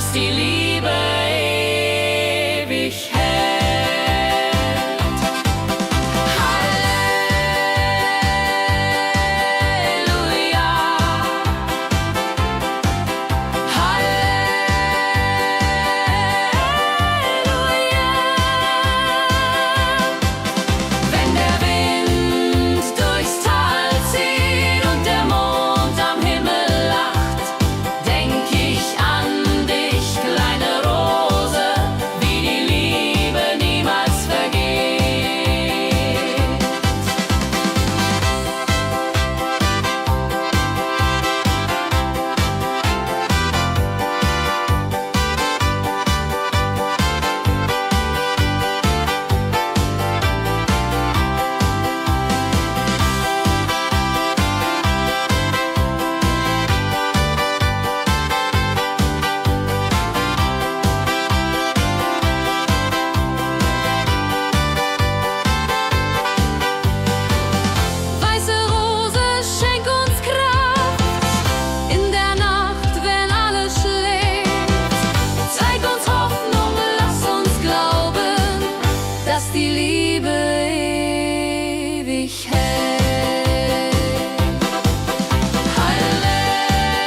dass die Liebe ewig hält. Halleluja, Halleluja. Wenn der Wind durchs Tal zieht und der Mond am Himmel lacht, denk ich an dich, kleine Rose, wie die Liebe niemals vergeht. Weiße Rose, schenk uns Kraft in der Nacht, wenn alles schläft. Zeig uns Hoffnung, lass uns glauben, dass die Liebe ewig hält. Halleluja,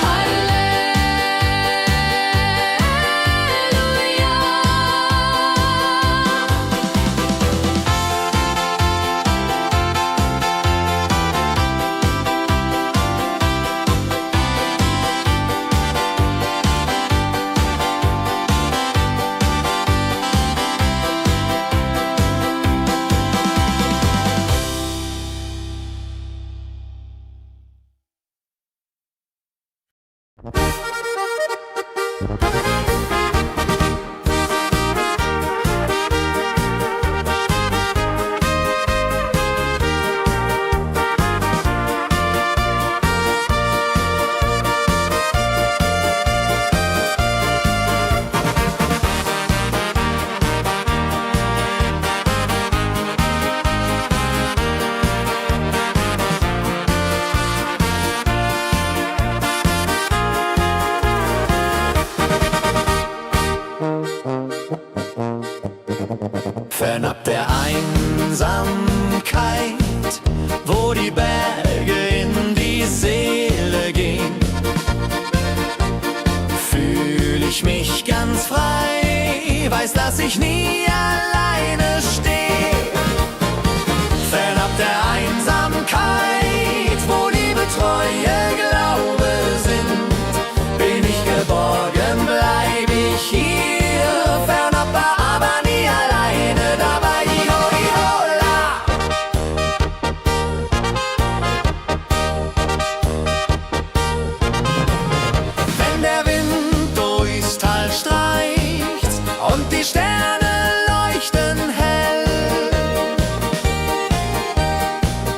Halleluja. Fernab der Einsamkeit, wo die Berge in die Seele gehen, fühl ich mich ganz frei, weiß, dass ich nie alleine stehe. Fernab der Einsamkeit, wo Liebe, Treue, Glaube sind, bin ich geborgen, bleib ich hier. Fernab, aber nie alleine dabei. Iho, iho, la. Wenn der Wind durchs Tal streicht und die Sterne leuchten hell,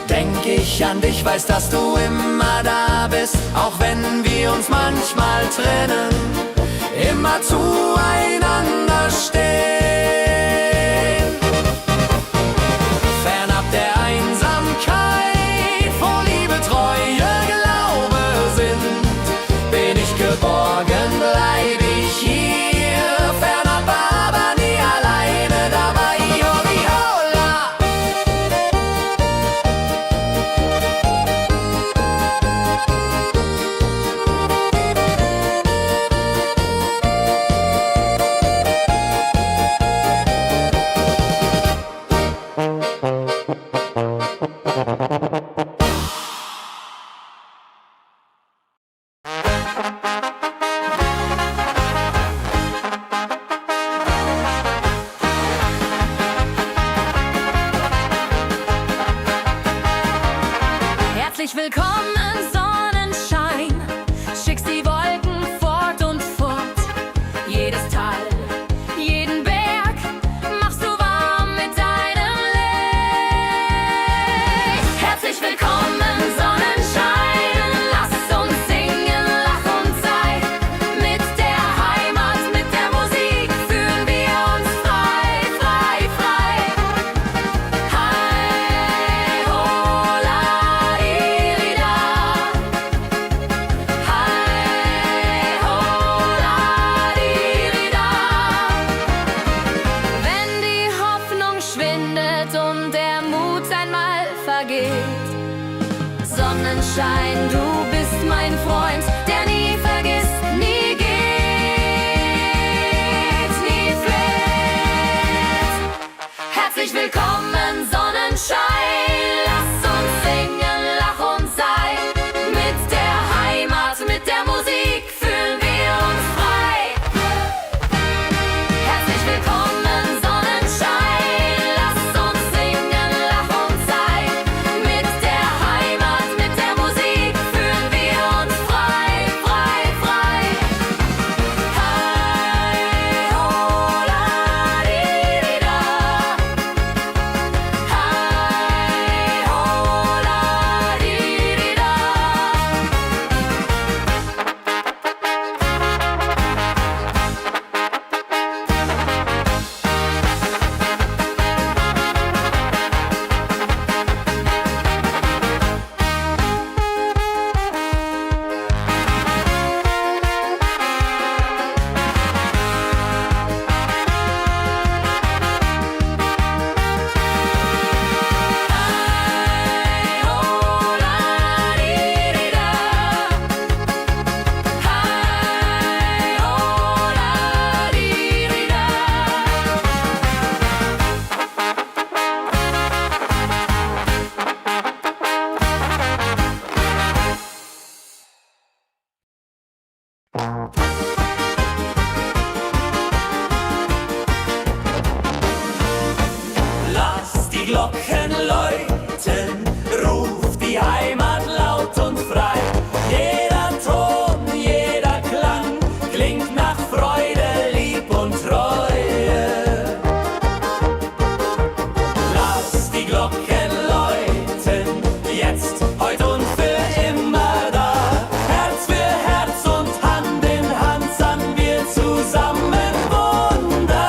denk ich an dich, weiß, dass du immer da bist, auch wenn wir uns manchmal trennen, immer zueinander stehen. Fernab der Einsamkeit, wo Liebe, Treue, Glaube sind, bin ich geborgen, bleib ich hier. Fernab, aber nie alleine dabei. Iho, iho, la. Lass die Glocken läuten, ruf die Heimat laut und frei. Jeder Ton, jeder Klang klingt nach Freude, Lieb und Treue. Lass die Glocken läuten, jetzt, heute und für immer da. Herz für Herz und Hand in Hand sangen wir zusammen wunderbar.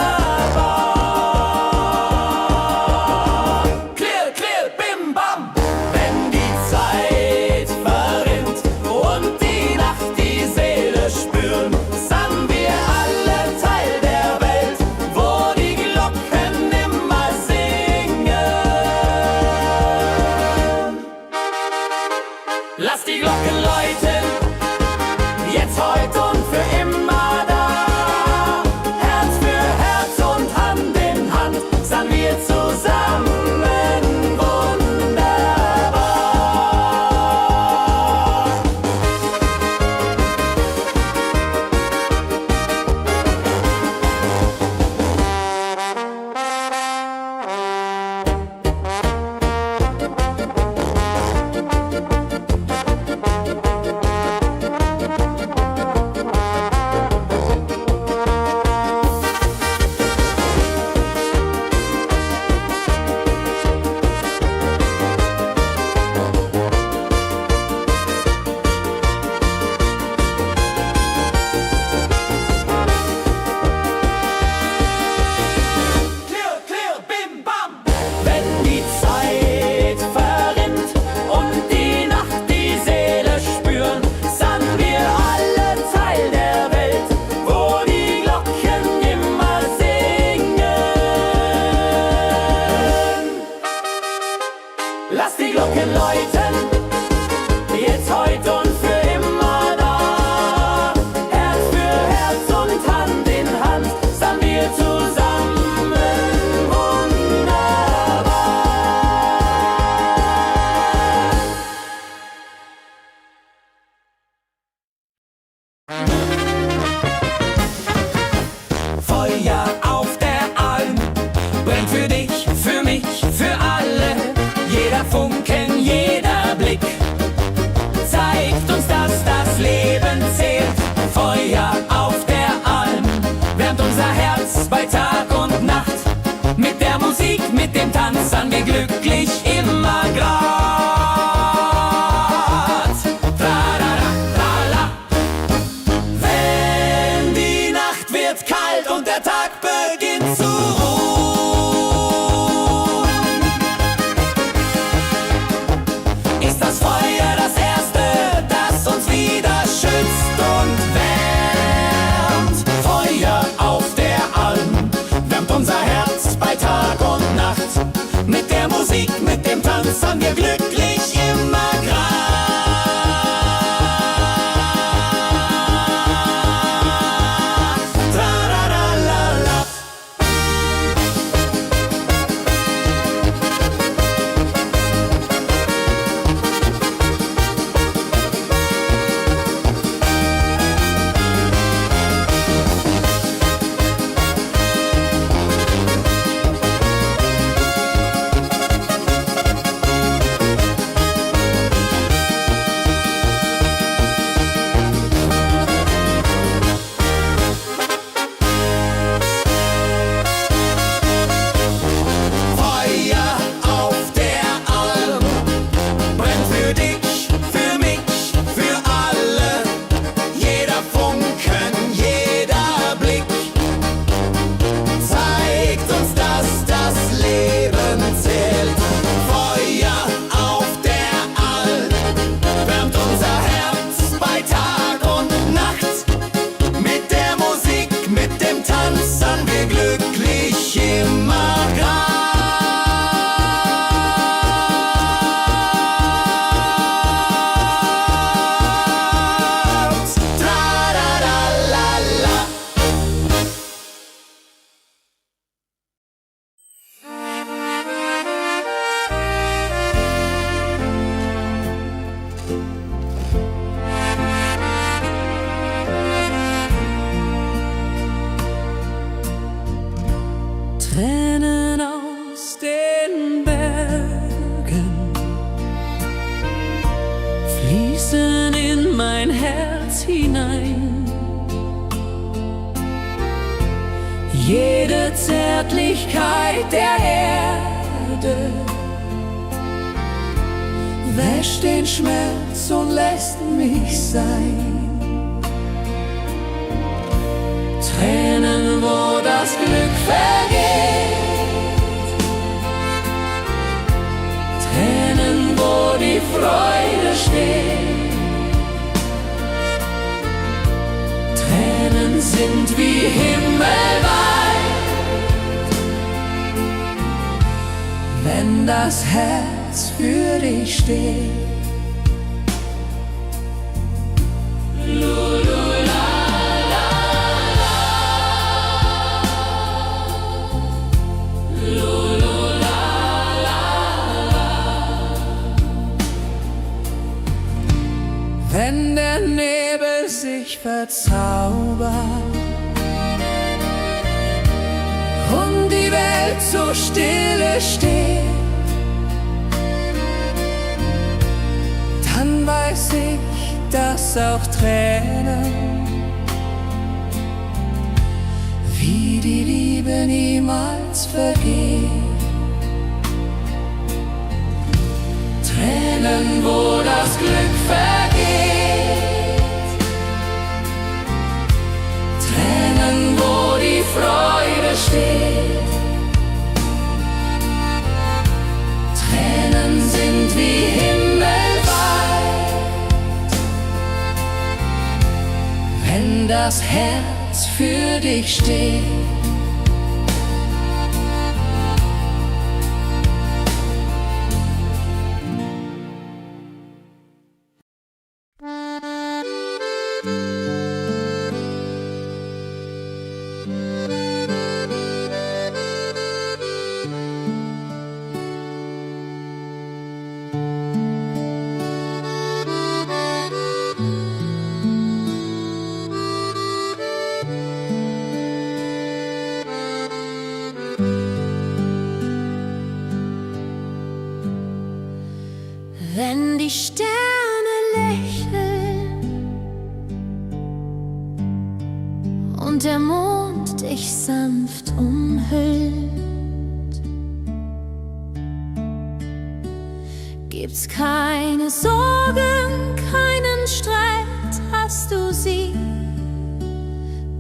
Clear, clear, bim, bam. Wenn die Zeit verrinnt und die Nacht die Seele spüren, sangen wir alle Teil der Welt, wo die Glocken immer singen. Lass die Glocken läuten, jetzt, heute und für immer da. Herz für Herz und Hand in Hand sangen wir zusammen wunderbar. Clear, clear, bim, bam. Wenn die Zeit verrinnt und die Nacht die Seele spüren, sangen wir alle Teil der Welt, wo die Glocken immer singen. Lass die Glocken läuten, jetzt, heute und für immer da. Herz für Herz und Hand in Hand sangen wir zusammen wunderbar. Feuer auf der Alm brennt für dich, für mich, für alle. Jeder Funken, jeder Blick zeigt uns, dass das Leben zählt. Feuer auf der Alm wärmt unser Herz bei Tag und Nacht. Mit der Musik, mit dem Tanz sangen wir glücklich immer grad. Tralala, trala. Wenn die Nacht wird kalt und der Tag beginnt zu ruhen, ist das Feuer das Erste, das uns wieder schützt und wärmt. Feuer auf der Alm wärmt unser Herz bei Tag und Nacht. Mit der Musik, mit dem Tanz sangen wir glücklich immer grad. Tralala. hinein. Jede Zärtlichkeit der Erde wäscht den Schmerz und lässt mich sein. Tränen, wo das Glück vergeht, Tränen, wo die Freude steht. Tränen sind wie himmelweit, wenn das Herz für dich steht. Wenn der Nebel sich verzaubert und die Welt so stille steht, dann weiß ich, dass auch Tränen wie die Liebe niemals vergeht. Tränen, wo das Glück vergeht, Tränen, wo die Freude steht. Tränen sind wie himmelweit, wenn das Herz für dich steht. Wenn die Sterne lächeln und der Mond dich sanft umhüllt, gibt's keine Sorgen, keinen Streit, hast du sie,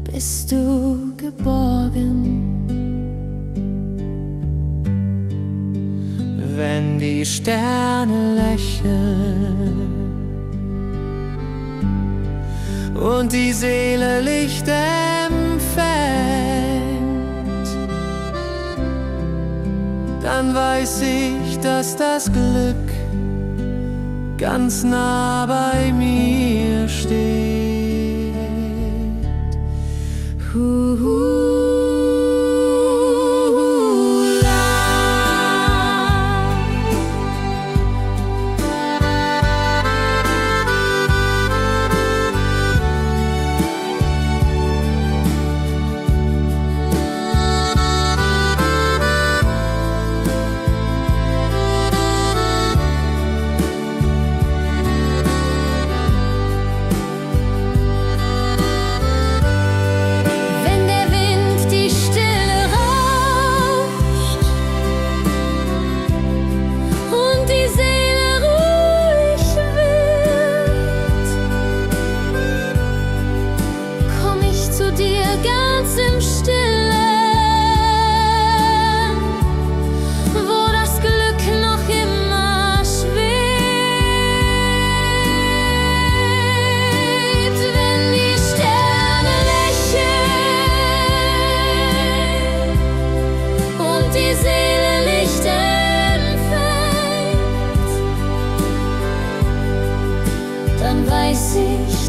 bist du geborgen. Wenn die Sterne lächeln und die Seele Licht empfängt, dann weiß ich, dass das Glück ganz nah bei mir steht.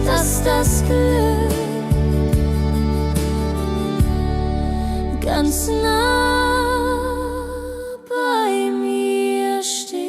Dass das Glück ganz nah bei mir steht.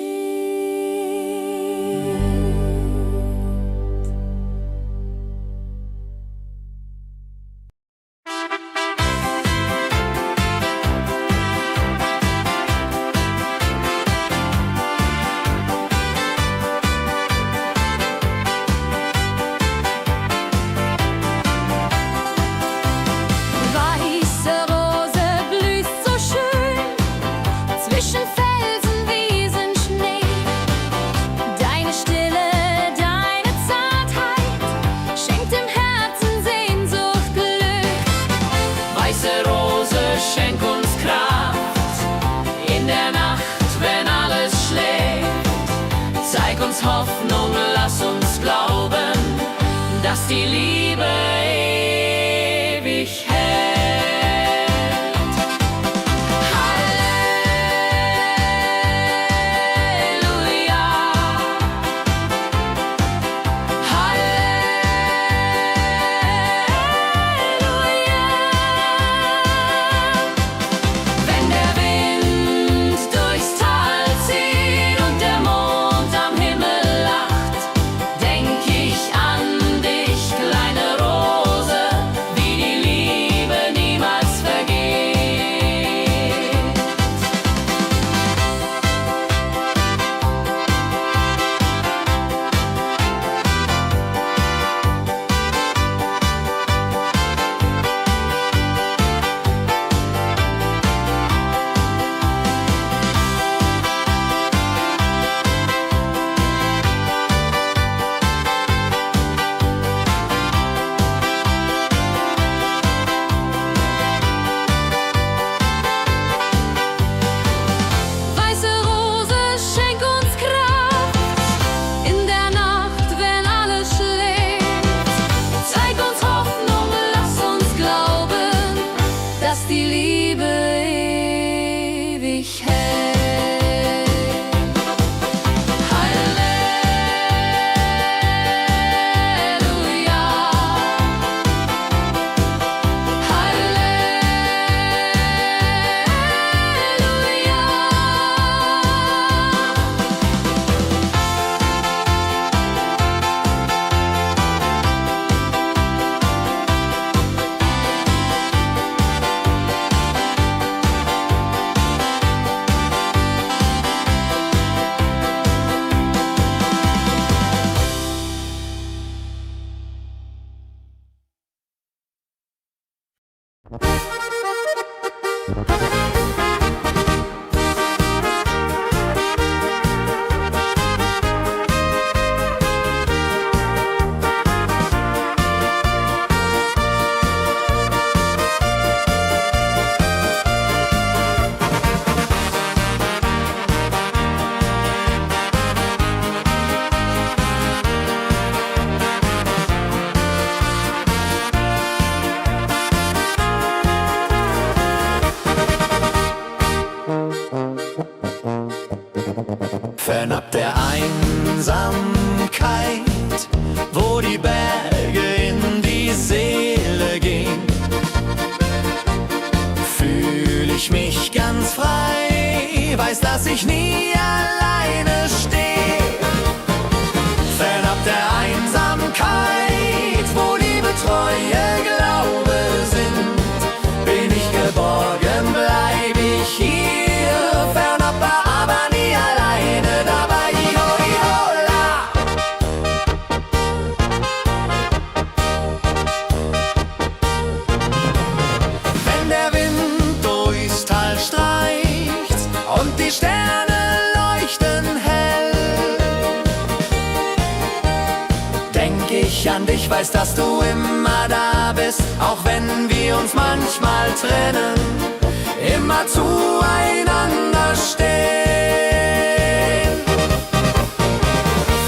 uns Hoffnung, lass uns glauben, dass die Liebe ewig hält. Halleluja, Halleluja. Wenn der Wind durchs Tal zieht und der Mond am Himmel lacht, denk ich an dich, kleine Rose, wie die Liebe niemals vergeht. Weiße Rose, schenk uns Kraft in der Nacht, wenn alles schläft. Zeig uns Hoffnung, lass uns glauben, dass die Liebe ewig hält. Halleluja, Halleluja. Fernab der Einsamkeit, wo die Berge in die Seele gehen, fühl ich mich ganz frei, weiß, dass ich nie alleine stehe. Fernab der Einsamkeit, wo Liebe, Treue, Glaube sind, bin ich geborgen, bleib ich hier. Fernab, aber nie alleine dabei. Iho, ihola. Wenn der Wind durchs Tal streicht und die Sterne leuchten hell, denk ich an dich, weiß, dass du immer da bist, auch wenn wir uns manchmal trennen, immer zueinander stehen.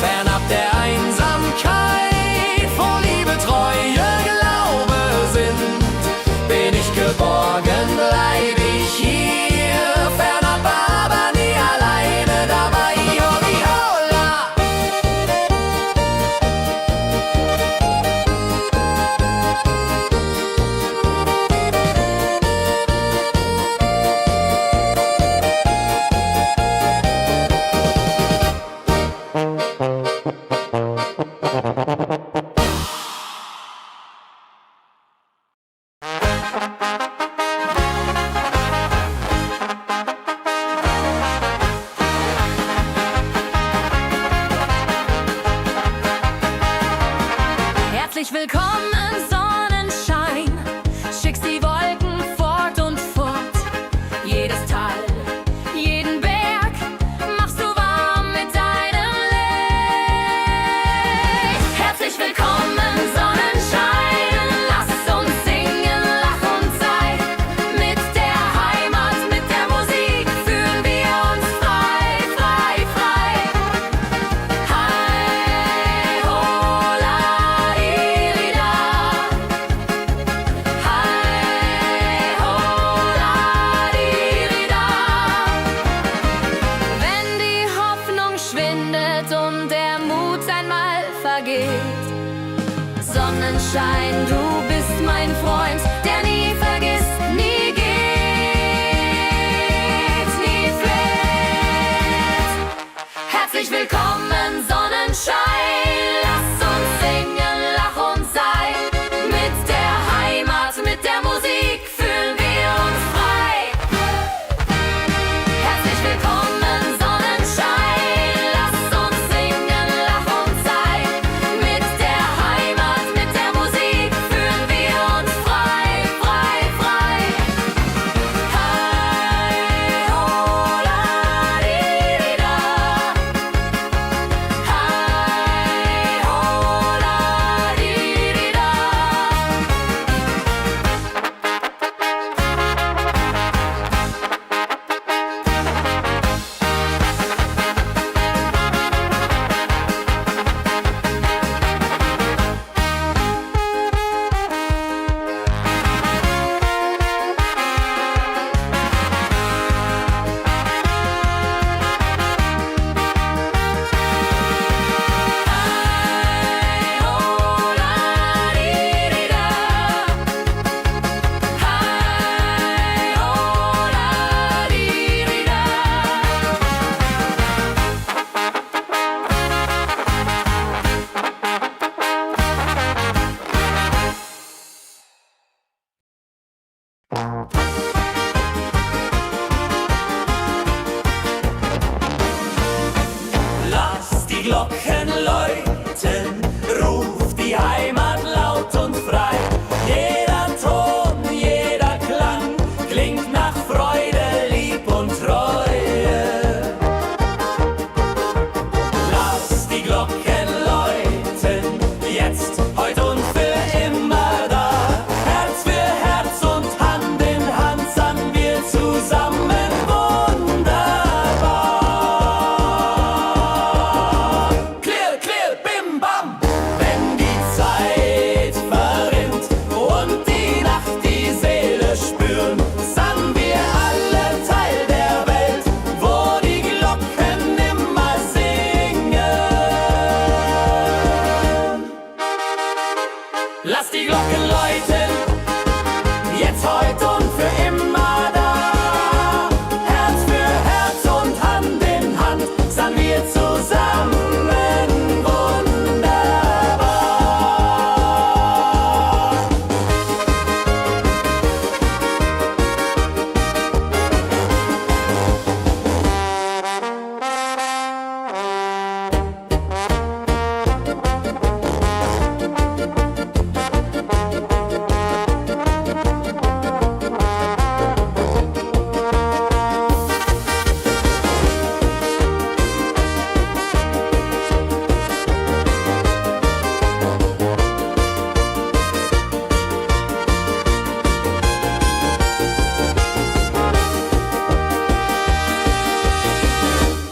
Fernab der Einsamkeit, wo Liebe, Treue, Glaube sind, bin ich geborgen, bleib ich hier. Fernab, aber nie alleine dabei. Iho, ihola. Herzlich willkommen, Sonnenschein. Schickst die Wolken fort und fort. Jedes Tal, jeden Berg machst du warm mit deinem Licht. Herzlich willkommen, Sonnenschein. Lass uns singen, lach und sei. Mit der Heimat, mit der Musik fühlen wir uns frei, frei, frei. Sonnenschein, du bist mein Freund, der nie vergisst, nie geht, nie flirt. Herzlich willkommen, Sonnenschein, lass uns singen, lach und sei. Mit der Heimat, mit der Musik fühlen wir uns frei. Herzlich willkommen, Sonnenschein, lass uns singen, lach und sei. Mit der Heimat, mit der Musik fühlen wir uns frei, frei, frei. Hi, ho, la, di, di, da. Hi, ho, la, di, di, da. Hi, ho, la, di, di, da. Hi, ho, la, di, di, da. Lass die Glocken läuten, ruf die Heimat laut und frei. Jeder Ton, jeder Klang klingt nach Freude, Lieb und Treue. Lass die Glocken läuten, jetzt, heute und für immer da. Herz für Herz und Hand in Hand sangen wir zusammen wunderbar. Clear, clear, bim, bam. Wenn die Zeit verrinnt und die Nacht die Seele spüren, sangen wir alle Teil der Welt, wo die Glocken immer singen. Lass die Glocken läuten, jetzt, heute und für immer da. Herz für Herz und Hand in Hand sangen wir zusammen wunderbar.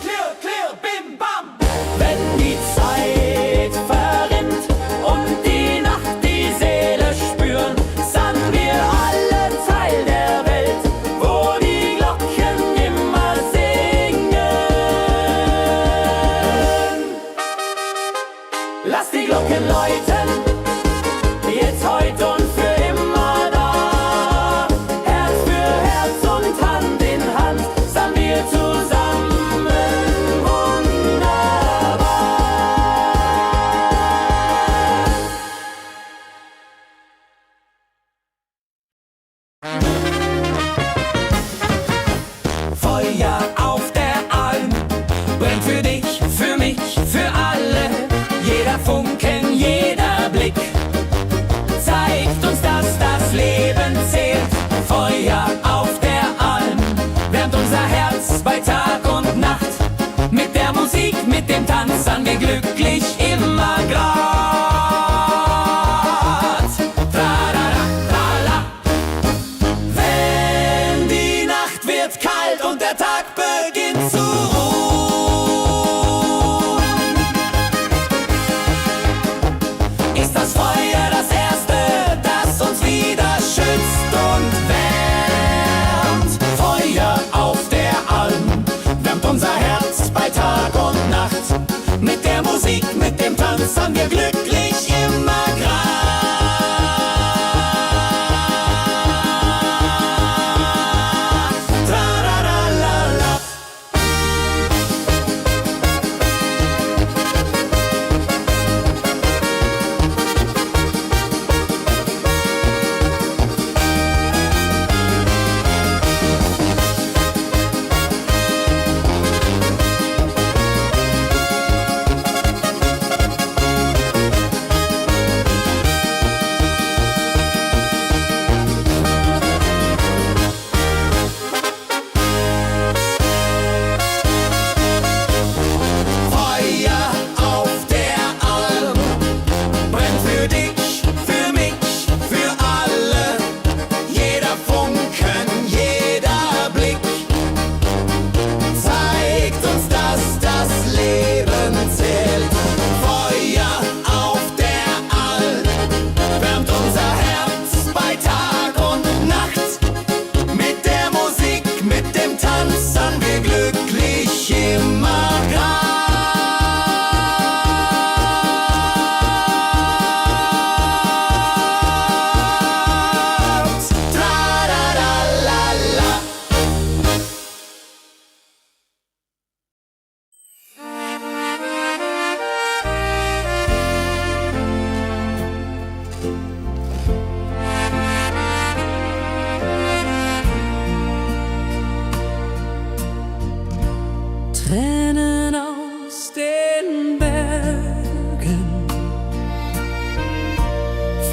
Clear, clear, bim, bam. Wenn die Zeit verrinnt und die Nacht die Seele spüren, sangen wir alle Teil der Welt, wo die Glocken immer singen. Lass die Glocken läuten, jetzt, heute und für immer da. Herz für Herz und Hand in Hand sangen wir zusammen wunderbar. Feuer auf der Alm brennt für dich, für mich, für alle. Jeder Funken, jeder Blick zeigt uns, dass das Leben zählt. Feuer auf der Alm wärmt unser Herz bei Tag und Nacht. Mit der Musik, mit dem Tanz sangen wir glücklich immer grad. Tralala, trala. Wenn die Nacht wird kalt und der Tag beginnt zu ruhen, ist das Feuer das Erste, das uns wieder schützt und wärmt. Feuer auf der Alm wärmt unser Herz bei Tag und Nacht. Mit der Musik, mit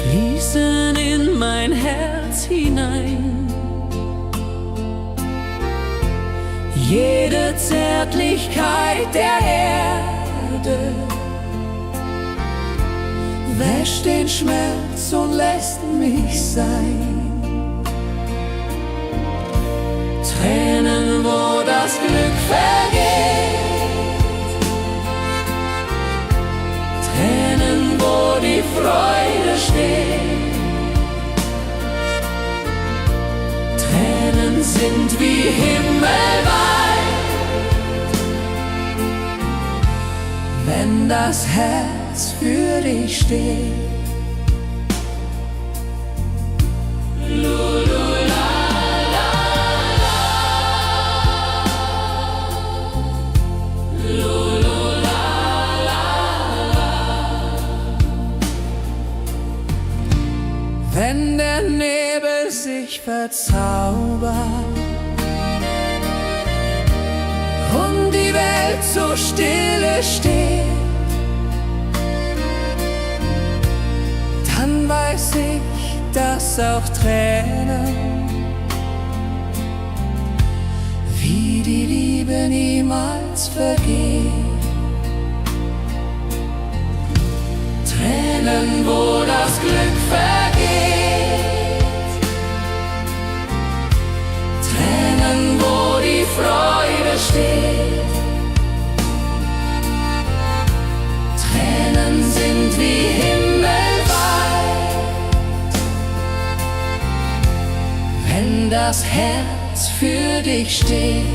fließen in mein Herz hinein. Jede Zärtlichkeit der Erde wäscht den Schmerz und lässt mich sein. Tränen, wo das Glück vergeht, Tränen, wo die Freude steht. Tränen sind wie himmelweit, wenn das Herz für dich steht. Wenn der Nebel sich verzaubert und die Welt so stille steht, dann weiß ich, dass auch Tränen wie die Liebe niemals vergeht. Tränen, wo das Glück vergeht, Tränen, wo die Freude steht. Tränen sind wie himmelweit, wenn das Herz für dich steht.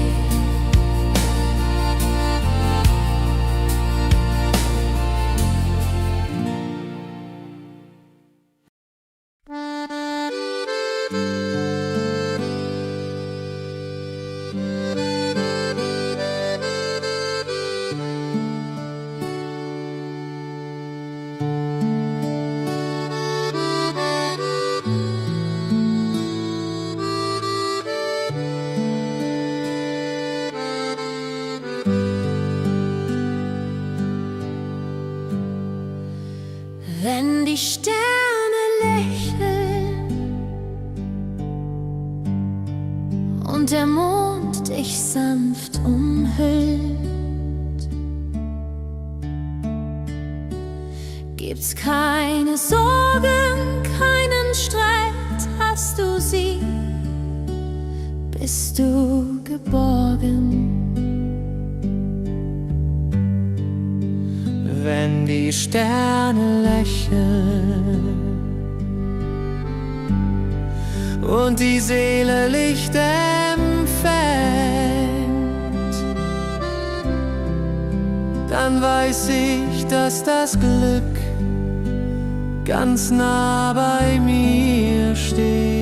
Wenn die Sterne lächeln und der Mond dich sanft umhüllt, gibt's keine Sorgen, keinen Streit. Hast du sie, bist du geborgen. Wenn die Sterne lächeln und die Seele Licht empfängt, dann weiß ich, dass das Glück ganz nah bei mir steht.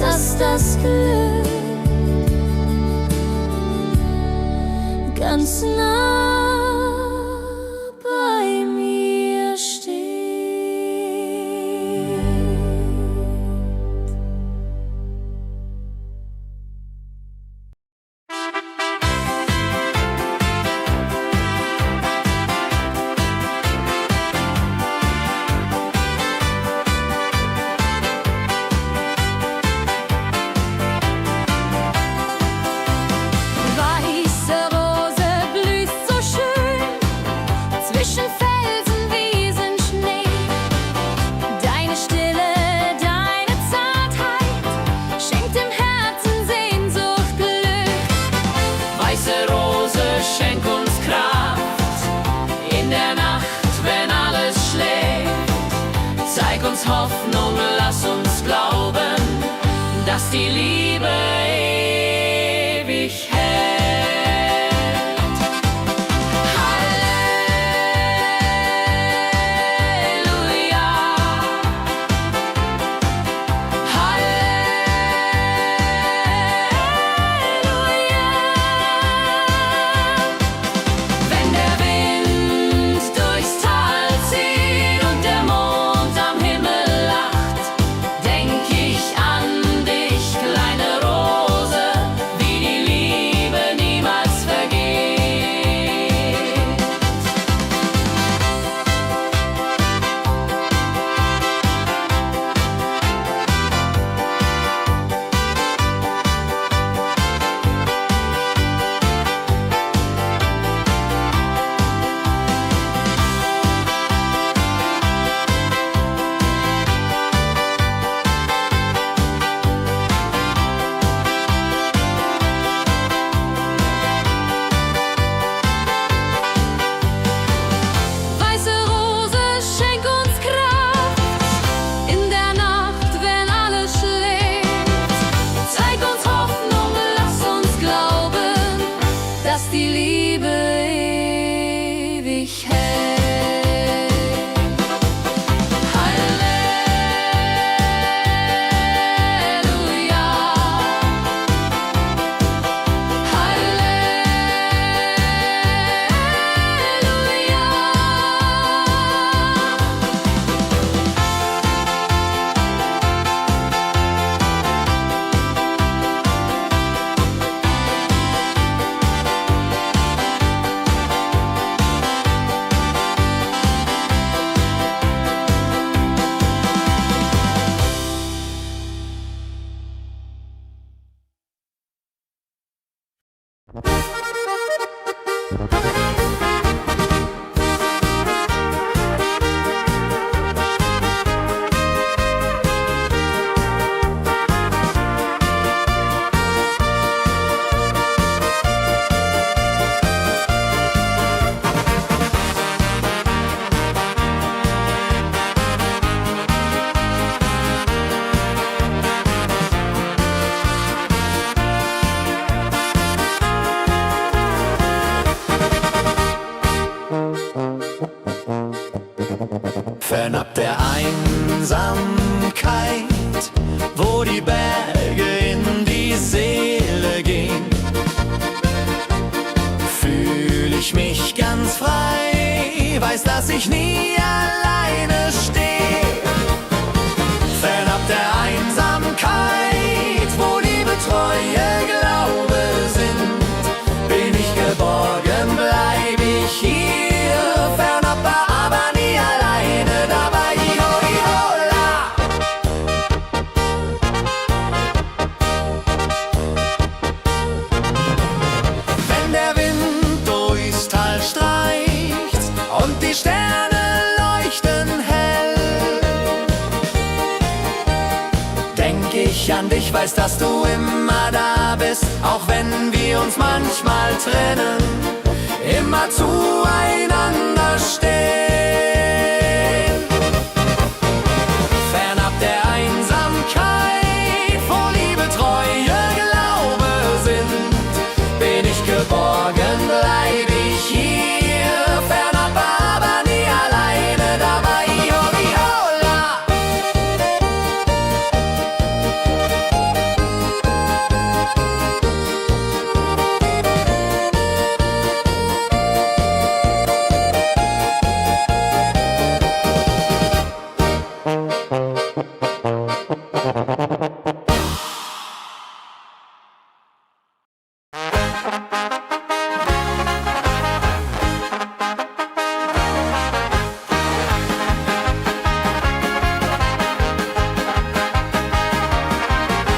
Dass das Glück ganz nah bei mir steht. die Liebe ewig hält. Halleluja, Halleluja. Wenn der Wind durchs Tal zieht und der Mond am Himmel lacht, denk ich an dich, kleine Rose, wie die Liebe niemals vergeht. Weiße Rose, schenk uns Kraft in der Nacht, wenn alles schläft. Zeig uns Hoffnung, lass uns glauben, dass die Liebe ewig hält. Halleluja, Halleluja. Fernab der Einsamkeit, wo die Berge in die Seele gehen, fühl ich mich ganz frei, weiß, dass ich nie alleine stehe. Fernab der Einsamkeit, wo Liebe, Treue, Glaube sind, bin ich geborgen, bleib ich hier. Fernab, aber nie alleine dabei. Iho, ihola. Wenn der Wind durchs Tal streicht und die Sterne leuchten hell, denk ich an dich, weiß, dass du immer da bist, auch wenn wir uns manchmal trennen, immer zueinander stehen. Fernab der Einsamkeit, wo Liebe, Treue, Glaube sind, bin ich geborgen, bleib ich hier. Fernab, aber nie alleine dabei. Iho, ihola.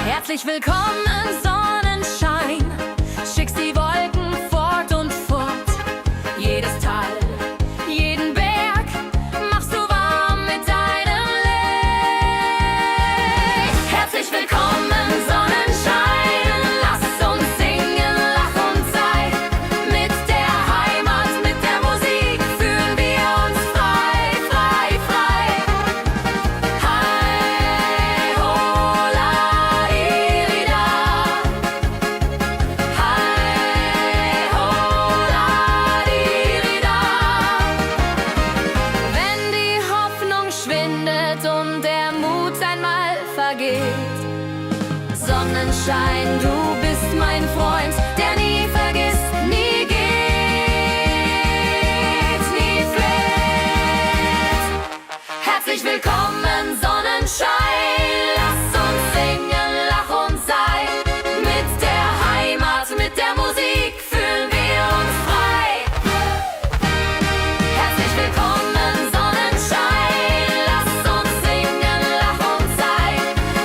Herzlich willkommen, Sonnenschein. Schickst die Wolken fort und fort. Jedes Tal, jeden Berg machst du warm mit deinem Licht. Herzlich willkommen, Sonnenschein. Lass uns singen, lach und sei. Mit der Heimat, mit der Musik fühlen wir uns frei, frei, frei. Hei, hola, iri, Sonnenschein, du bist mein Freund, der nie vergisst, nie geht, nie fleht. Herzlich willkommen, Sonnenschein, lass uns singen, lach und sei. Mit der Heimat, mit der Musik fühlen wir uns frei. Herzlich willkommen, Sonnenschein, lass uns singen, lach und sei.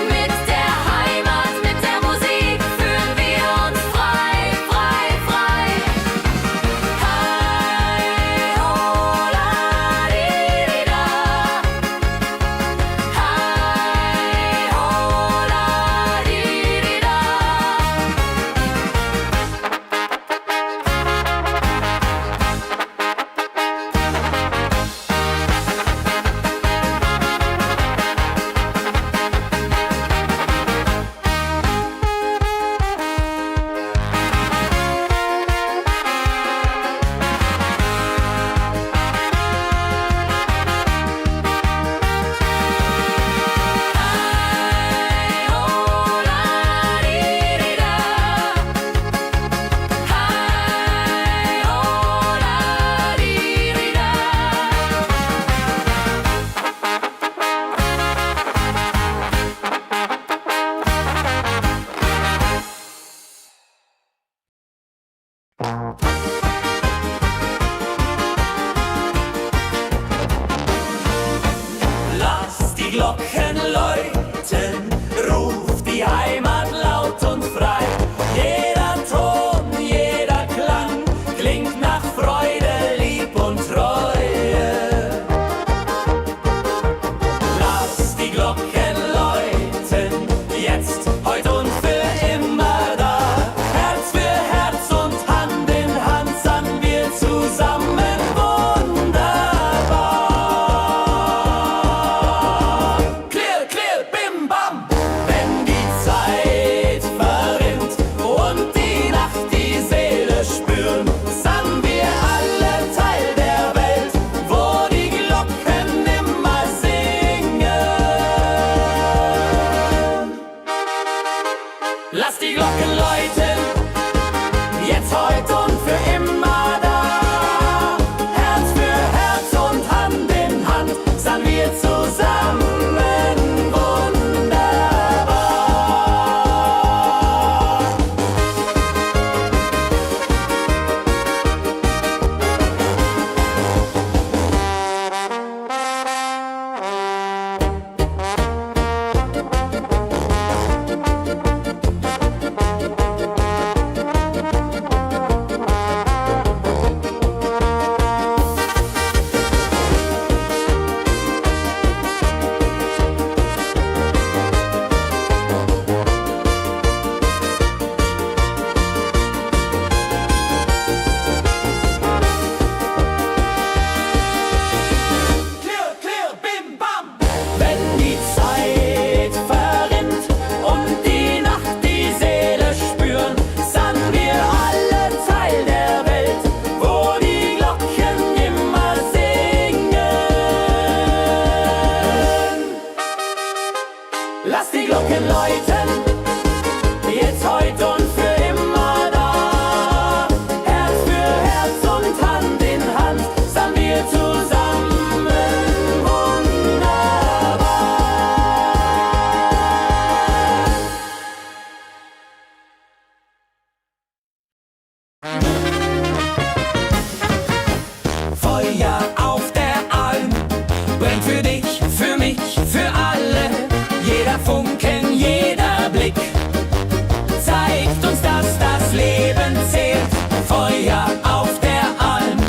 Mit der Heimat, mit der Musik fühlen wir uns frei, frei, frei. Hi, ho, la, di, di, da. Hi, ho, la, di, di, da. Hi, ho, la, di, di, da. Hi, ho, la, di, di, da. Lass die Glocken läuten, ruf die Heimat laut und frei. Jeder Ton, jeder Klang klingt nach Freude, Lieb und Treue. Lass die Glocken läuten, jetzt, heute und für immer da. Herz für Herz und Hand in Hand sangen wir zusammen wunderbar. Clear, clear, bim, bam. Wenn die Zeit verrinnt und die Nacht die Seele spüren, sangen wir alle Teil der Welt, wo die Glocken immer singen. Lass die Glocken läuten, jetzt, heute und für immer da. Herz für Herz und Hand in Hand sangen wir zusammen wunderbar. Clear, clear, bim, bam. Wenn die Zeit verrinnt und die Nacht die Seele spüren, sangen wir alle Teil der Welt, wo die Glocken immer singen. Lass die Glocken läuten, jetzt, heute und für immer da. Herz für Herz und Hand in Hand sangen wir zusammen wunderbar. Feuer auf der Alm brennt für dich, für mich, für alle. Jeder Funken, jeder Blick zeigt uns, dass das Leben zählt. Feuer auf der Alm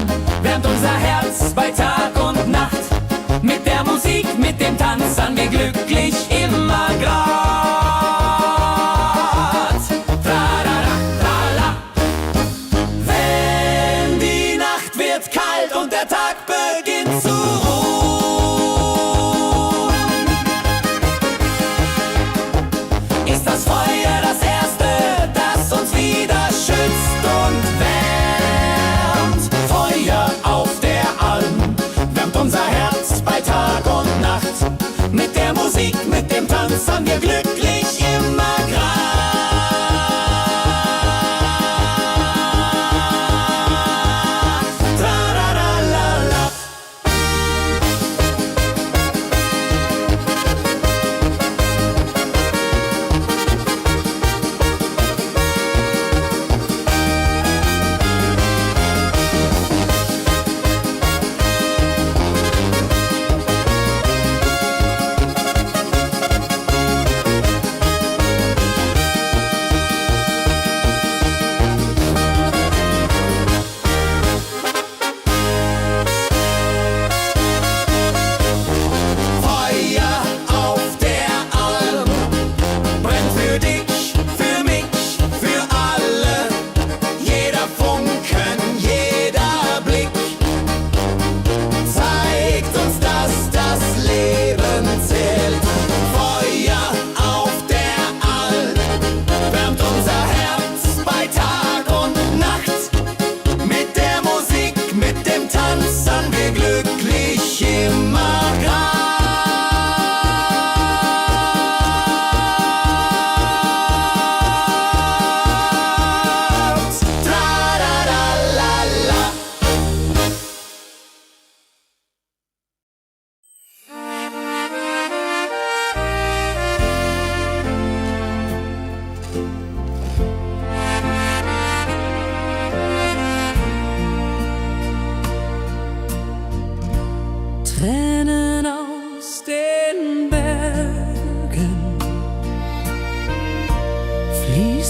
wärmt unser Herz bei Tag und Nacht. Mit der Musik, mit dem Tanz sangen wir glücklich immer grad. Tralala, trala. Wenn die Nacht wird kalt und der Tag beginnt zu ruhen, ist das Feuer das Erste, das uns wieder schützt und wärmt. Feuer auf der Alm wärmt unser Herz bei Tag und Nacht. Mit der Musik, mit dem Tanz sangen wir glücklich immer grad.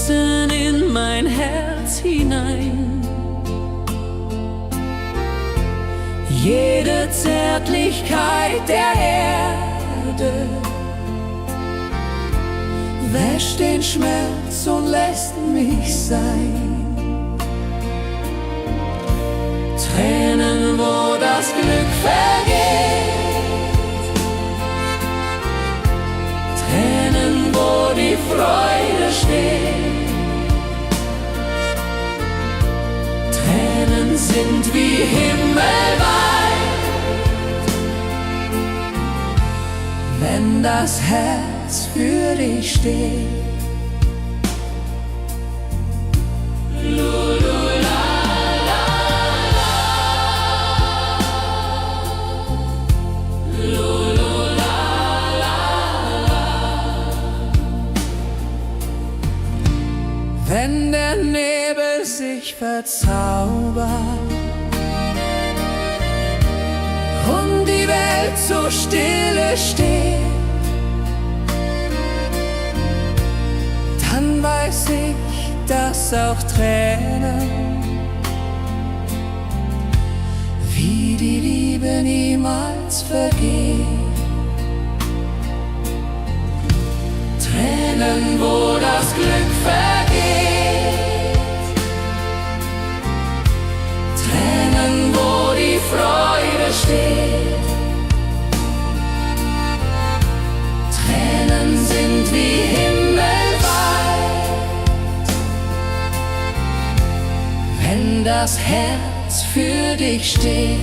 fließen in mein Herz hinein. Jede Zärtlichkeit der Erde wäscht den Schmerz und lässt mich sein. Tränen, wo das Glück vergeht, Tränen, wo die Freude steht. Tränen sind wie himmelweit, wenn das Herz für dich steht. Wenn der Nebel sich verzaubert und die Welt so stille steht, dann weiß ich, dass auch Tränen wie die Liebe niemals vergehen. Tränen, wo das Glück vergeht, Tränen, wo die Freude steht. Tränen sind wie himmelweit, wenn das Herz für dich steht.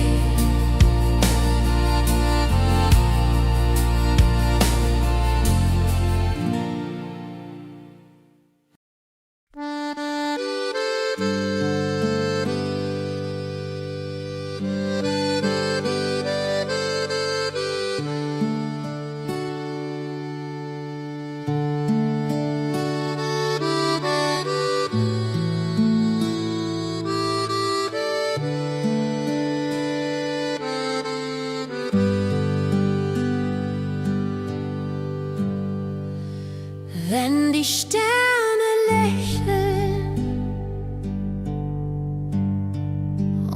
Wenn die Sterne lächeln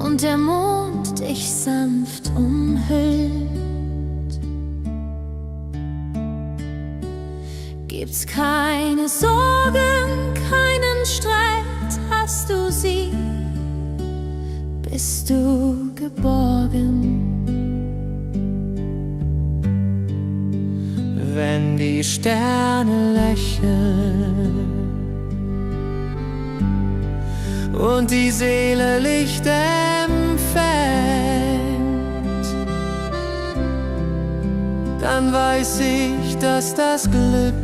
und der Mond dich sanft umhüllt, gibt's keine Sorgen, keinen Streit, hast du sie, bist du geborgen. Wenn die Sterne lächeln und die Seele Licht empfängt, dann weiß ich, dass das Glück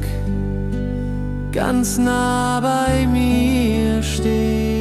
ganz nah bei mir steht.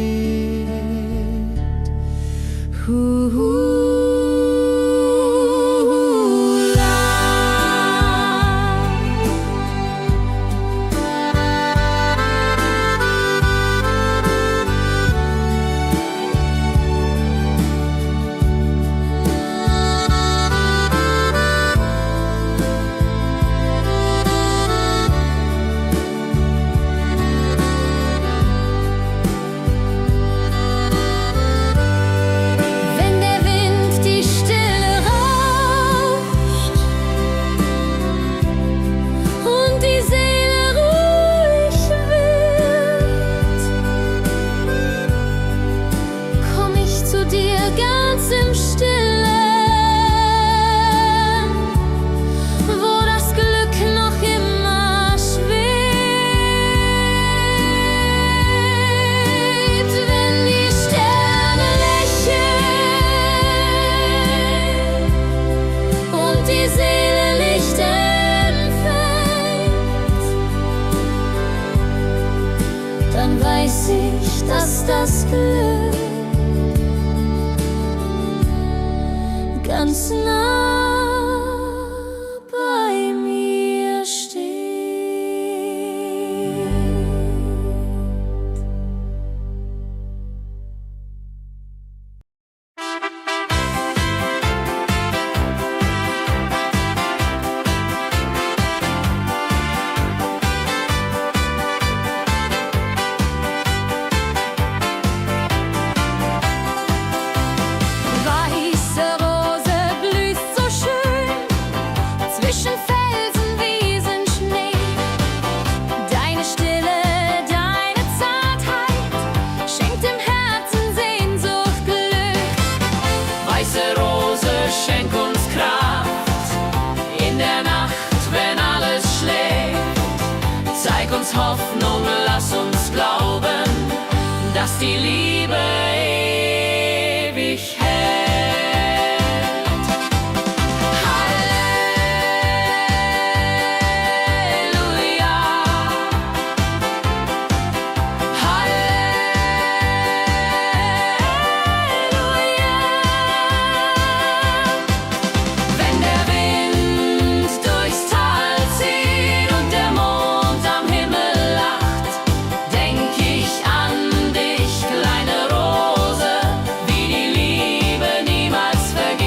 weiß ich, dass das Glück ganz nah bei mir steht. Zeig uns Hoffnung, lass uns glauben, dass die Liebe ewig hält. Halleluja, Halleluja. Wenn der Wind durchs Tal zieht und der Mond am Himmel lacht, denk ich an dich, kleine Rose, wie die Liebe niemals vergeht.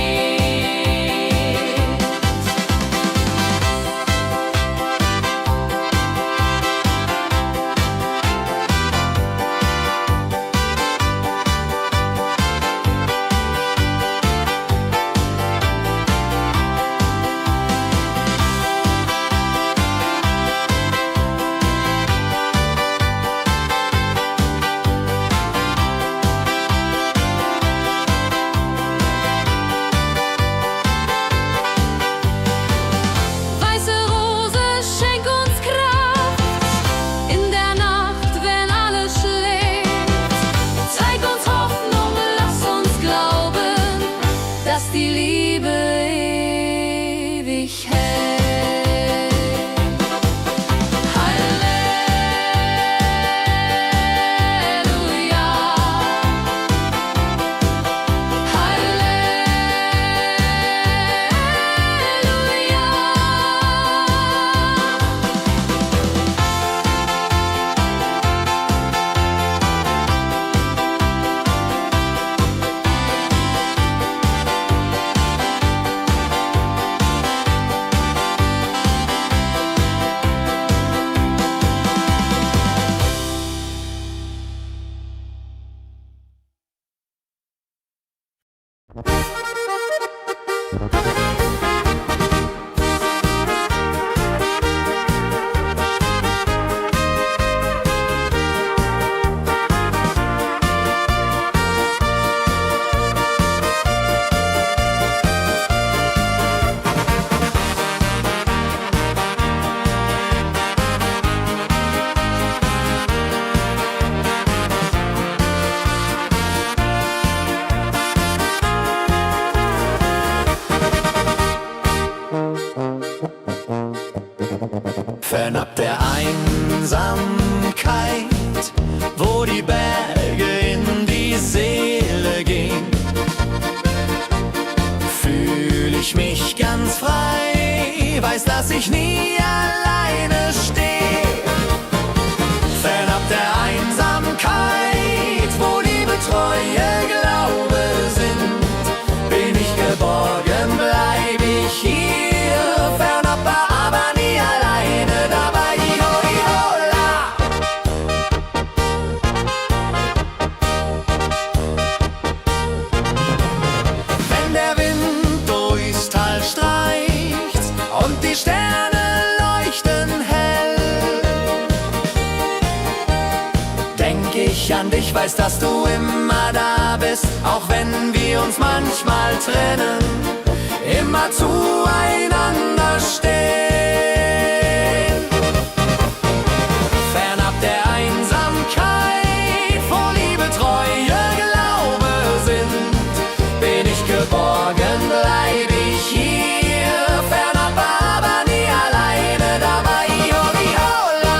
Weiße Rose, schenk uns Kraft in der Nacht, wenn alles schläft. Zeig uns Hoffnung, lass uns glauben, dass die Liebe ewig hält. Halleluja, Fernab der Einsamkeit, wo die Berge in die Seele gehen, fühl ich mich ganz frei, weiß, dass ich nie alleine stehe. Fernab der Einsamkeit, wo Liebe, Treue, Glaube sind, bin ich geborgen, bleib ich hier. Fernab, aber nie alleine dabei. Iho, ihola. Wenn der Wind durchs Tal streicht und die Sterne leuchten hell, denk ich an dich, weiß, dass du immer da bist, auch wenn wir uns manchmal trennen, immer zueinander stehen. Fernab der Einsamkeit, wo Liebe, Treue, Glaube sind, bin ich geborgen, bleib ich hier. Fernab, aber nie alleine dabei. Iho, ihola.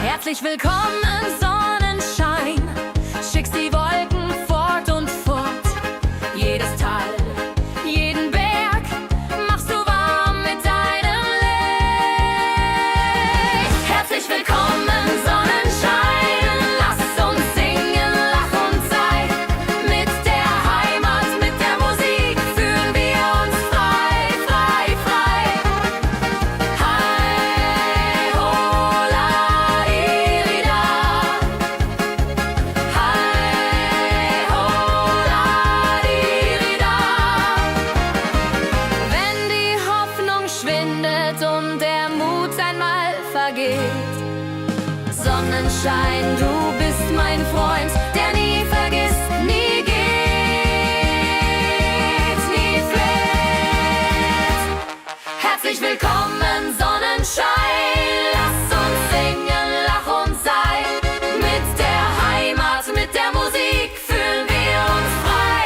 Herzlich willkommen im Sonnenschein. Schickst die Wolken fort und fort. Jedes Tal, jeden Berg machst du warm mit deinem Licht. Herzlich willkommen im Sonnenschein. Lass uns singen, lach und sei. Mit der Heimat, mit der Musik fühlen wir uns frei, frei, frei. vergeht. Sonnenschein, du bist mein Freund, der nie vergisst, nie geht, nie fleht. Herzlich willkommen, Sonnenschein, lass uns singen, lach und sei. Mit der Heimat, mit der Musik fühlen wir uns frei.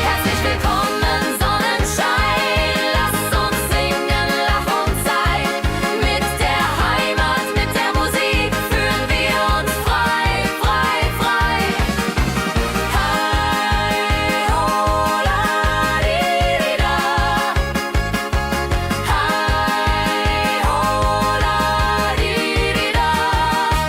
Herzlich willkommen, Sonnenschein, lass uns singen, lach und sei. Mit der Heimat, mit der Musik fühlen wir uns frei, frei, frei. Hi, ho, la, di, di, da. Hi, ho, la, di, di, da. Hi, ho, la, di, di, da.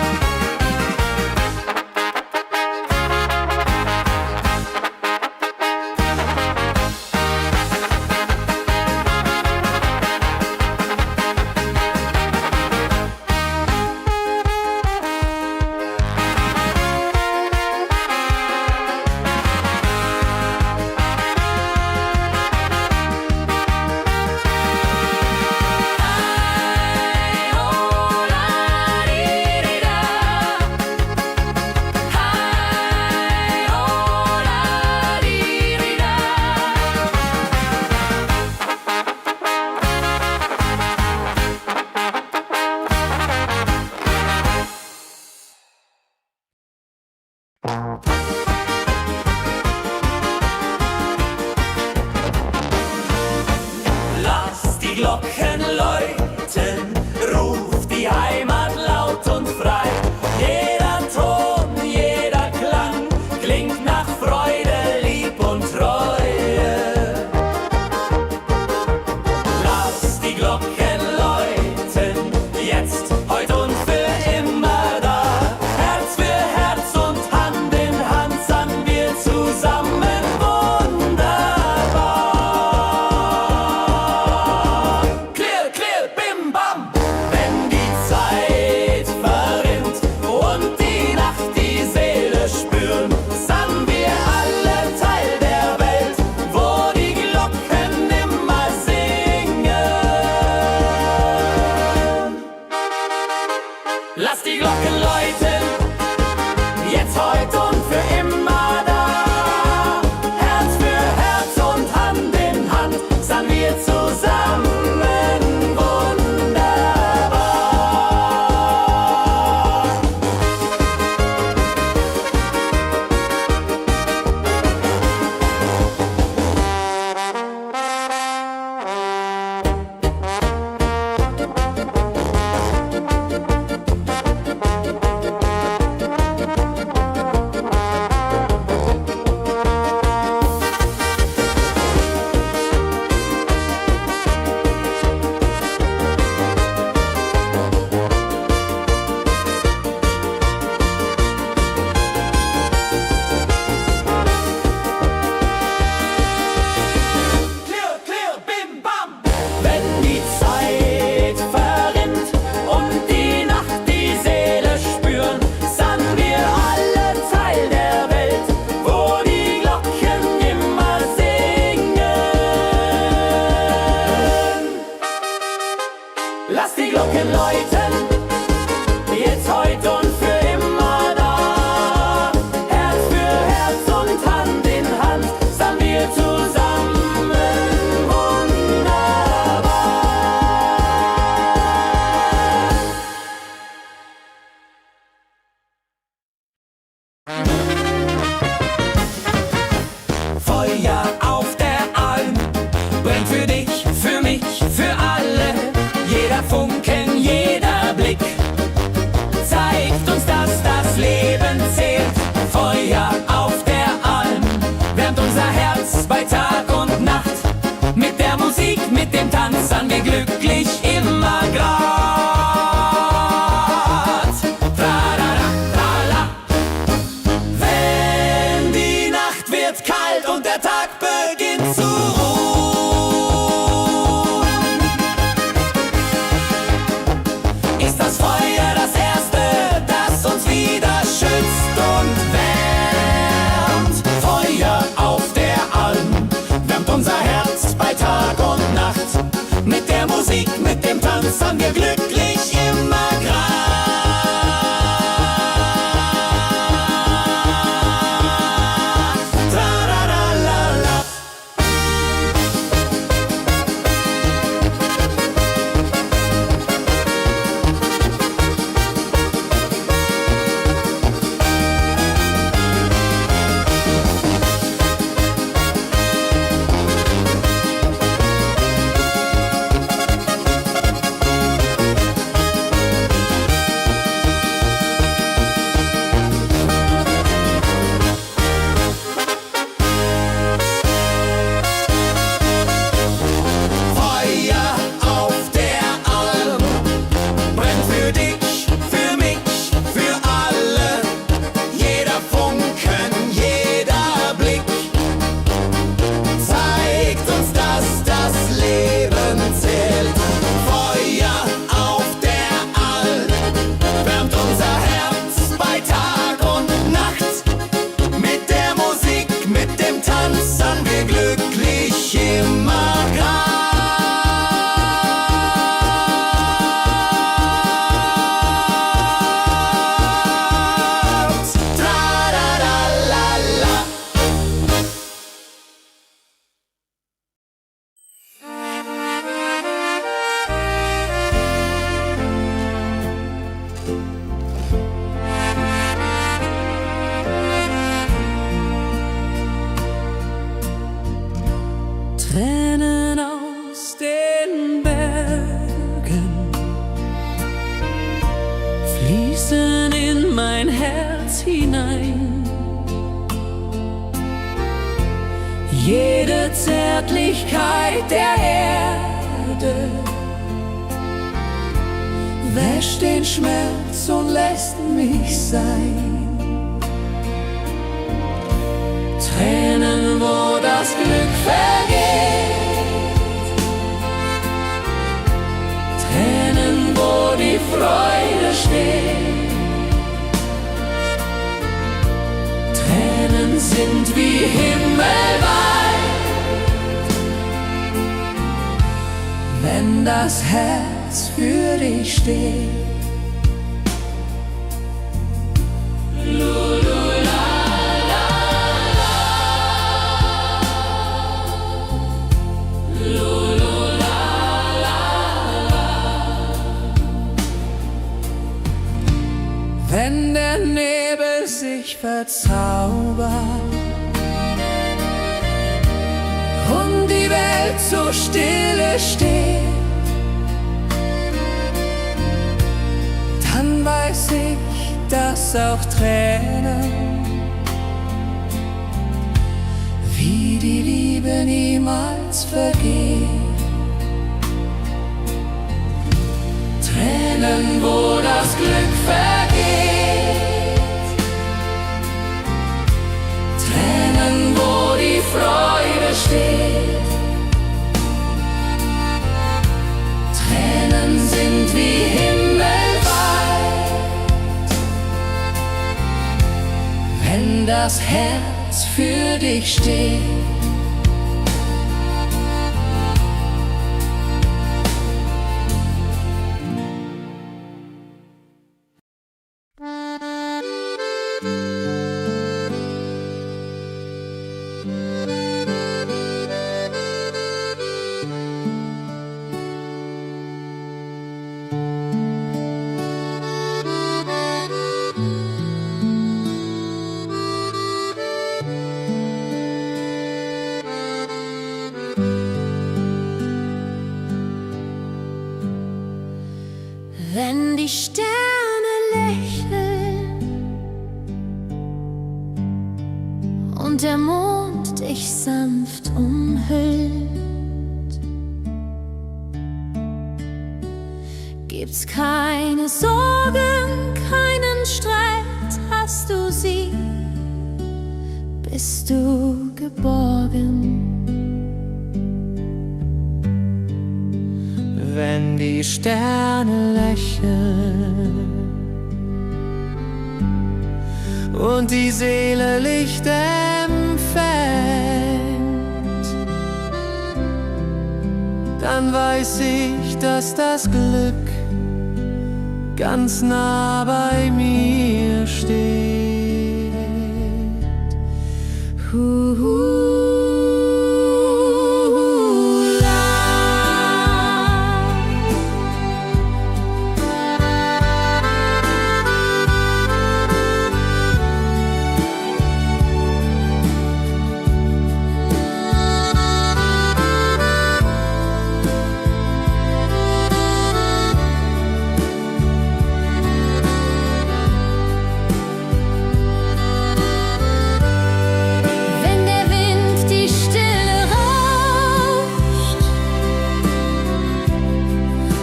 Hi, ho, la, di, di, da. Lass die Glocken läuten, ruf die Heimat laut und frei. Jeder Ton, jeder Klang klingt nach Freude, Lieb und Treue. Lass die Glocken läuten, jetzt, heute und für immer da. Herz für Herz und Hand in Hand sangen wir zusammen wunderbar. Clear, clear, bim, bam. Wenn die Zeit verrinnt und die Nacht die Seele spüren, sangen wir alle Teil der Welt, wo die Glocken immer singen. Lass die Glocken läuten, jetzt, heute und für immer da. Herz für Herz und Hand in Hand sangen wir zusammen wunderbar. Clear, clear, bim, bam. Wenn die Zeit verrinnt und die Nacht die Seele spüren, sangen wir alle Teil der Welt, wo die Glocken immer singen. Lass die Glocken läuten, jetzt, heute und für immer da. Herz für Herz und Hand in Hand sangen wir zusammen wunderbar. Feuer auf der Alm brennt für dich, für mich, für alle. Jeder Funken, jeder Blick zeigt uns, dass das Leben zählt. Feuer auf der Alm wärmt unser Herz bei Tag und Nacht. Mit der Musik, mit dem Tanz sangen wir glücklich immer grad. Tralala, trala. Wenn die Nacht wird kalt und der Tag beginnt zu ruhen, ist das Feuer das Erste, das uns wieder schützt und wärmt. Feuer auf der Alm wärmt unser Herz bei Tag und Nacht. Mit der der Musik, mit dem Tanzen wir glücklich immer grad. Trararalala. Feuer auf der Alm brennt für dich, für mich, für alle. Jeder Funken, jeder Blick zeigt uns, dass das Leben zählt. Feuer auf der Alm wärmt unser Herz bei Tag und Nacht. Mit der Musik, mit dem Tanzen wir glücklich immer grad. Trararalala. Tränen aus den Bergen fließen in mein Herz hinein. Jede Zärtlichkeit der Erde wäscht den Schmerz und lässt mich sein. Tränen, wo das Glück vergeht, Tränen, wo die Freude steht. Tränen sind wie himmelweit, wenn das Herz für dich steht. Wenn der Nebel sich verzaubert und die Welt so stille steht, dann weiß ich, dass auch Tränen wie die Liebe niemals vergeht. Tränen, wo das Glück vergeht, Tränen, wo die Freude steht. Tränen sind wie himmelweit, wenn das Herz für dich steht. Wenn die Sterne lächeln und der Mond dich sanft umhüllt, gibt's keine Sorgen, keinen Streit, hast du sie, bist du geborgen. Wenn die Sterne lächeln und die Seele Licht empfängt, dann weiß ich, dass das Glück ganz nah bei mir steht. Wenn der Wind die Stille rauscht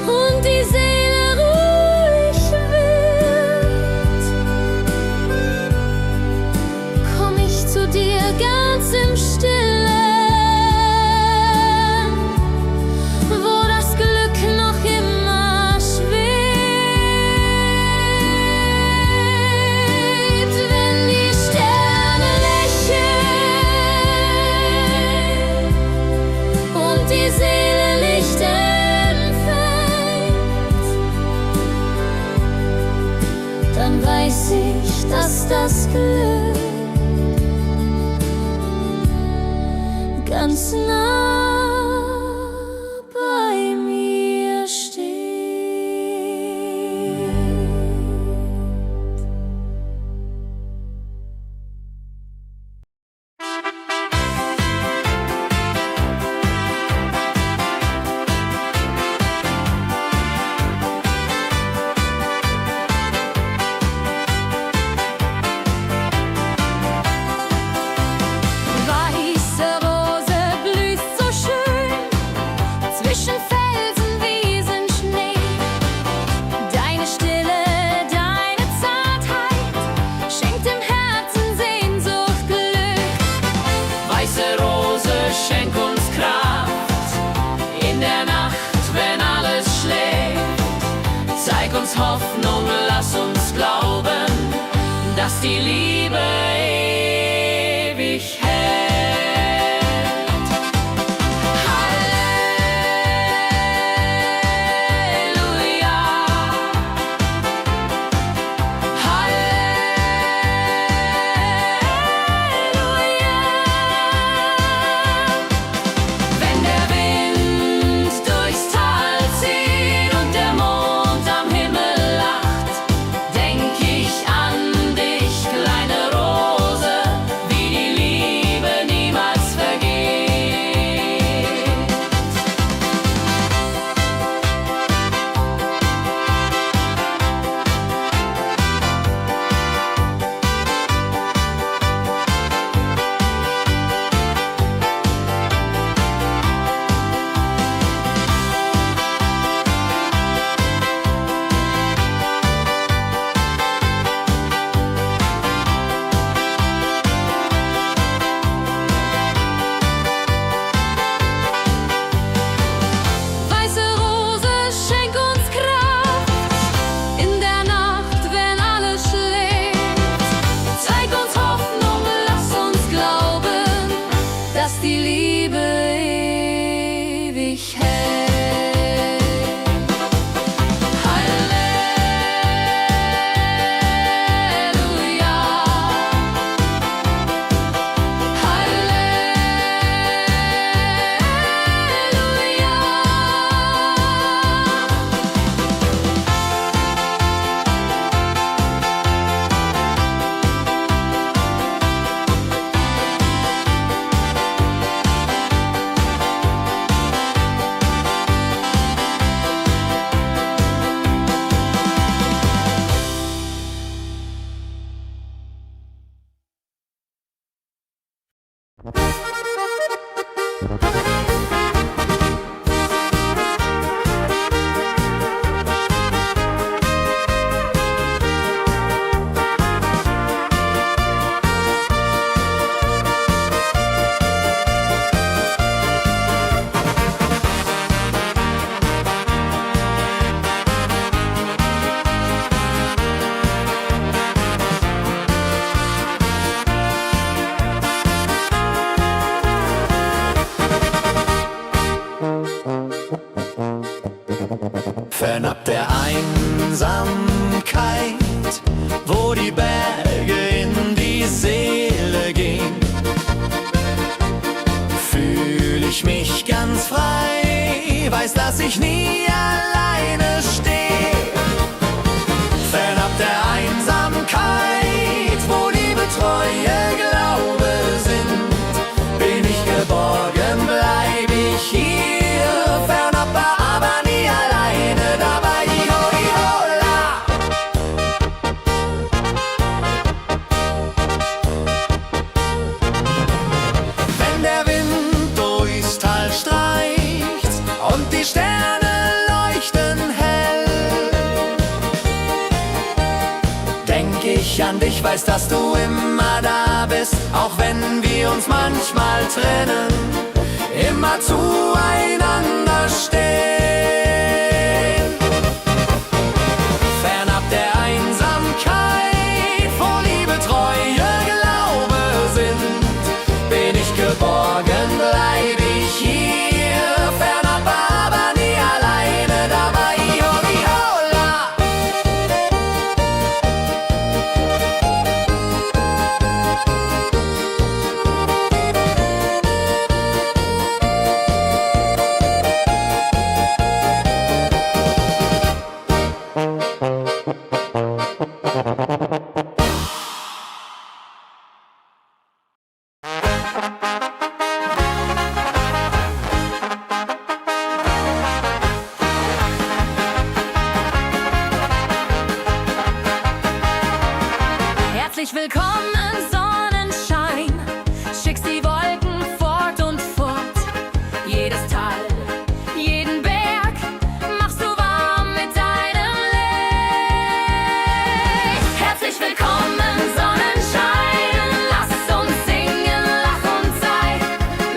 und die Seele ruhig wird, komm ich zu dir ganz im Stillen, wo das Glück noch immer schwebt. Wenn die Sterne lächeln und die Seele Licht empfängt, dann weiß ich, dass das Glück ganz nah bei mir steht. Weiße Rose blüht so schön zwischen Felsen, Wiesen, Schnee. Deine Stille, deine Zartheit schenkt dem Herzen Sehnsucht, Glück. Weiße Rose, schenk uns Kraft in der Nacht, wenn alles schläft. Zeig uns Hoffnung, lass uns glauben, dass die Liebe ewig hält. Halleluja, Halleluja. Wenn der Wind durchs Tal zieht und der Mond am Himmel lacht, denk ich an dich, kleine Fernab der Einsamkeit, wo die Berge in die Seele gehen, fühl ich mich ganz frei, weiß, dass ich nie alleine stehe. Fernab der Einsamkeit, wo Liebe, Treue, Glaube sind, bin ich geborgen, bleib ich hier. Fernab, aber nie alleine dabei. Iho, ihola. Wenn der Wind durchs Tal streicht und die Sterne leuchten hell, denk ich an dich, weiß, dass du immer da bist, auch wenn wir uns manchmal trennen, immer zueinander stehen. Fernab der Einsamkeit, wo Liebe, Treue, Glaube sind, bin ich geborgen, bleib ich hier. Fernab, aber nie alleine dabei. Iho, ihola. Herzlich willkommen, Sonnenschein. Schickst die Wolken fort und fort. Jedes Tal, jeden Berg machst du warm mit deinem Licht. Herzlich willkommen, Sonnenschein. Lass uns singen, lach und sei.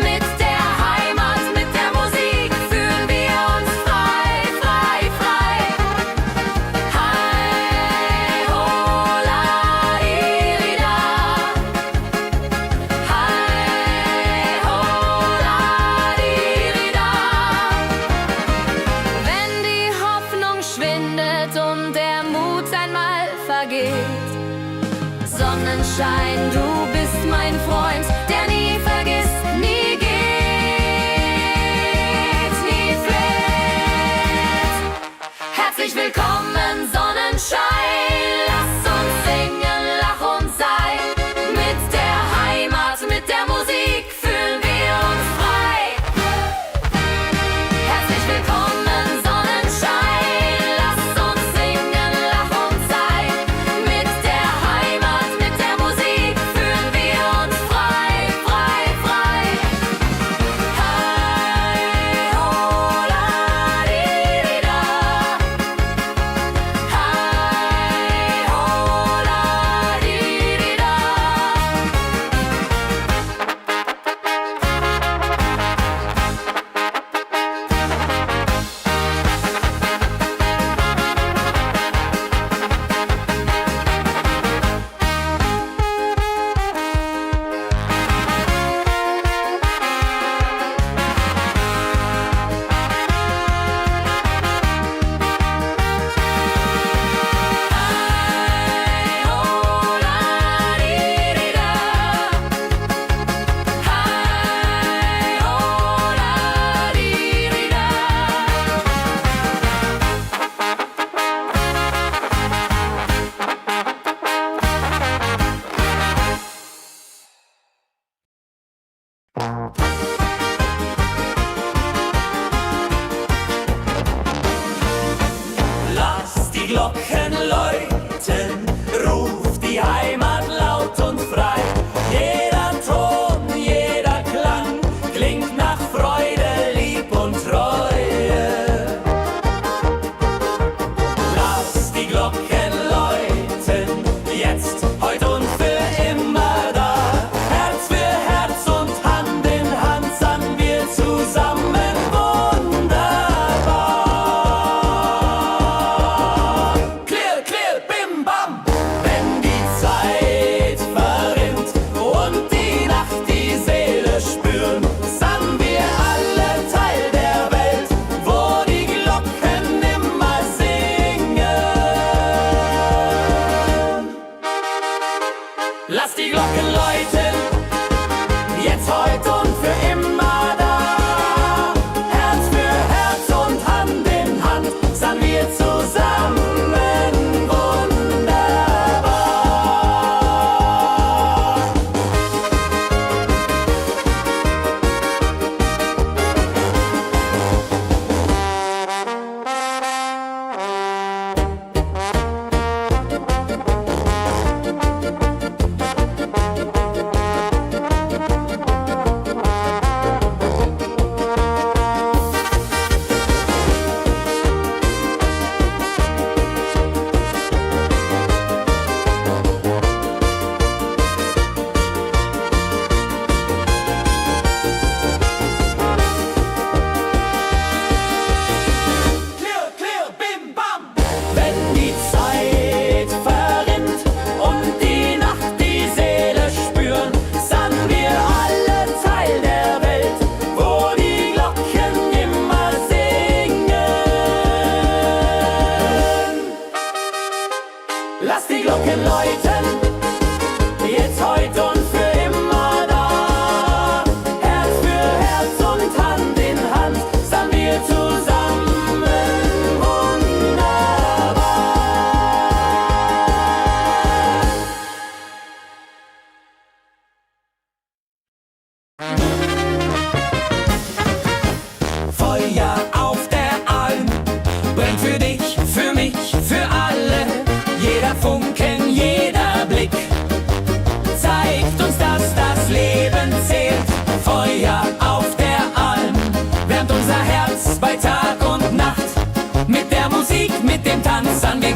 Mit der Heimat, mit der Musik fühlen wir uns frei, frei, frei. Hei, ho, la, di, da. Hei, ho, la, di, da. Wenn die Hoffnung schwindet und der Mut einmal vergeht, Sonnenschein, du bist mein Freund, der nie vergisst, nie geht, nie fleht. Herzlich willkommen, Sonnenschein. Lass uns singen, lach und sei. Mit der Heimat, mit der Musik fühlen wir uns frei. Herzlich willkommen, Sonnenschein. Lass uns singen, lach und sei. Mit der Heimat, mit der Musik fühlen wir uns frei, frei, frei. Hei, ho, la, di, da. Hei, ho, la, di, da. Hei, ho, la, di, da. Hei, ho, la, di, da. Lass die Glocken läuten, ruf die Heimat laut und frei. Jeder Ton, jeder Klang klingt nach Freude, Lieb und Treue. Lass die Glocken läuten, jetzt, heute und für immer da. Herz für Herz und Hand in Hand sangen wir zusammen wunderbar. Clear, clear, bim, bam.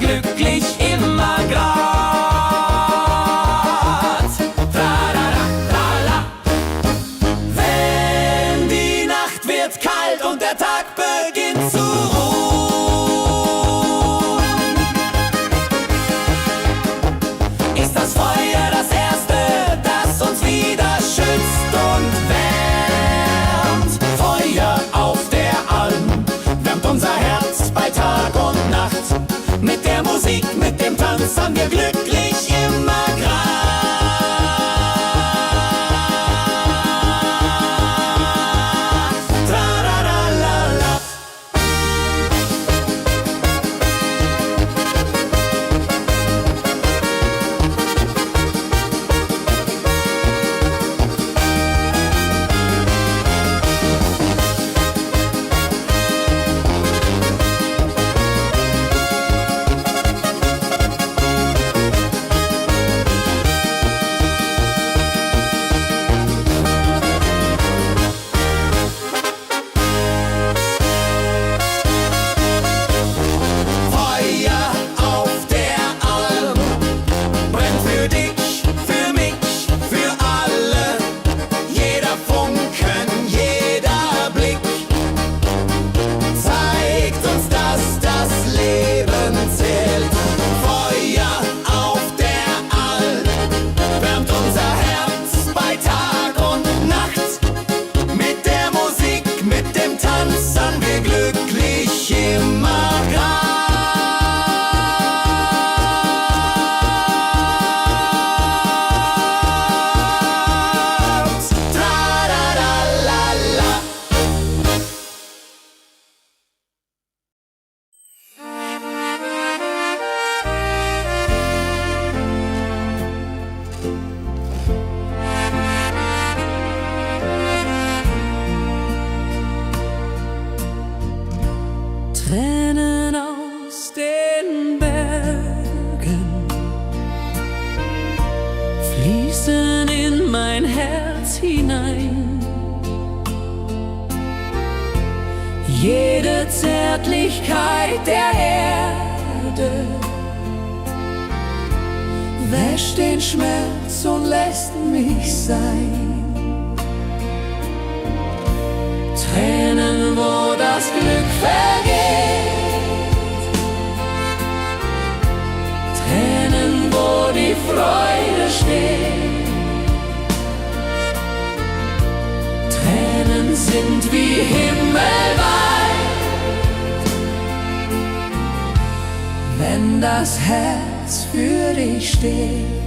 wir glücklich immer grad. Tra-ra-ra-ra-la. Wenn die Nacht wird kalt und der Tag beginnt zu ruhen, ist das Feuer das Erste, das uns wieder schützt und wärmt. Feuer auf der Alm wärmt unser Herz bei Tag und Nacht. Mit der Musik, mit dem Tanz haben wir glücklich immer grad. Tra-ra-ra-la-la. Feuer auf der Alm brennt für dich, für mich, für alle. Jeder Funken, jeder Blick zeigt uns, dass das Leben zählt. Feuer auf der Alm wärmt unser Herz bei Tag und Nacht. Mit der Musik, mit dem Tanz sind wir glücklich immer grad. Tra-ra-ra-la-la. Tränen aus den Bergen fließen in mein Herz hinein. Jede Zärtlichkeit der Erde wäscht den Schmerz und lässt mich sein. Tränen, wo das Glück vergeht, Tränen, wo die Freude steht. Tränen sind wie himmelweit, wenn das Herz für dich steht.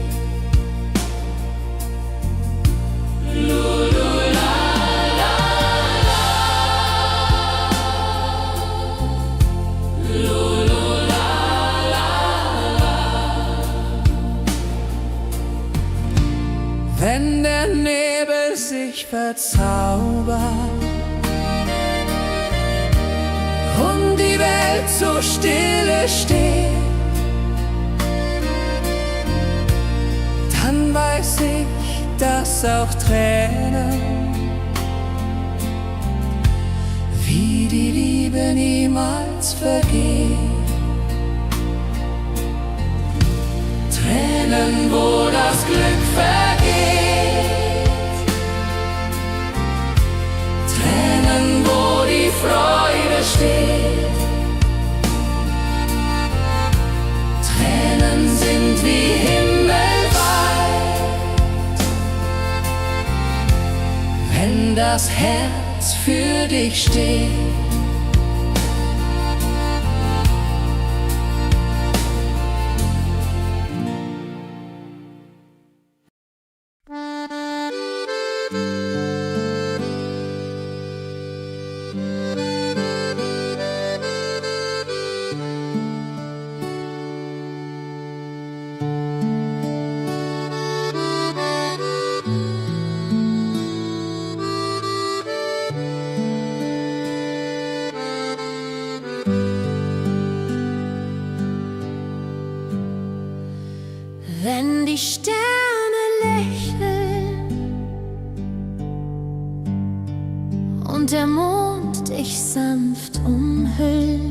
Wenn der Nebel sich verzaubert und die Welt so stille steht, dann weiß ich, dass auch Tränen wie die Liebe niemals vergeht. Tränen, wo das Glück vergeht, Tränen, wo die Freude steht. Tränen sind wie himmelweit, wenn das Herz für dich steht. Wenn die Sterne lächeln und der Mond dich sanft umhüllt,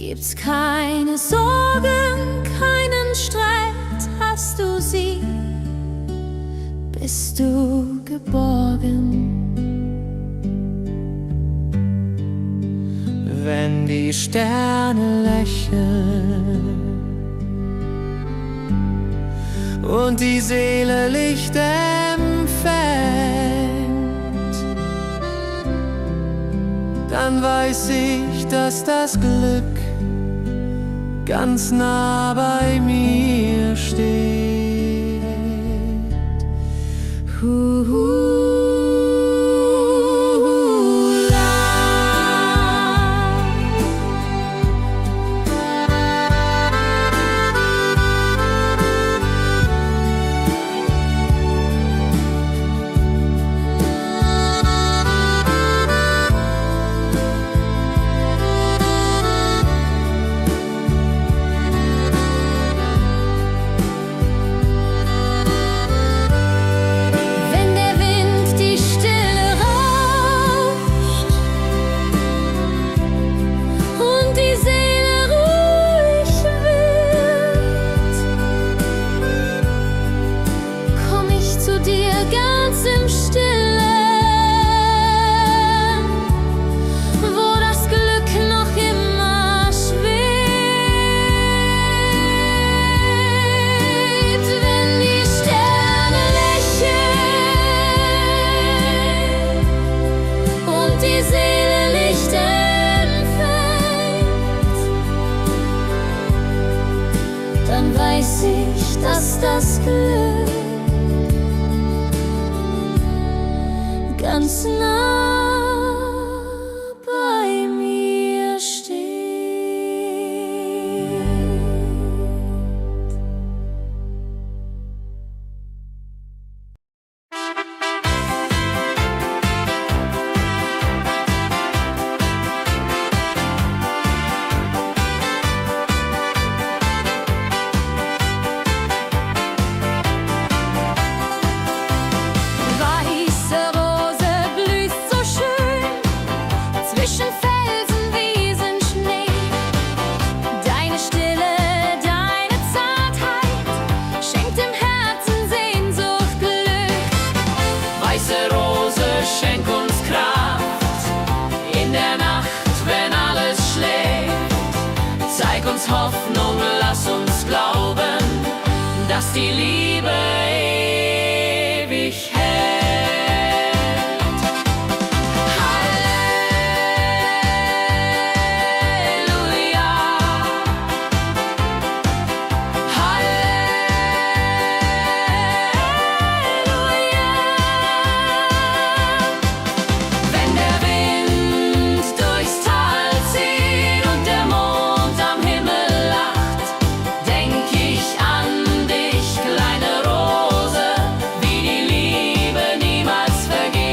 Gibt's keine Sorgen, keinen Streit, hast du sie, bist du geborgen. Wenn die Sterne lächeln und die Seele Licht empfängt, dann weiß ich, dass das Glück ganz nah bei mir steht. Weiß ich, dass das Glück ganz nah bei mir steht. Hoffnung, lass uns glauben, dass die Liebe ewig hält. Halleluja, Halleluja. Wenn der Wind durchs Tal zieht und der Mond am Himmel lacht, denk ich an dich, kleine Rose, wie die Liebe niemals vergeht.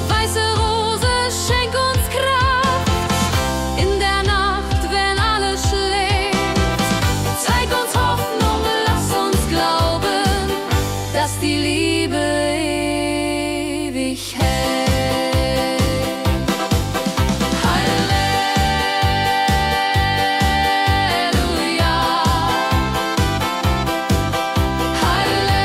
Weiße Rose, schenk uns Kraft in der Nacht, wenn alles schläft. Zeig uns Hoffnung, lass uns glauben, dass die Liebe ewig hält. Halleluja, Halleluja.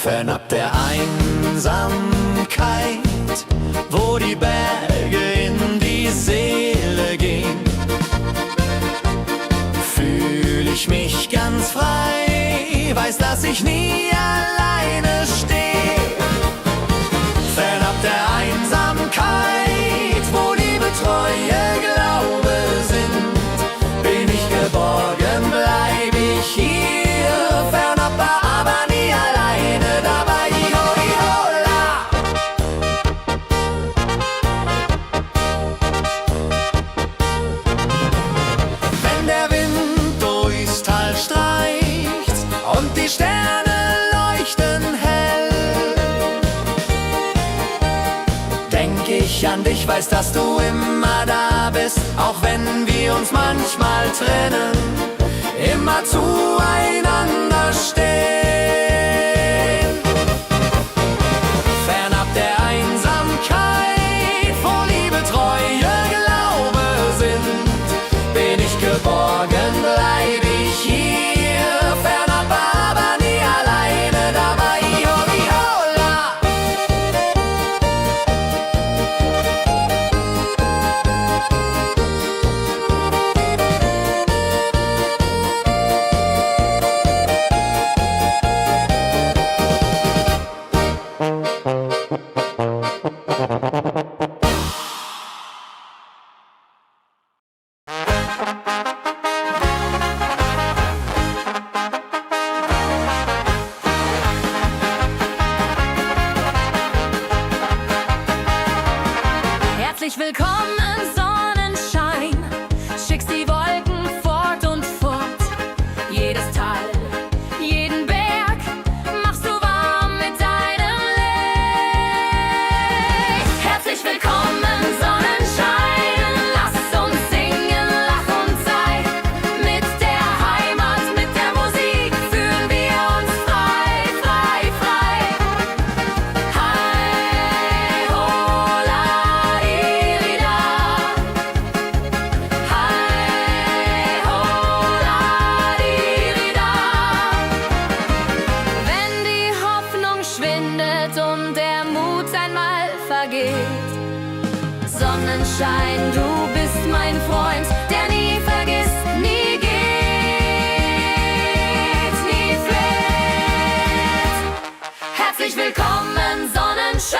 Fernab der Einsamkeit, wo die Berge in die Seele gehen, fühl ich mich ganz frei, weiß, dass ich nie alleine stehe. Fernab der Einsamkeit, wo Liebe, Treue, Glaube sind, bin ich geborgen, bleib ich hier. Fernab, aber nie alleine dabei. Iho, iho, la. Wenn der Wind durchs Tal streicht und die Sterne leuchten hell, denk ich an dich, weiß, dass du immer da bist, auch wenn wir uns manchmal trennen, immer zueinander stehen. Fernab der Einsamkeit, wo Liebe, Treue, Glaube sind, bin ich geborgen, bleib ich hier. Fernab, aber nie alleine dabei. Iho, iho, la. Herzlich willkommen, Sonnenschein. Schickst die Wolken fort und fort. Jedes Tal, jeden Berg machst du warm mit deinem Licht. Herzlich willkommen, Sonnenschein. Lass uns singen, lach und sei. Mit der Heimat, mit der Musik fühlen wir uns frei, frei, frei. Hei, ho, la, irida. Hei, ho, la, irida. Wenn die Hoffnung schwindet und der Mut einmal vergeht, Sonnenschein, du bist mein Freund, der nie vergisst, nie geht, nie fleht. Herzlich willkommen, Sonnenschein.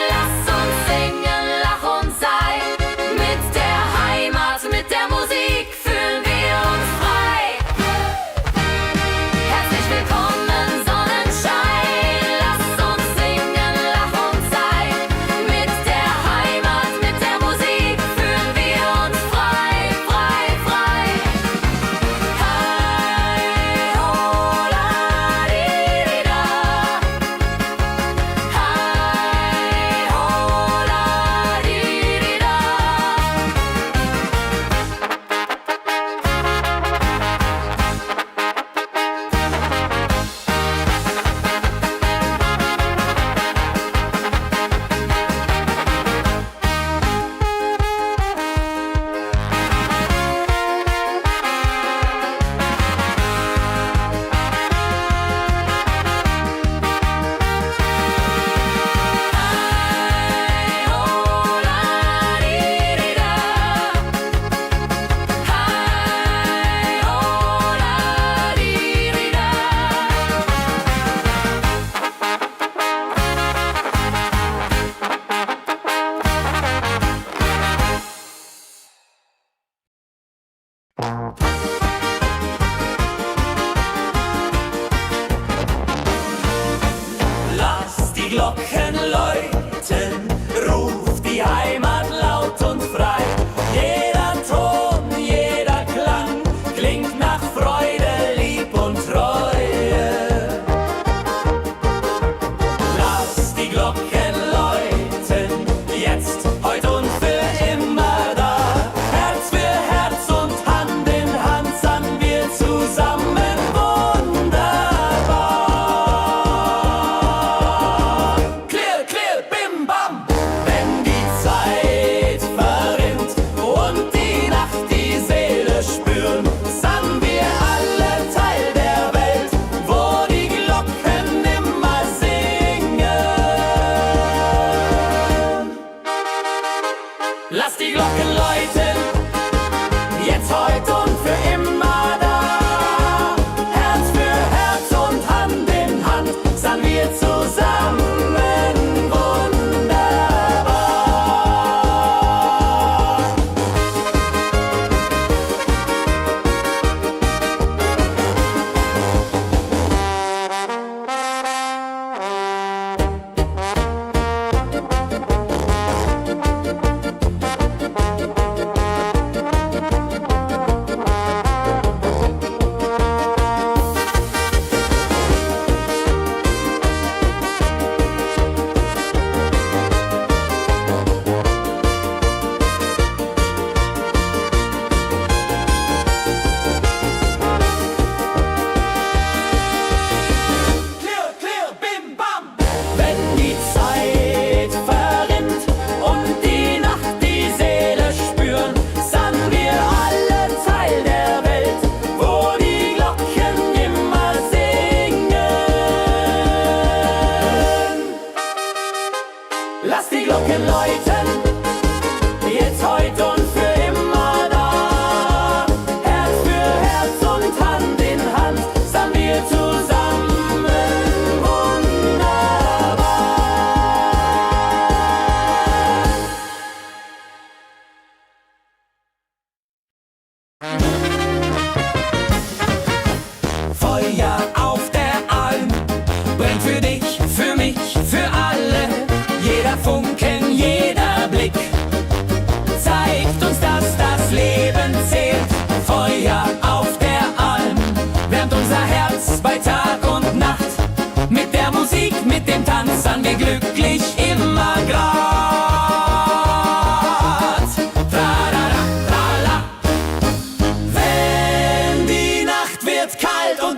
Lass uns singen, lach und sei. Mit der Heimat, mit der Musik fühlen wir uns frei. Herzlich willkommen, Sonnenschein. Lass uns singen, lach und sei. Mit der Heimat, mit der Musik fühlen wir uns frei, frei, frei. Hei, ho, la, di, di, da. Hei,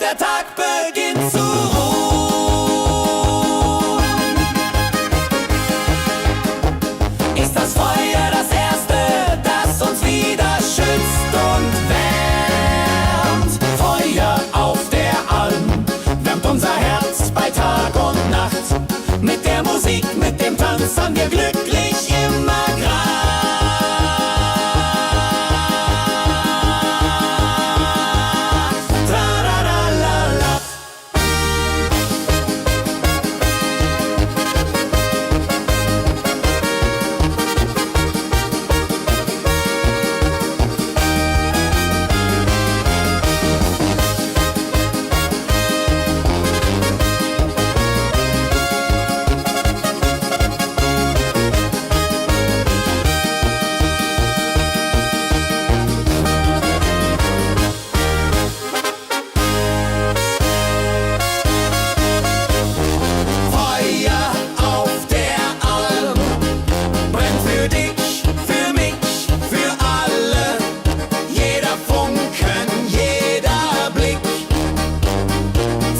der Tag beginnt zu ruhen. Ist das Feuer das Erste, das uns wieder schützt und wärmt? Feuer auf der Alm wärmt unser Herz bei Tag und Nacht. Mit der Musik, mit dem Tanz haben wir glücklich immer Grad. Tra-ra-ra-la-la. Feuer auf der Alm brennt für dich, für mich, für alle. Jeder Funken, jeder Blick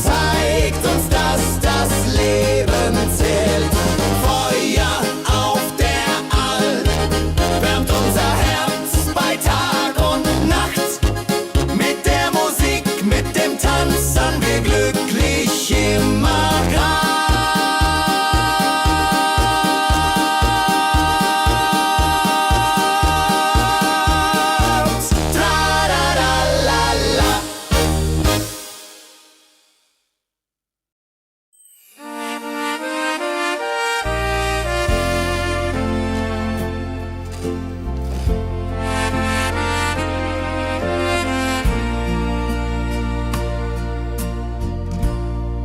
zeigt uns, dass das Leben zählt. Feuer auf der Alm wärmt unser Herz bei Tag und Nacht. Mit der Musik, mit dem Tanz haben wir glücklich immer Grad. Tra-ra-ra-la-la.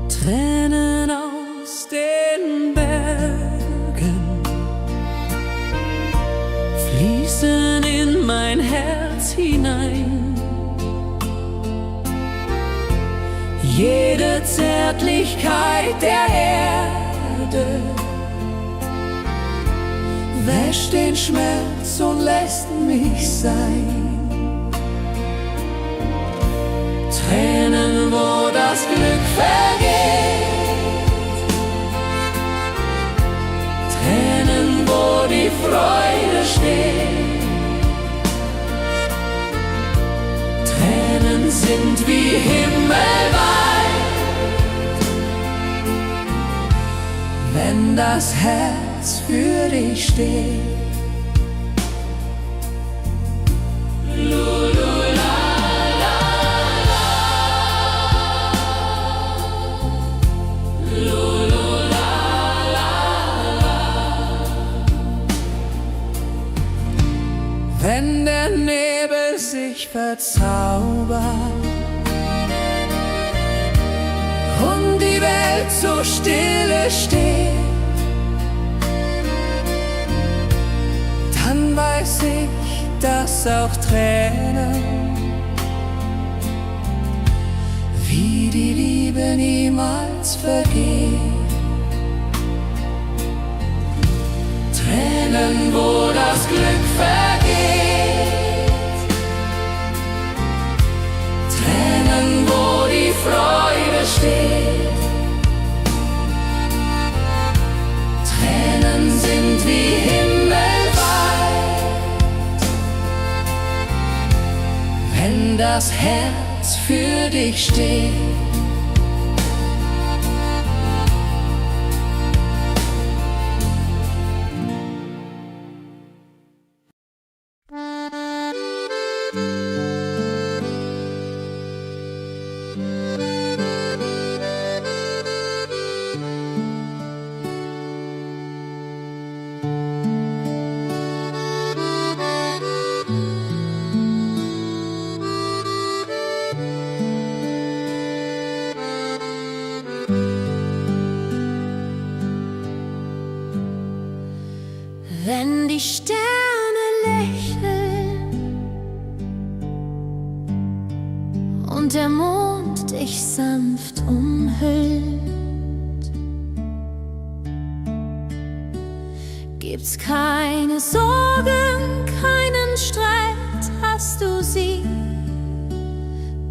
Tränen aus den Bergen fließen in mein Herz hinein. Jede Zärtlichkeit der Erde wäscht den Schmerz und lässt mich sein. Tränen, wo das Glück vergeht, Tränen, wo die Freude steht. Tränen sind wie himmelweit, wenn das Herz für dich steht. Wenn der Nebel sich verzaubert und die Welt so stille steht, dann weiß ich, dass auch Tränen wie die Liebe niemals vergeht. Tränen, wo das Glück vergeht, Tränen, wo die Freude steht. Tränen sind wie himmelweit, wenn das Herz für dich steht. Wenn die Sterne lächeln und der Mond dich sanft umhüllt, gibt's keine Sorgen, keinen Streit, hast du sie,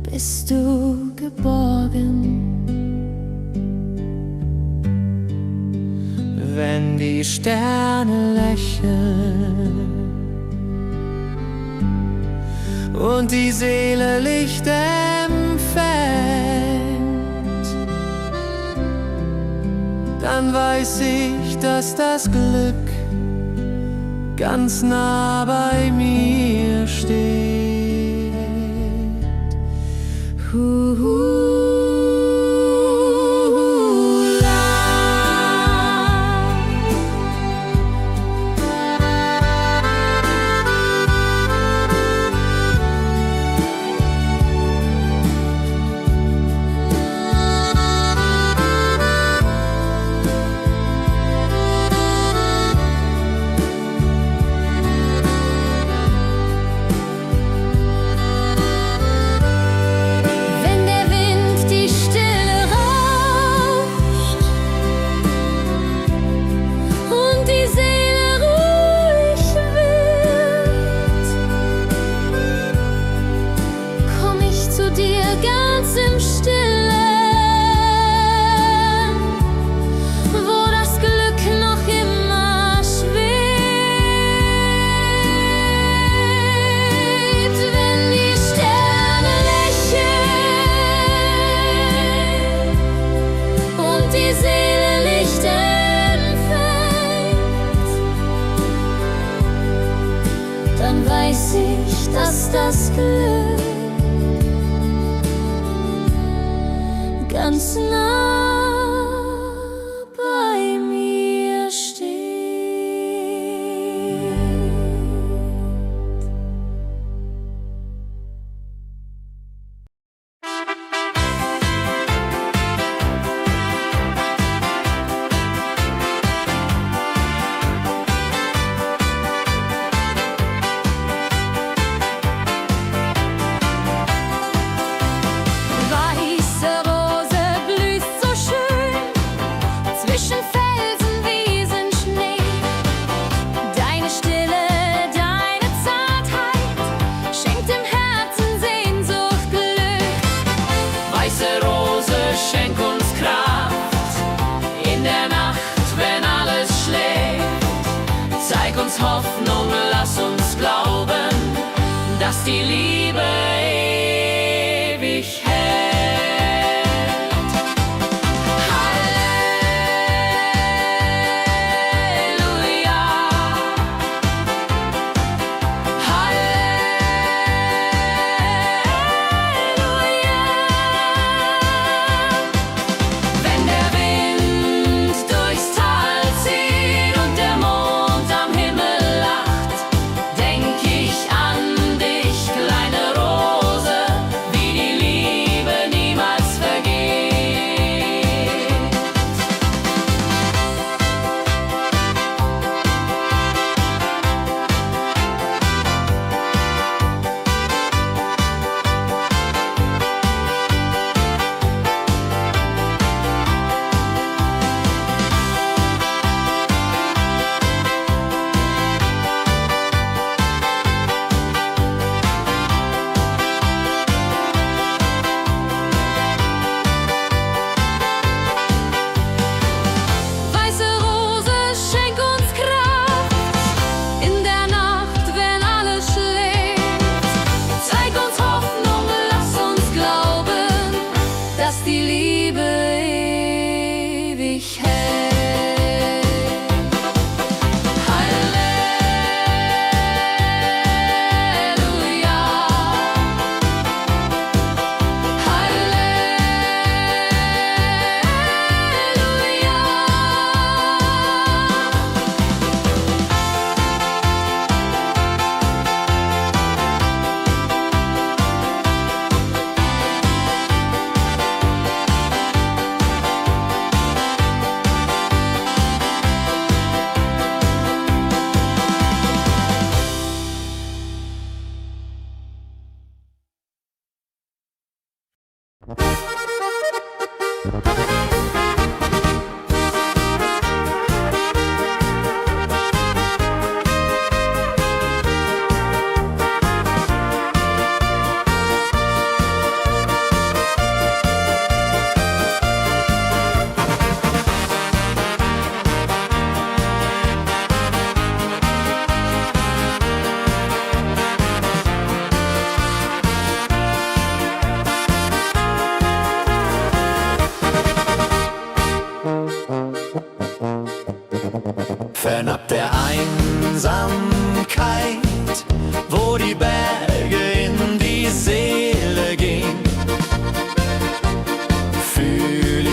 bist du geborgen. Wenn die Sterne lächeln und die Seele Licht empfängt, dann weiß ich, dass das Glück ganz nah bei mir steht. Wenn der Wind die Stille rauscht und die Seele ruhig wird, komm ich zu dir ganz im Stillen, wo das Glück noch immer schwebt. Wenn die Sterne lächeln und die Seele Licht empfängt, dann weiß ich, dass das Glück ganz nah bei mir steht. Weiße Rose blüht so schön zwischen Felsen, Wiesen, Schnee. Deine Stille, deine Zartheit schenkt dem Herzen Sehnsucht, Glück. Weiße Rose, schenk uns Kraft in der Nacht, wenn alles schläft. Zeig uns Hoffnung, lass uns glauben, dass die Liebe ewig hält. Halleluja, Halleluja. Wenn der Wind durchs Tal zieht und der Mond am Himmel lacht, denk ich an dich, kleine Rose, wie die Liebe niemals vergeht. Weiße Rose, schenk uns Kraft in der Nacht, wenn alles schläft. Zeig uns Hoffnung, lass uns glauben, dass die Liebe ewig hält. Halleluja, Halleluja.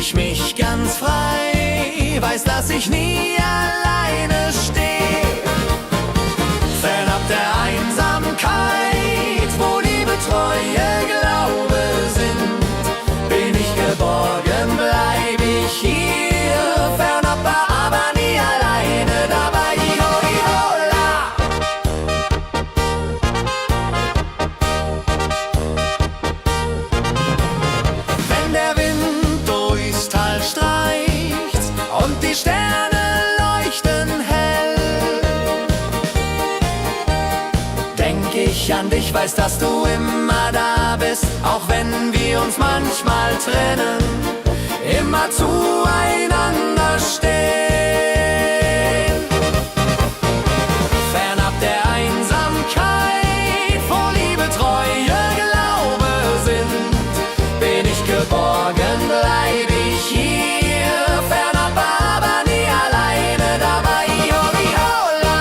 ich mich ganz frei, weiß, dass ich nie alleine stehe. Fernab der Einsamkeit, wo Liebe, Treue, Glaube sind, bin ich geborgen, bleib ich hier. Fernab, aber nie alleine dabei. Iho, ihola. Wenn der Wind durchs Tal streicht und die Sterne leuchten hell, denk ich an dich, weiß, dass du immer da bist, auch wenn wir uns manchmal trennen, immer zueinander stehen. Fernab der Einsamkeit, wo Liebe, Treue, Glaube sind, bin ich geborgen, bleib ich hier. Fernab, aber nie alleine dabei. Iho, ihola.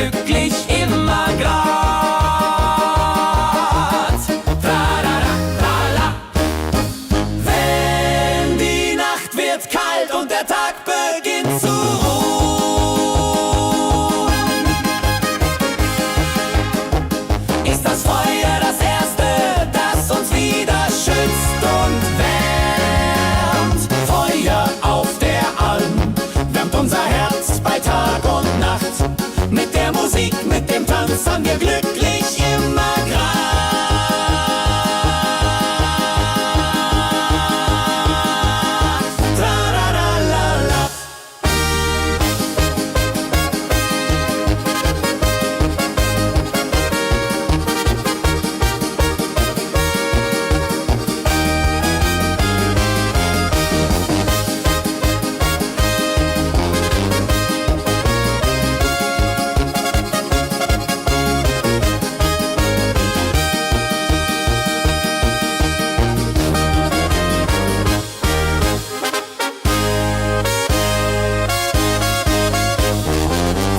glücklich immer grad. Tra-ra-ra-ra-la. Wenn die Nacht wird kalt und der Tag beginnt zu ruhen, ist das Feuer das Erste, das uns wieder schützt und wärmt. Feuer auf der Alm wärmt unser Herz bei Tag und Nacht. Mit der Musik, mit dem Tanz haben wir glücklich immer grad. Tra-ra-ra-la-la.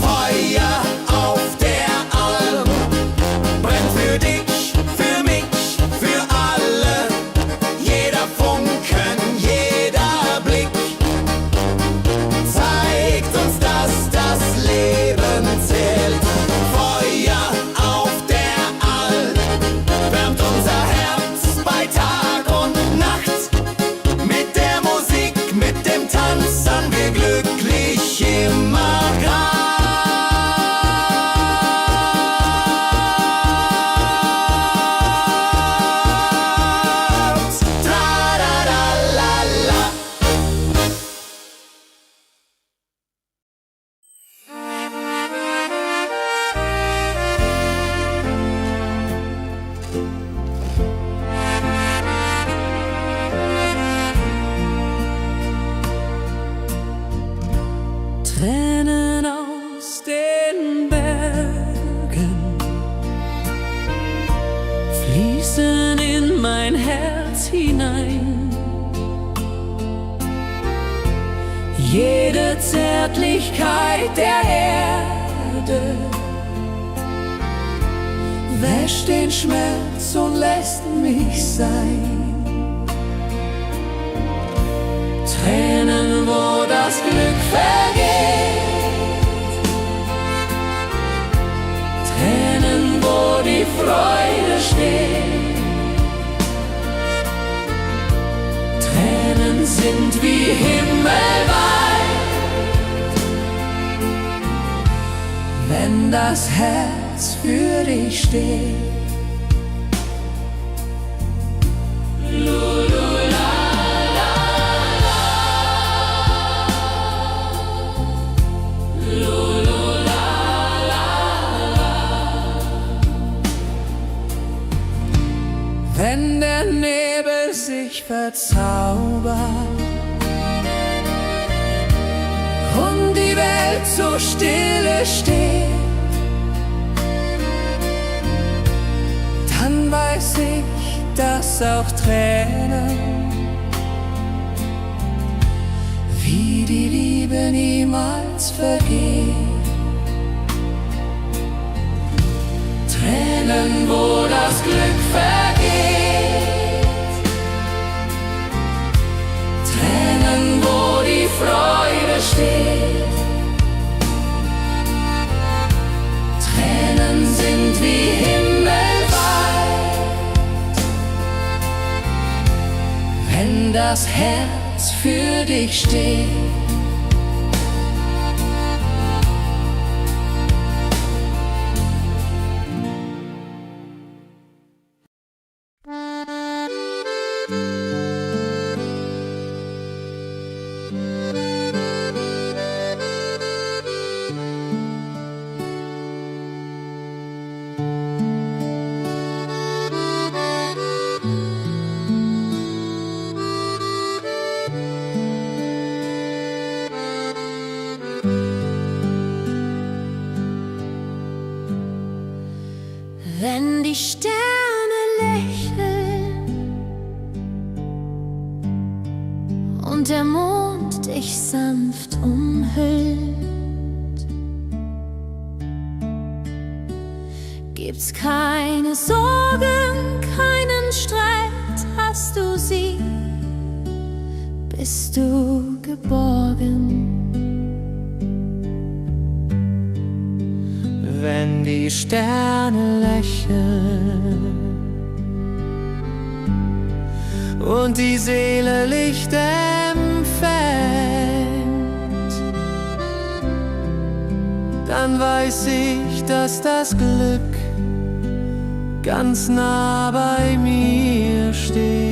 Feuer auf der Alm brennt für dich, für mich, für alle. Jeder Funken, jeder Blick zeigt uns, dass das Leben zählt. Feuer auf der Alm wärmt unser Herz bei Tag und Nacht. Mit der Musik, mit dem Tanz haben wir glücklich immer grad. Tra-ra-ra-la-la. Tränen aus den Bergen fließen in mein Herz hinein. Jede Zärtlichkeit der Erde wäscht den Schmerz und lässt mich sein. Tränen, wo das Glück vergeht, Tränen, wo die Freude steht. Tränen sind wie himmelweit, wenn das Herz für dich steht. Wenn der Nebel sich verzaubert und die Welt so stille steht, dann weiß ich, dass auch Tränen wie die Liebe niemals vergeht. Tränen, wo das Glück vergeht, Tränen, wo die Freude steht. Tränen sind wie himmelweit, wenn das Herz für dich steht. Wenn die Sterne lächeln und der Mond dich sanft umhüllt, gibt's keine Sorgen, keinen Streit. Hast du sie, bist du geborgen. Wenn die Sterne lächeln und die Seele Licht empfängt, dann weiß ich, dass das Glück ganz nah bei mir steht.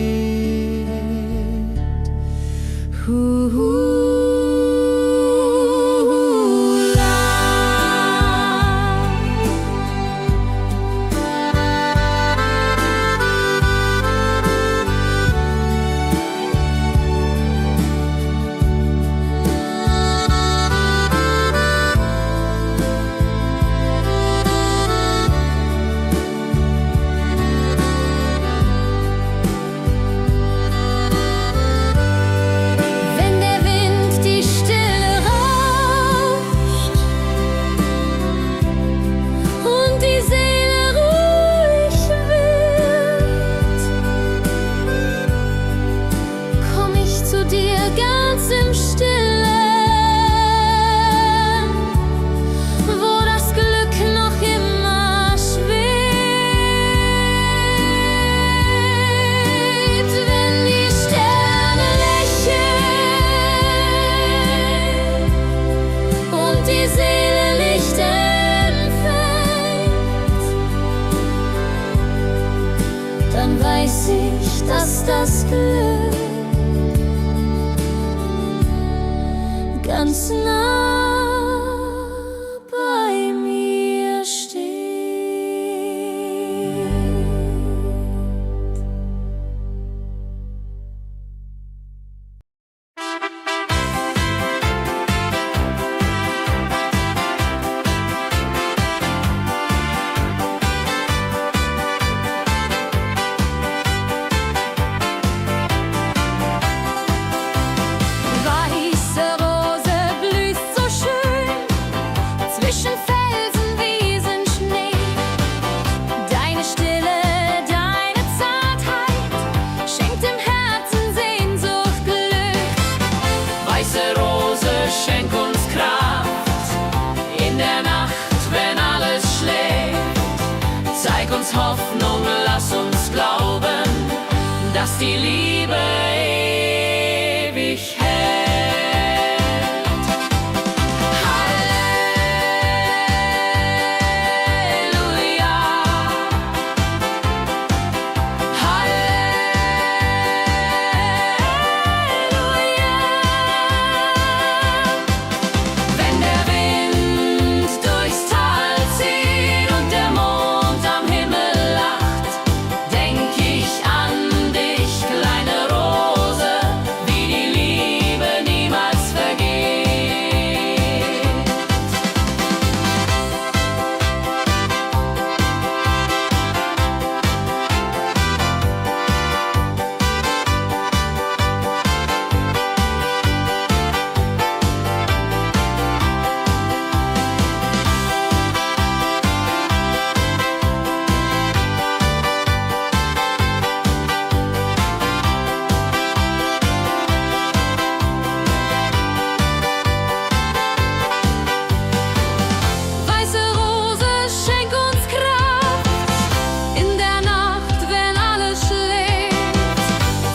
Dass das Glück ganz nah bei mir steht. Schenk uns Kraft in der Nacht, wenn alles schläft. Zeig uns Hoffnung, lass uns glauben, dass die Liebe ewig hält. Halleluja, Halleluja. Wenn der Wind durchs Tal zieht und der Mond am Himmel lacht, denk ich an dich, kleine Rose, wie die Liebe niemals vergeht. Weiße Rose, schenk uns Kraft in der Nacht, wenn alles schläft.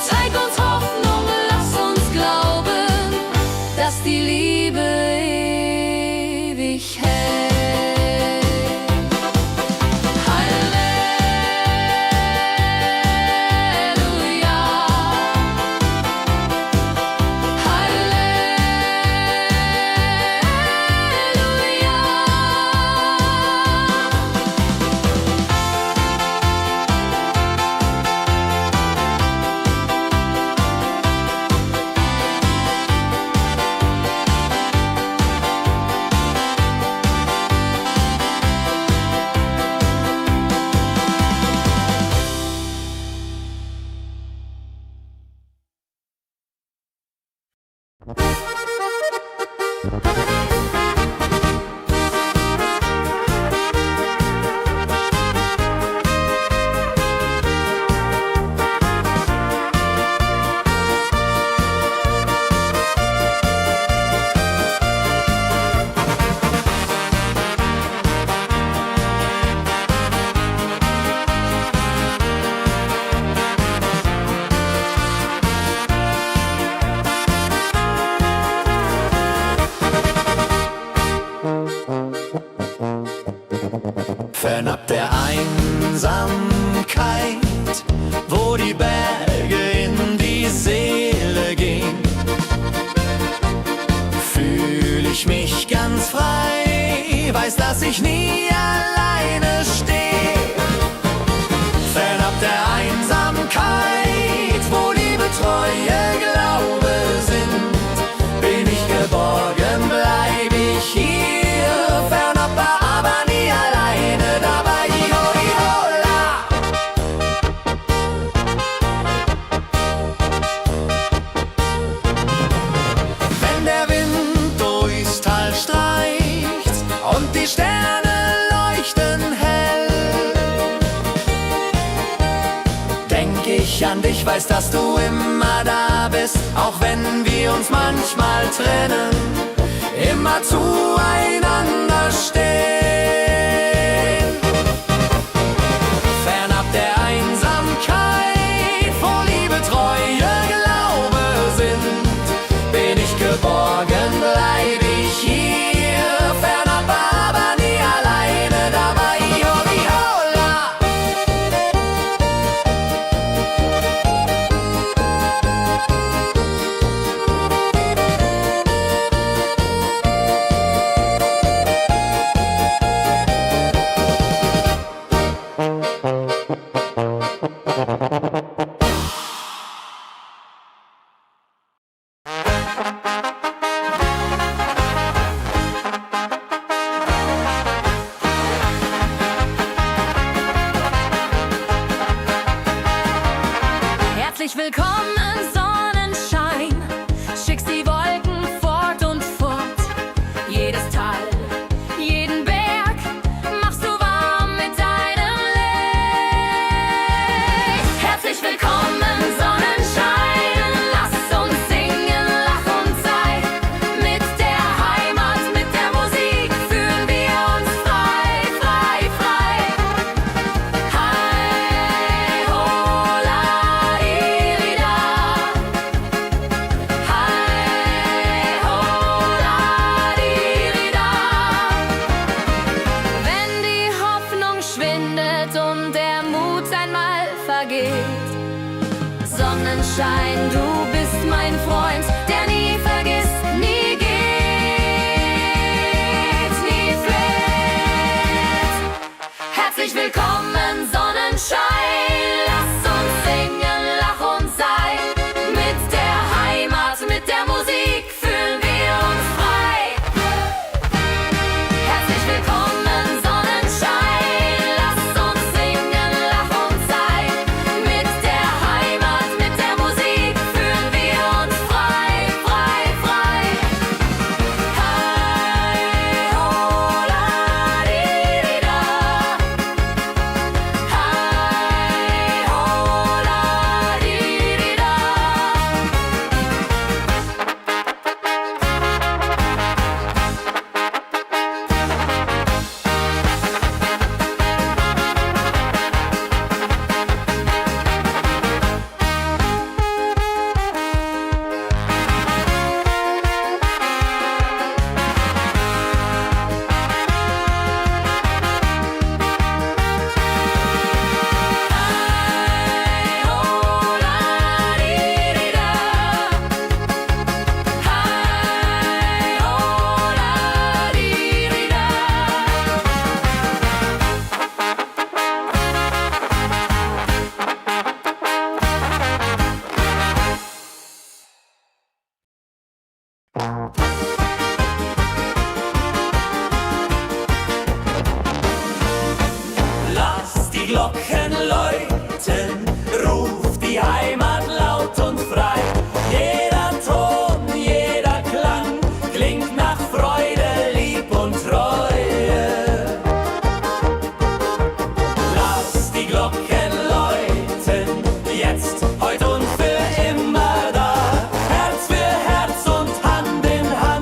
Zeig uns Hoffnung, lass uns glauben, dass die Liebe ewig hält. Halleluja, Einsamkeit, wo die Berge in die Seele gehen, fühl ich mich ganz frei, weiß, dass ich nie alleine stehe. Fernab der Einsamkeit, wo Liebe, Treue, Glaube sind, bin ich geborgen, bleib ich hier. Fernab, aber nie alleine, dabei Ihola. Wenn der Wind durchs Tal streicht und die Sterne leuchten hell, denk ich an dich, weiß, dass du immer da bist, auch wenn wir uns manchmal trennen, immer zueinander stehen. Fernab der Einsamkeit, wo Liebe, Treue, Glaube sind, bin ich geborgen, bleib ich hier. Fernab, aber nie alleine, dabei Ihola. Herzlich willkommen, Sonnenschein. Schickst die Wolken fort und fort. Jedes Tal, jeden Berg machst du warm mit deinem Licht. Herzlich willkommen, Sonnenschein. Lass uns singen, lach und sei. Mit der Heimat, mit der Musik fühlen wir uns frei, frei, frei. Hi, hola, irida. Hi, hola, irida. Wenn die Hoffnung schwindet und der Mut einmal vergeht, Sonnenschein, du bist mein Freund, der nie vergisst, nie geht, nie fleht. Herzlich willkommen, Sonnenschein. Lass uns singen, lach und sei. Mit der Heimat, mit der Musik fühlen wir uns frei. Herzlich willkommen, Sonnenschein. Lass uns singen, lach und sei. Mit der Heimat, mit der Musik fühlen wir uns frei, frei, frei. Hi, hola, irida. Hi, hola, irida. Hi, hola, irida. Hi, hola, irida. Lass die Glocken läuten, ruf die Heimat laut und frei. Jeder Ton, jeder Klang klingt nach Freude, Lieb und Treue. Lass die Glocken läuten, jetzt, heute und für immer da. Herz für Herz und Hand in Hand.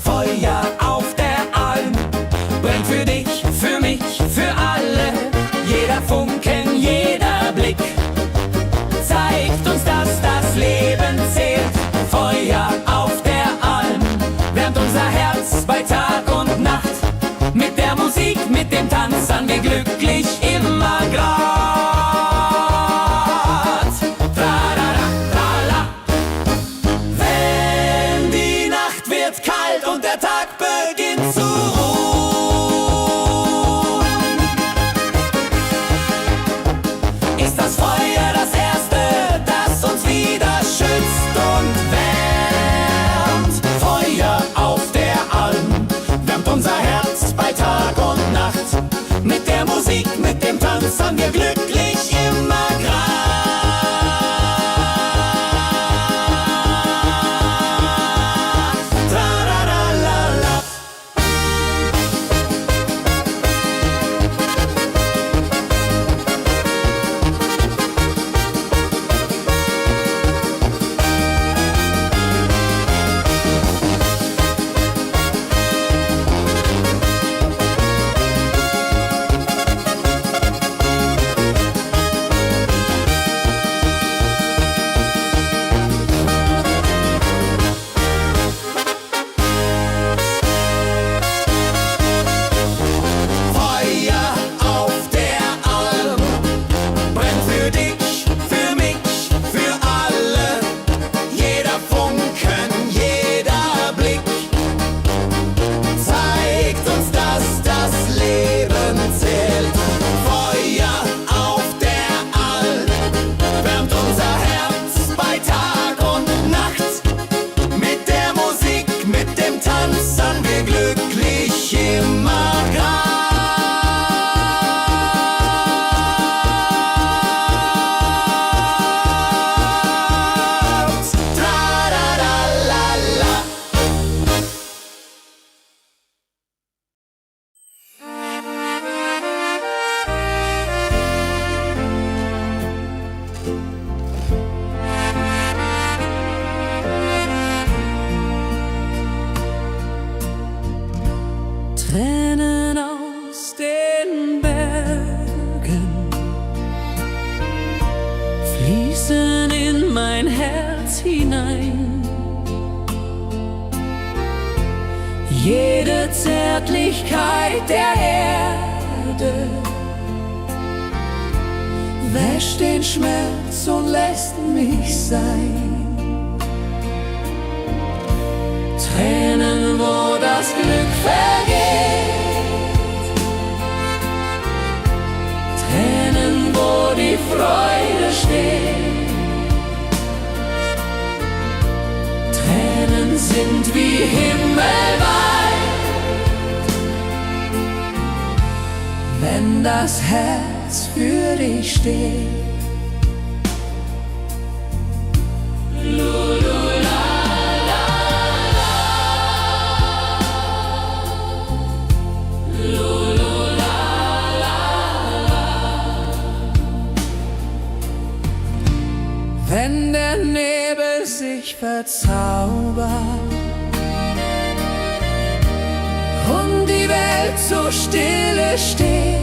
Feuer auf der Alm brennt für dich, für mich, für alle. Jeder Funken, jeder Blick zeigt uns, dass das Leben zählt. Feuer auf der Alm wärmt unser Herz bei Tag und Nacht. Mit der Musik, mit dem Tanz an wir glücklich immer grad. Tralala, trala. Wenn die Nacht wird kalt und der Tag beginnt zu ruhen, ist das Feuer das Erste, das uns wieder schützt und wärmt. Feuer auf der Alm wärmt unser Herz bei Tag und Nacht. Mit der Musik, mit dem Tanz haben wir glücklich immer grad. Tralala. Feuer auf der Alm brennt für dich, für mich, für alle. Jeder Funken, jeder Blick zeigt uns, dass das Leben zählt. Feuer auf der Alm wärmt unser Herz bei Tag und Nacht. Mit der Musik, mit dem Tanz sind wir glücklich immer grad. Tralala. Tränen aus den Bergen fließen in mein Herz hinein. Jede Zärtlichkeit der Erde wäscht den Schmerz und lässt mich sein. Tränen, wo das Glück vergeht, Tränen, wo die Freude steht. Tränen sind wie himmelweit, wenn das Herz für dich steht. Wenn der Nebel sich verzaubert und die Welt so stille steht,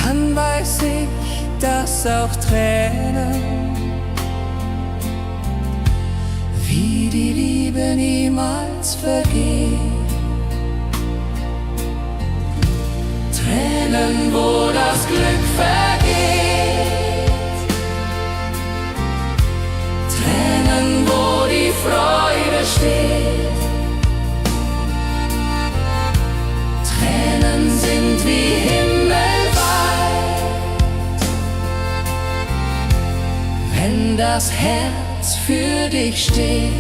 dann weiß ich, dass auch Tränen wie die Liebe niemals vergeht. Tränen, wo das Glück vergeht, Tränen, wo die Freude steht. Tränen sind wie himmelweit, wenn das Herz für dich steht.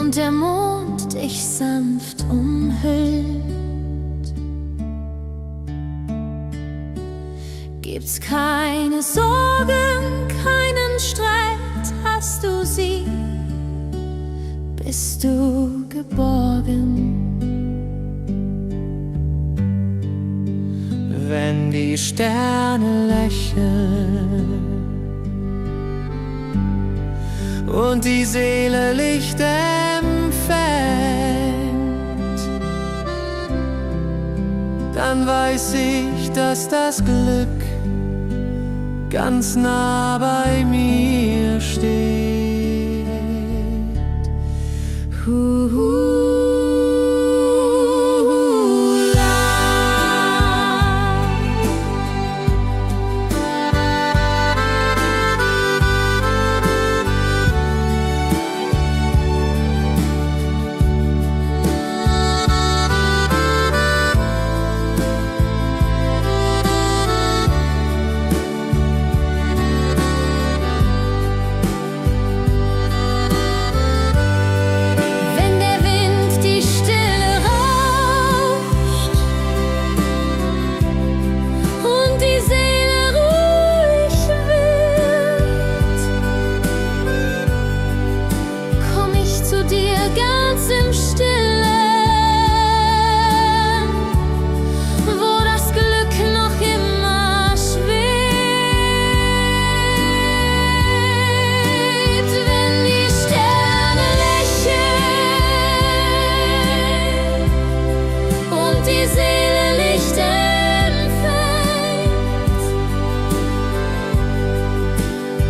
und der Mond dich sanft umhüllt. Gibt's keine Sorgen, keinen Streit, hast du sie, bist du geborgen. Wenn die Sterne lächeln und die Seele Licht empfängt, dann weiß ich, dass das Glück ganz nah bei mir steht.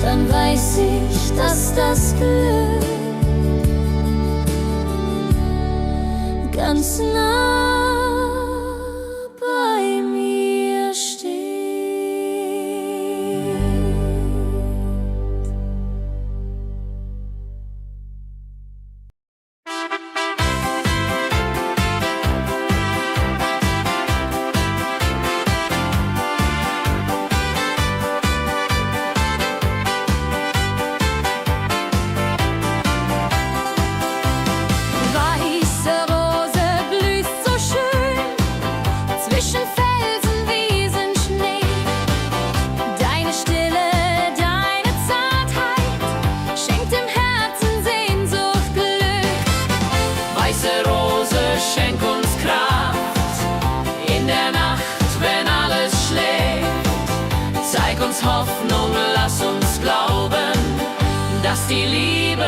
Dann weiß ich, dass das Glück ganz nah bei mir steht. Schenk uns Kraft in der Nacht, wenn alles schläft. Zeig uns Hoffnung, lass uns glauben, dass die Liebe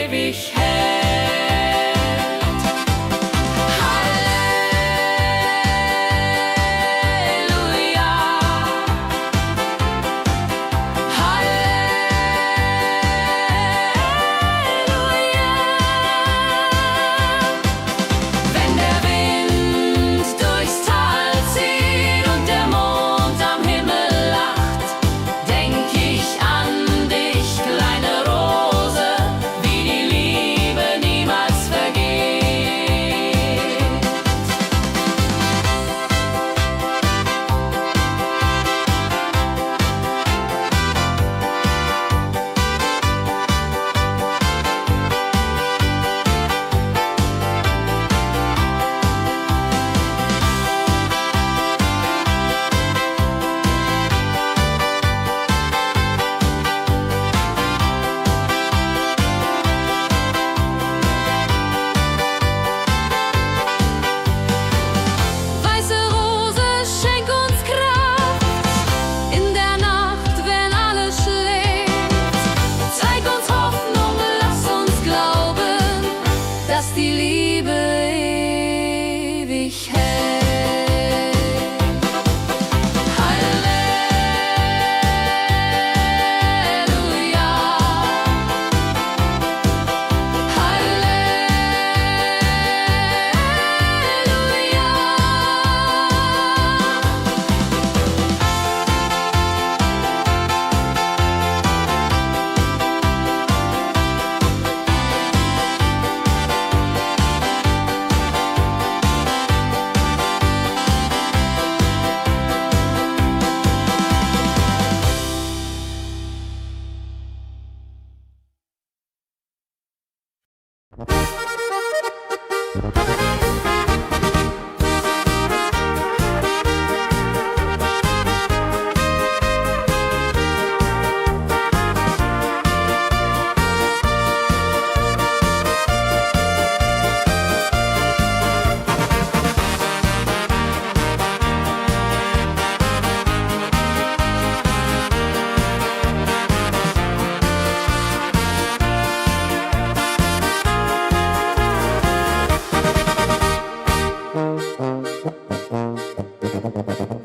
ewig hält. Die Liebe ewig hält. Halleluja, Halleluja.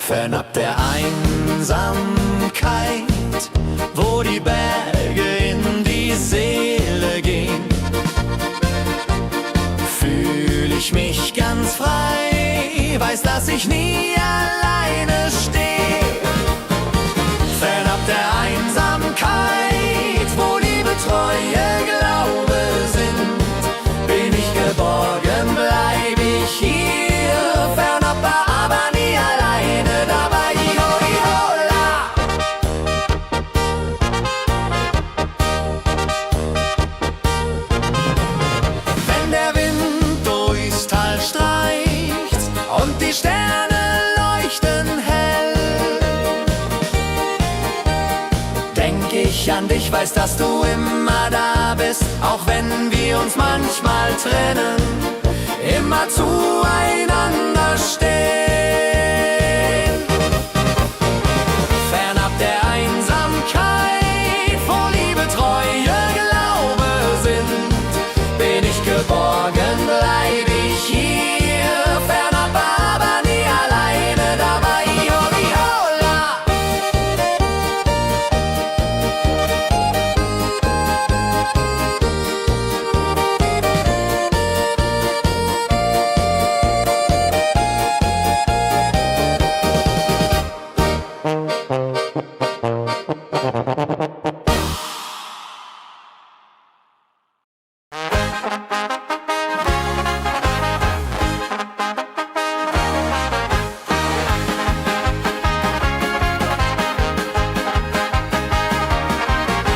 Fernab der Einsamkeit, wo die Berge in die Seele gehen, fühl ich mich ganz frei, weiß, dass ich nie alleine stehe. Fernab der Einsamkeit, wo Liebe, Treue, Glaube sind, bin ich geborgen, bleib ich hier. Fernab, aber nie alleine dabei. Iho, ihola. Wenn der Wind durchs Tal streicht und die Sterne leuchten hell, denk ich an dich, weiß, dass du immer da bist, auch wenn wir uns manchmal trennen, immer zueinander stehen. Fernab der Einsamkeit, wo Liebe, Treue, Glaube sind, bin ich geborgen, bleib ich hier. Fernab, aber nie alleine dabei. Iho, ihola.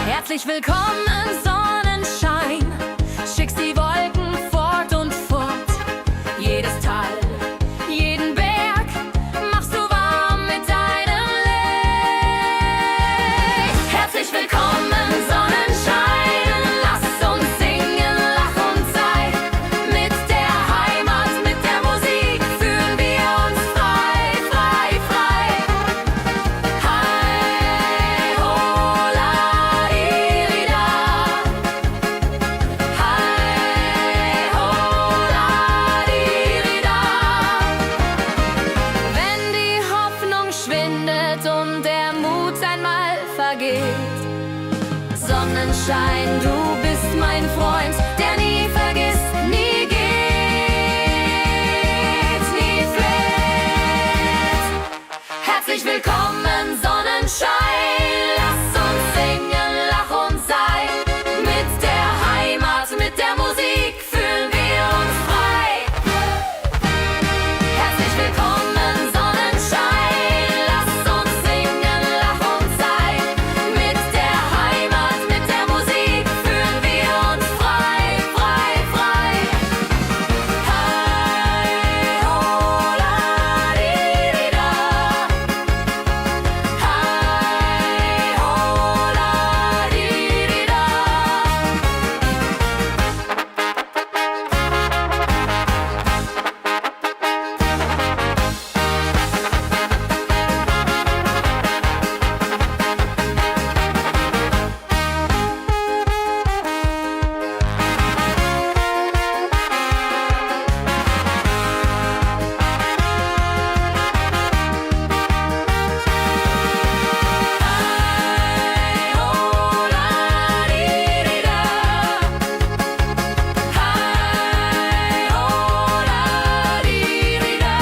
Herzlich willkommen, Sonnenschein. Schickst die Wolken fort und fort. Jedes Tal, jeden Berg machst du warm mit deinem Licht. Herzlich willkommen, Sonnenschein. Lass uns singen, lach und sei. Mit der Heimat, mit der Musik fühlen wir uns frei, frei, frei. Hi, ho, la, di, da. Hi, ho, la, di, da. Wenn die Hoffnung schwindet und der Mut einmal vergeht, Sonnenschein, du bist mein Freund, der nie vergisst, nie geht, nie fleht. Herzlich willkommen, Sonnenschein. Lass uns singen, lach und sei. Mit der Heimat, mit der Musik fühlen wir uns frei. Herzlich willkommen, Sonnenschein. Lass uns singen, lach und sei. Mit der Heimat, mit der Musik fühlen wir uns frei, frei, frei. Hi, ho, la, di, da. Hi, ho, la, di, da. Hi, ho, la, di, da. Hi, ho, la, di, da.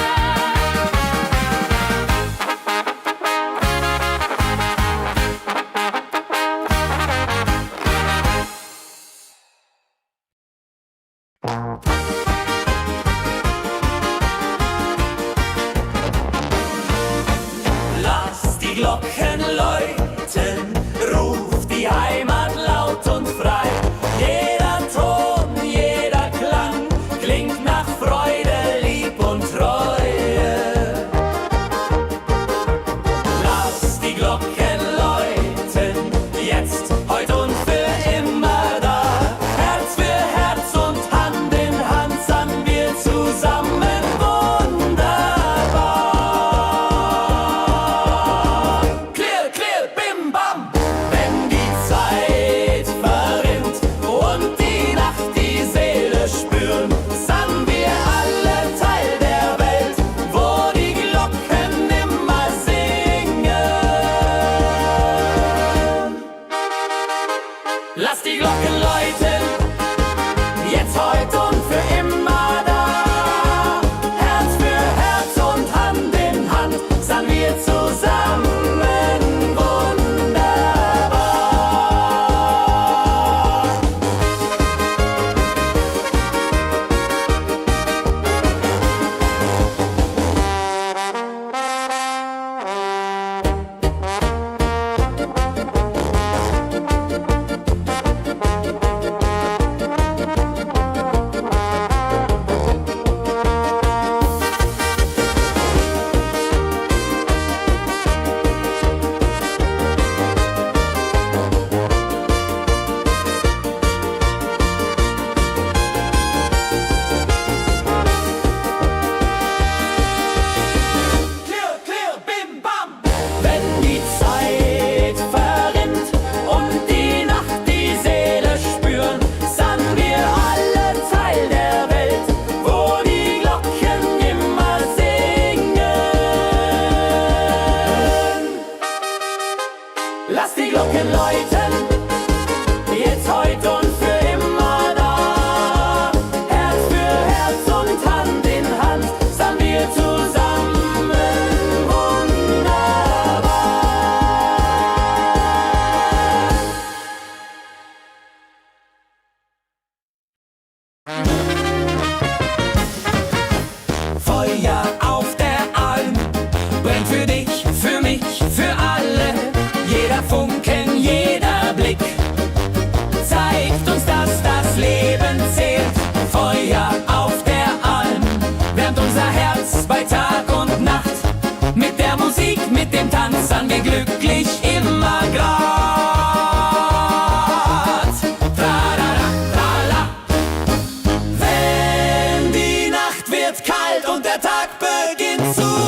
Lass die Glocken läuten, ruf die Heimat laut und frei. Jeder Ton, jeder Glocken läuten, jetzt, heute und für immer da. Herz für Herz und Hand in Hand, sind wir zusammen wunderbar. Clear, bim, bam. Wenn die Zeit verrinnt und die Nacht die Seele spüren, sind wir alle Teil der Welt, wo die Glocken immer singen. Lass die Glocken läuten, jetzt, heute und für immer da. Herz für Herz und Hand in Hand, sind wir zusammen wunderbar. Feuer auf der Alm brennt für dich, für mich, für alle. Jeder Funken, jeder Blick zeigt uns, dass das Leben zählt. Feuer auf der Alm wärmt unser Herz bei Tag und Nacht. Mit der Musik, mit dem Tanz sind wir glücklich immer grad. Tralala, trala. Wenn die Nacht wird kalt und der Tag beginnt zu ruhen,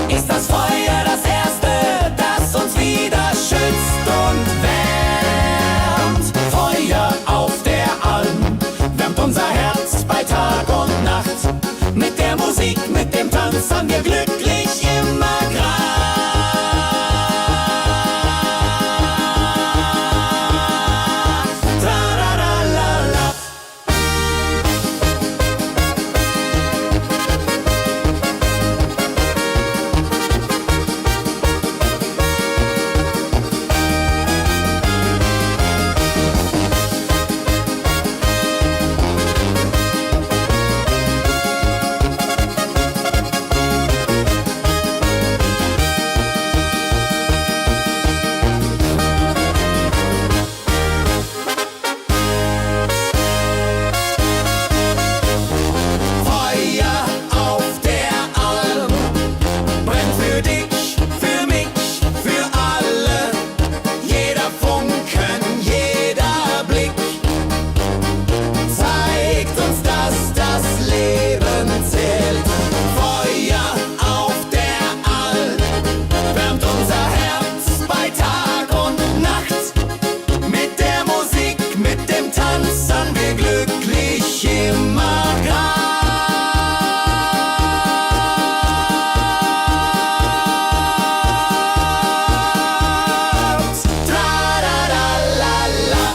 ist das Feuer das Erste, das uns wieder schützt und wärmt. Feuer auf der Alm wärmt unser Herz bei Tag und Nacht. Mit der Musik, mit dem Tanz sind wir glücklich immer grad. Tralala. Feuer auf der Alm brennt für dich, für mich, für alle. Jeder Funken, jeder Blick zeigt uns, dass das Leben zählt. Feuer auf der Alm wärmt unser Herz bei Tag und Nacht. Mit der Musik, mit dem Tanz sind wir glücklich immer grad. Tralala.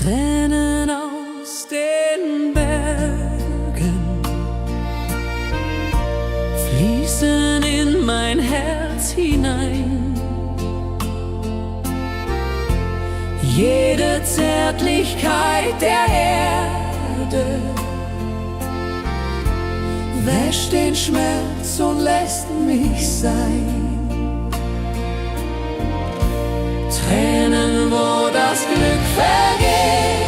Tränen aus den Bergen fließen in mein Herz hinein. Jede Zärtlichkeit der Erde wäscht den Schmerz und lässt mich sein. Tränen, wo das Glück vergeht,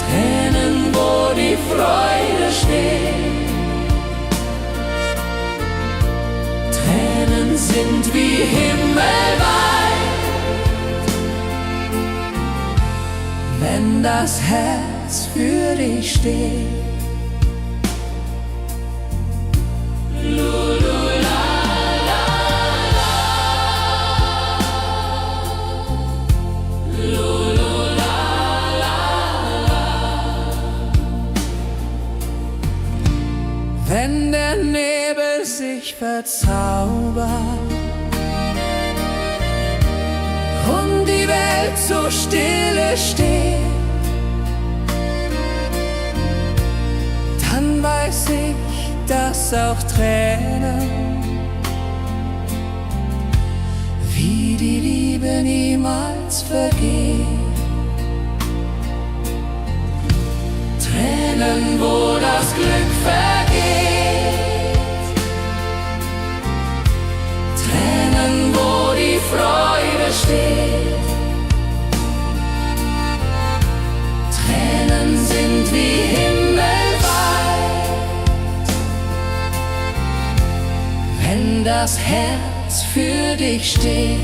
Tränen, wo die Freude steht. Tränen sind wie himmelweit, wenn das Herz für dich steht. wenn der Nebel sich verzaubert und die Welt so stille steht, dann weiß ich, dass auch Tränen wie die Liebe niemals vergeht. Tränen, wo das Glück vergeht, Tränen, wo die Freude steht. Tränen sind wie himmelweit, wenn das Herz für dich steht.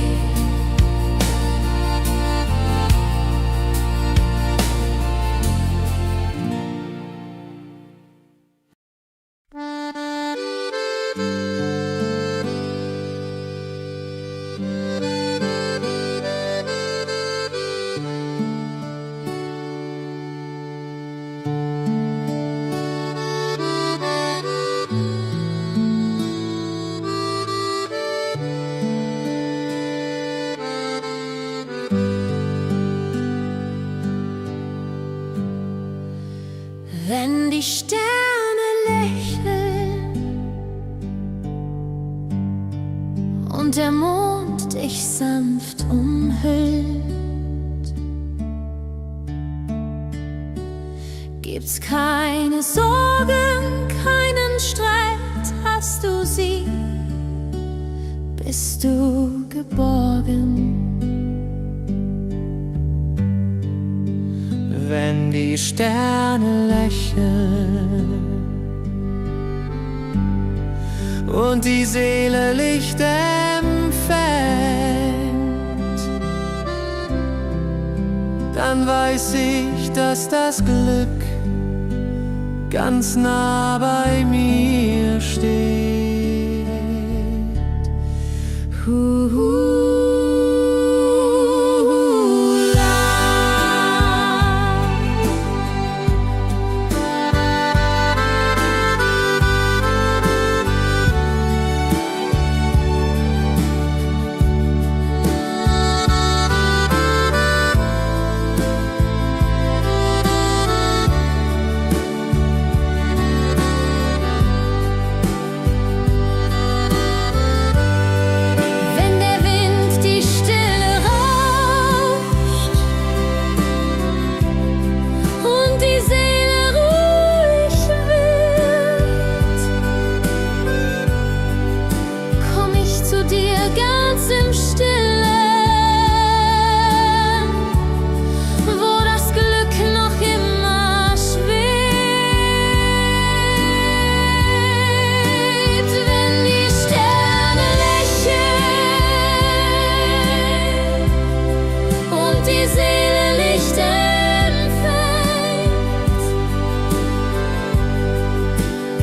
Wenn die Sterne lächeln und der Mond dich sanft umhüllt, gibt's keine Sorgen, keinen Streit, hast du sie, bist du geborgen. Wenn die Sterne lächeln und die Seele Licht empfängt, dann weiß ich, dass das Glück ganz nah bei mir steht.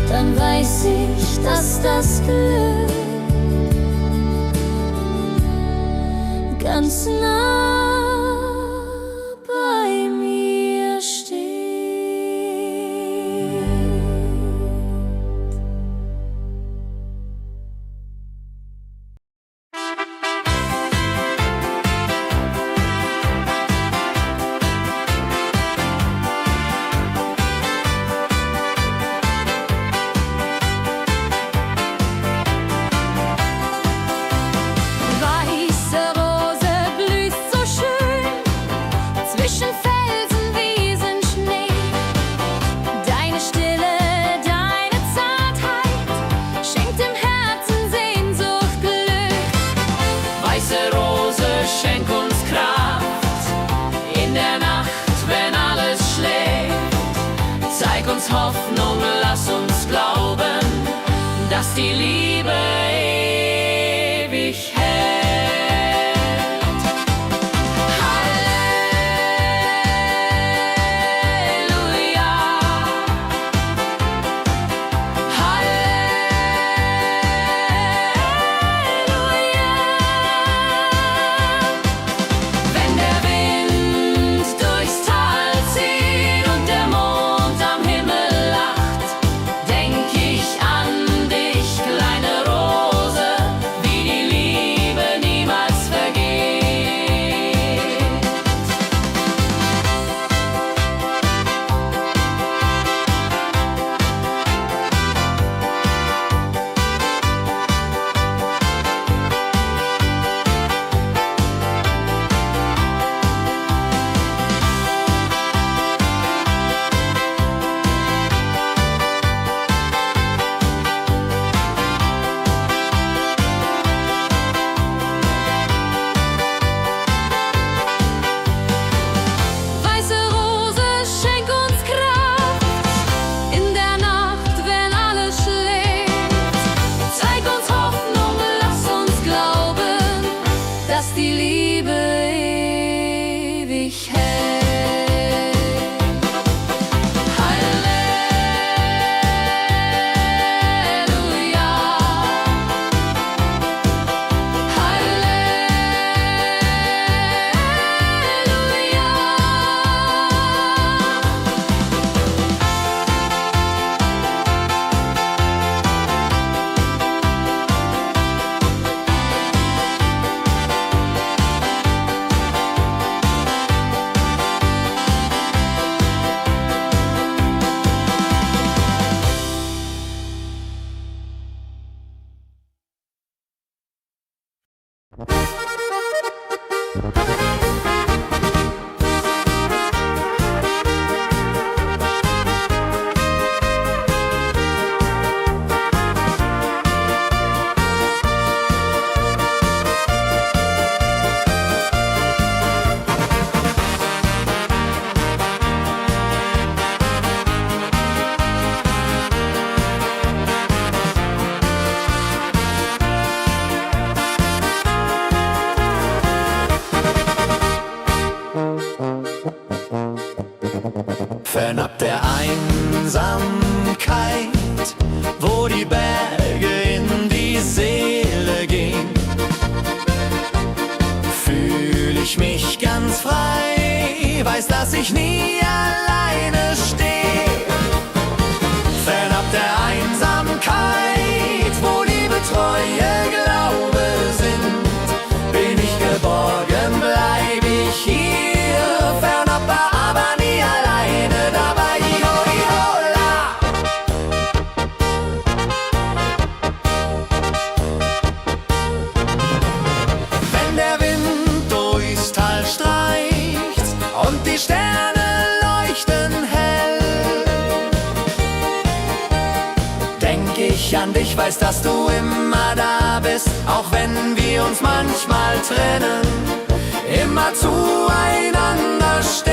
Dann weiß ich, dass das Glück ganz nah bei mir steht. Hoffnung, lass uns glauben, dass die Liebe ewig hält. Halleluja, Halleluja. Wenn der Wind durchs Tal zieht und der Mond am Himmel lacht, denk ich Fernab der Einsamkeit, wo die Berge in die Seele gehen, fühl ich mich ganz frei, weiß, dass ich nie alleine stehe. Fernab der Einsamkeit, wo Liebe, Treue, Glaube sind, bin ich geborgen, bleib ich hier. Fernab, aber nie alleine dabei. Iho, ihola. Wenn der Wind durchs Tal streicht und die Sterne leuchten hell, denk ich an dich, weiß, dass du immer da bist, auch wenn wir uns manchmal trennen, immer zueinander stehen.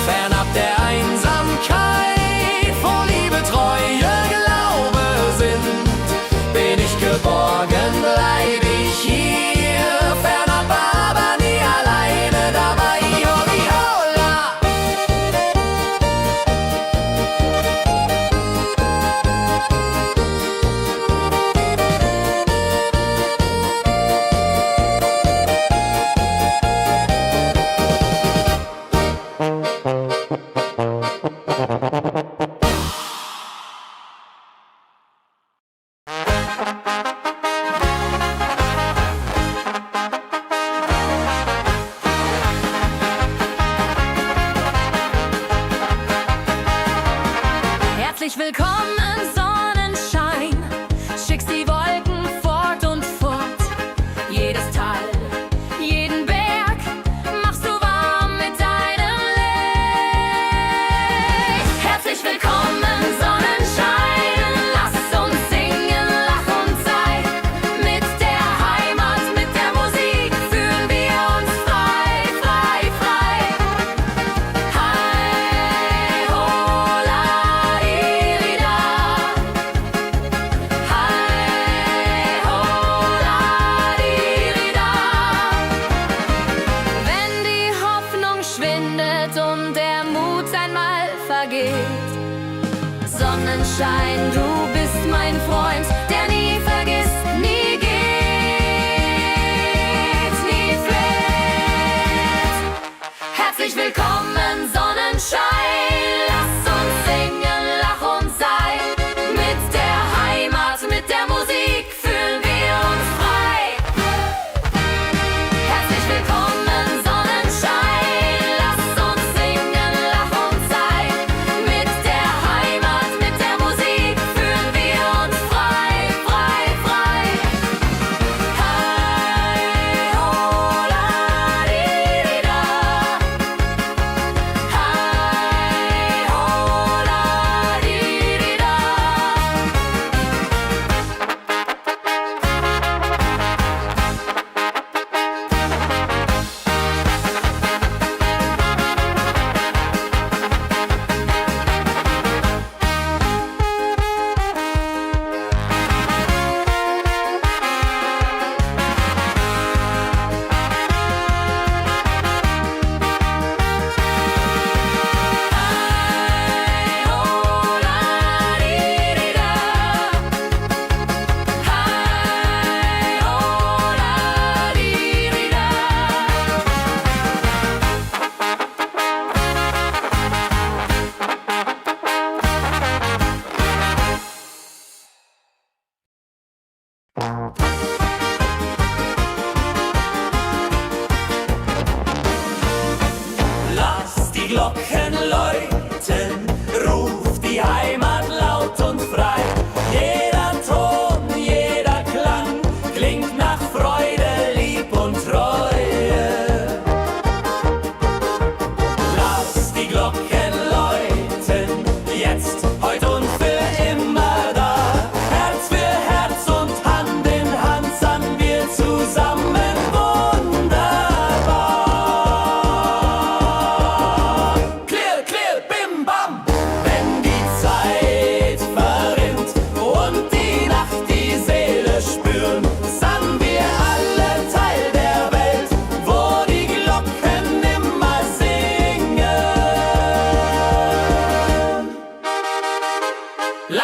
Fernab der Einsamkeit, wo Liebe, Treue, Glaube sind, bin ich geborgen, bleib ich hier. Fernab, aber nie alleine dabei. Iho, ihola. Herzlich willkommen, Sonnenschein. Schickst die Wolken fort und fort. Jedes Tal, jeden Berg machst du warm mit deinem Licht. Herzlich willkommen, Sonnenschein. Lass uns singen, lach und sei. Mit der Heimat, mit der Musik fühlen wir uns frei, frei, frei. Hei, ho, la, di, da. Hei, ho, la, di, da. Wenn die Hoffnung schwindet und der Mut einmal vergeht, Sonnenschein, du bist mein Freund, der nie vergisst, nie geht, nie fleht. Herzlich willkommen, Sonnenschein. Lass uns singen, lach und sei. Mit der Heimat, mit der Musik fühlen wir uns frei. Herzlich willkommen, Sonnenschein. Lass uns singen, lach und sei. Mit der Heimat, mit der Musik fühlen wir uns frei, frei, frei. Hei, ho, la, di, da. Hei,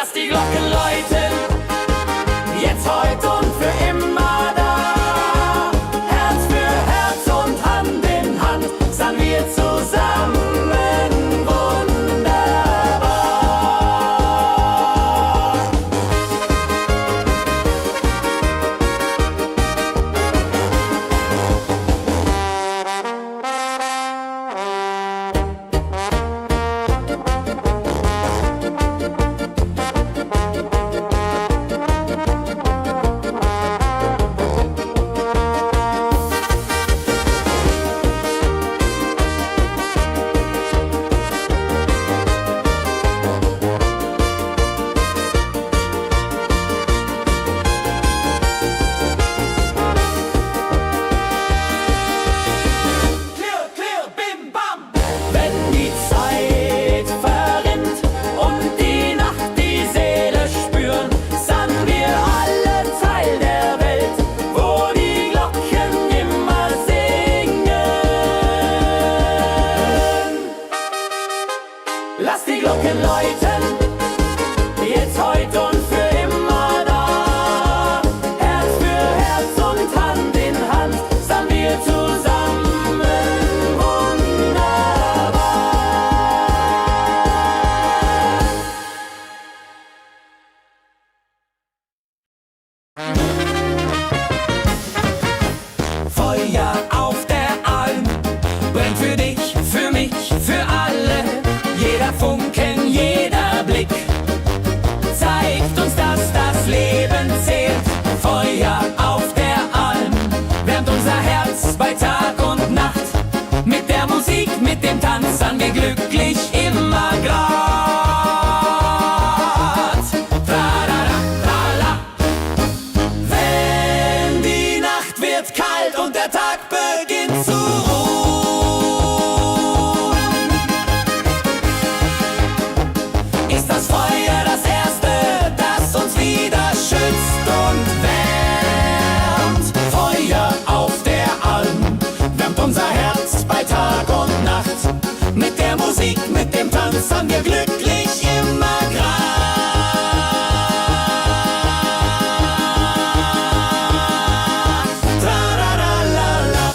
Lass die Glocken läuten, jetzt, heute und für immer da. Herz für Herz und Hand in Hand, sind wir zusammen wunderbar. Lass die Glocken läuten, jetzt, heute und für immer da. Herz für Herz und Hand in Hand, sind wir zusammen wunderbar. Feuer auf der Alm brennt für dich, für mich, für alle. Jeder Funken, jeder Blick zeigt uns, dass das Leben zählt. Feuer auf der Alm wärmt unser Herz bei Tag und Nacht. Mit der Musik, mit dem Tanz sind wir glücklich immer grad. Tralala, trala. Wenn die Nacht wird kalt und der Tag beginnt zu das Feuer das Erste, das uns wieder schützt und wärmt. Feuer auf der Alm wärmt unser Herz bei Tag und Nacht. Mit der Musik, mit dem Tanz sind wir glücklich immer grad. Trararalala.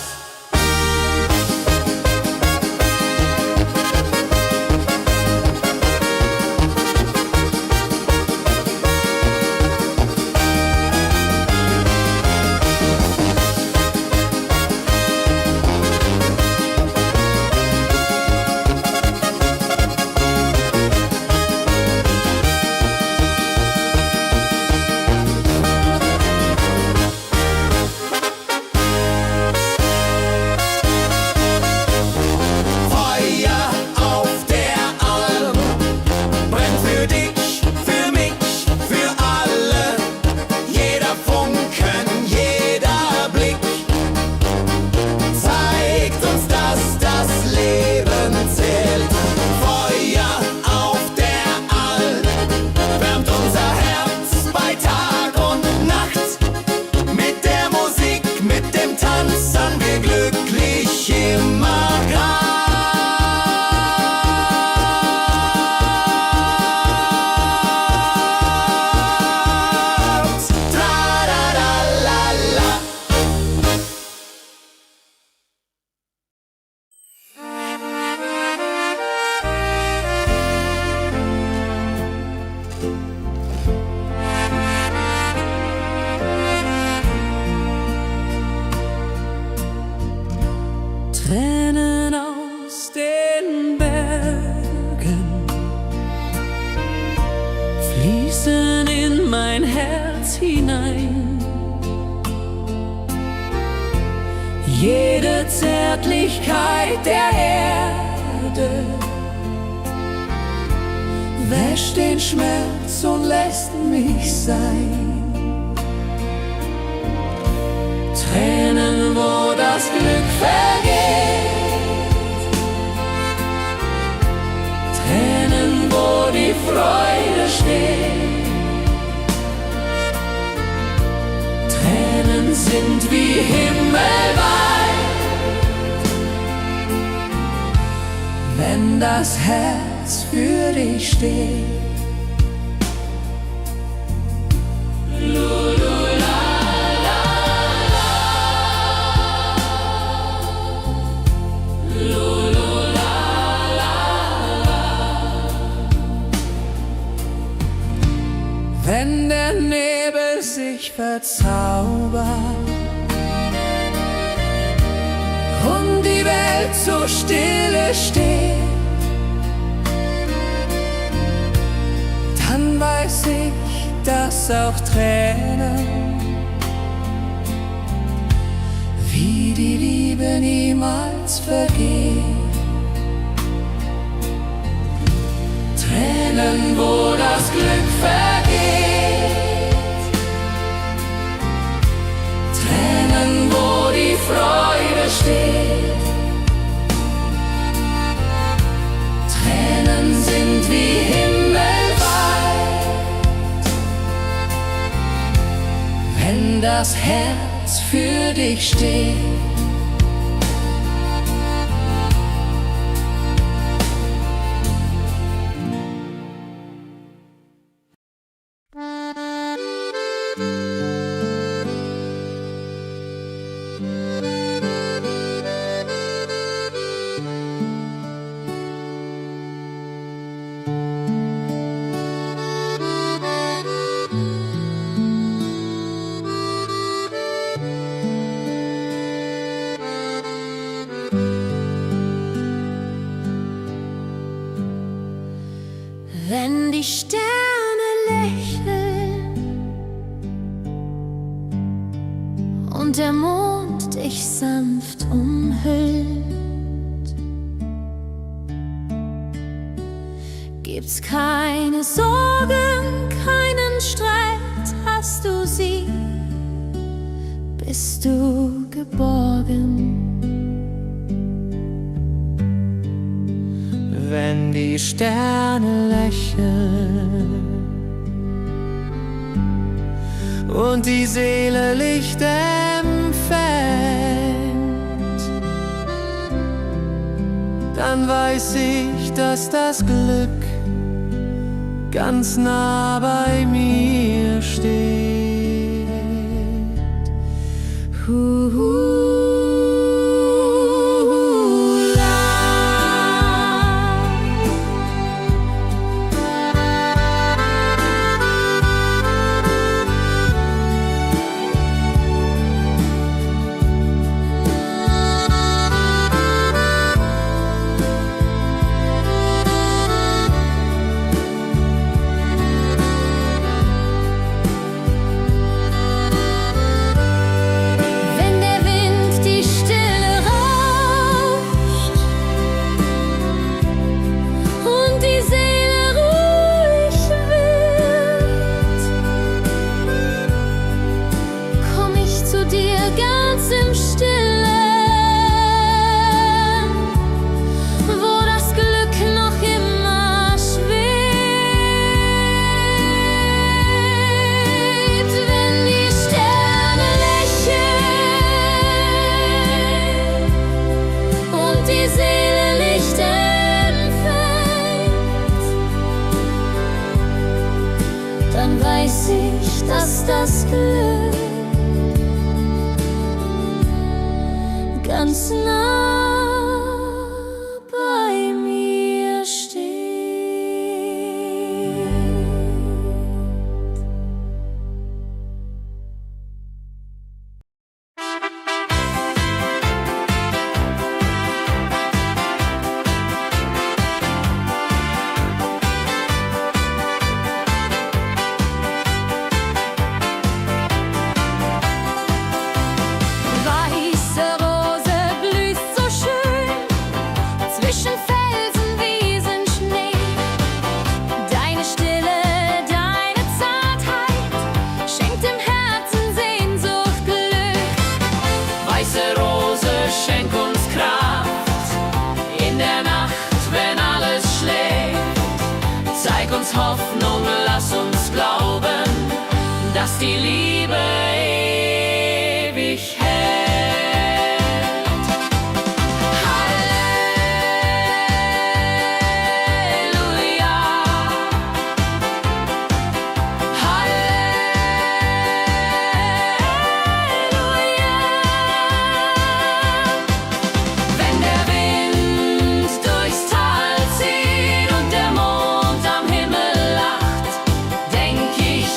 Tränen aus den Bergen fließen in mein Herz hinein. Jede Zärtlichkeit der Erde wäscht den Schmerz und lässt mich sein. Tränen, wo das Glück vergeht, Tränen, wo die Freude steht. Tränen sind wie himmelweit, wenn das Herz für dich steht. wenn der Nebel sich verzaubert und die Welt so stille steht, dann weiß ich, dass auch Tränen wie die Liebe niemals vergeht. Tränen, wo das Glück vergeht, Tränen, wo die Freude steht. Tränen sind wie himmelweit, wenn das Herz für dich steht. Wenn die Sterne lächeln und der Mond dich sanft umhüllt, gibt's keine Sorgen, keinen Streit, hast du sie, bist du geborgen. Wenn die Sterne lächeln und die Seele Licht empfängt, dann weiß ich, dass das Glück ganz nah bei mir steht. Dann weiß ich, dass das Glück ganz nah bei mir steht. Hoffnung, lass uns glauben, dass die Liebe ewig hält. Halleluja, Halleluja. Wenn der Wind durchs Tal zieht und der Mond am Himmel lacht, denk ich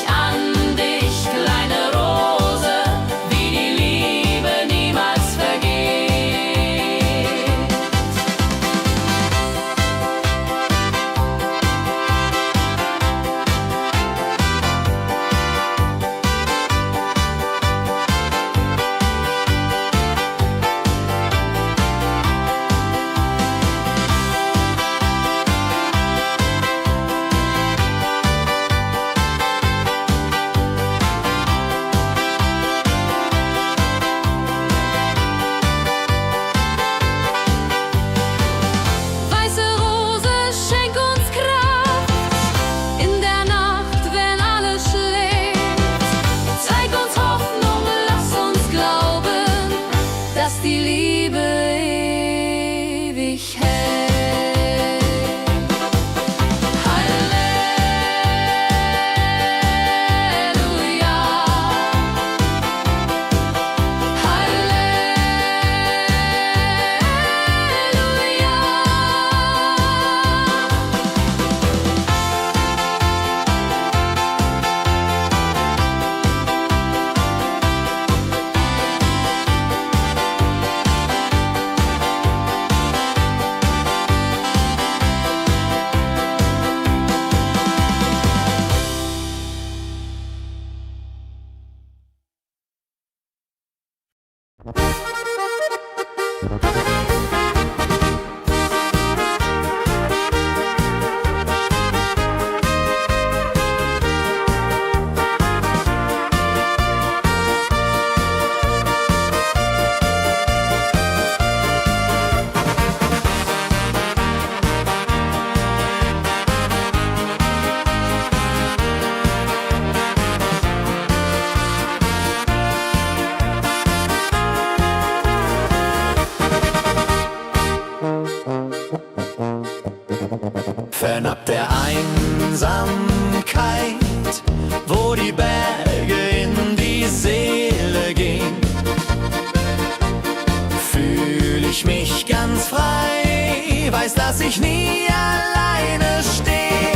ich nie alleine stehe.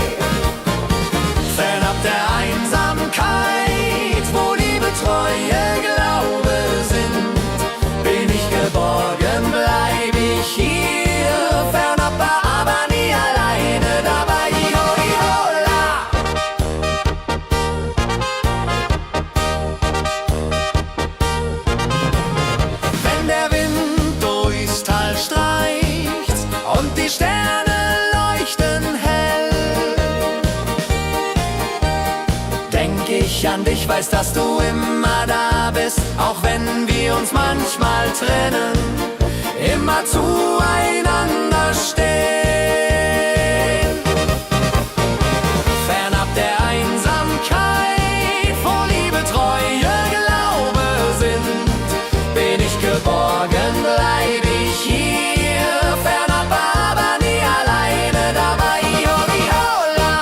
Fernab der Einsamkeit, wo Liebe, Treue, Glaube sind, bin ich geborgen, bleib ich hier. Fernab, aber nie alleine dabei. Iho, ihola. Wenn der Wind durchs Tal streicht und die Sterne leuchten hell, denk ich an dich, weiß, dass du immer da bist, auch wenn wir uns manchmal trennen, immer zueinander stehen. Fernab der Einsamkeit, wo Liebe, Treue, Glaube sind, bin ich geborgen, bleib ich hier. Fernab, aber nie alleine dabei. Iho, ihola.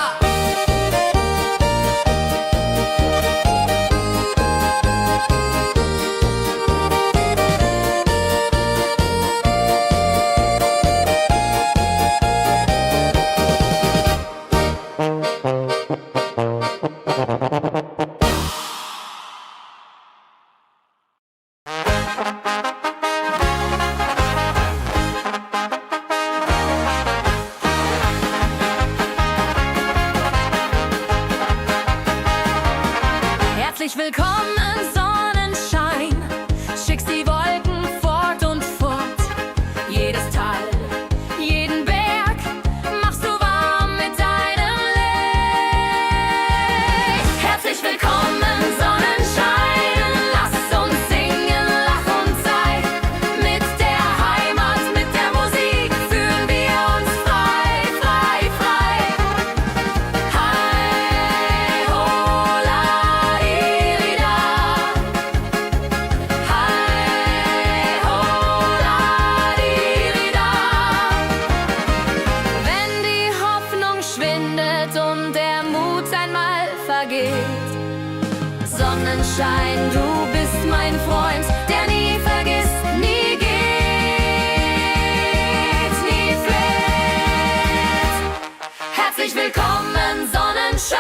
Herzlich willkommen, Sonnenschein. Schickst die Wolken fort und fort. Jedes Tal, jeden Berg machst du warm mit deinem Licht. Herzlich willkommen, Sonnenschein. Lass uns singen, lach und sei. Mit der Heimat, mit der Musik fühlen wir uns frei, frei, frei. Hei, hola, irida. Hei, hola, irida. Wenn die Hoffnung schwindet und der Mut einmal vergeht, Sonnenschein, du bist mein Freund, der nie vergisst, nie geht, nie fleht. Herzlich willkommen, Sonnenschein.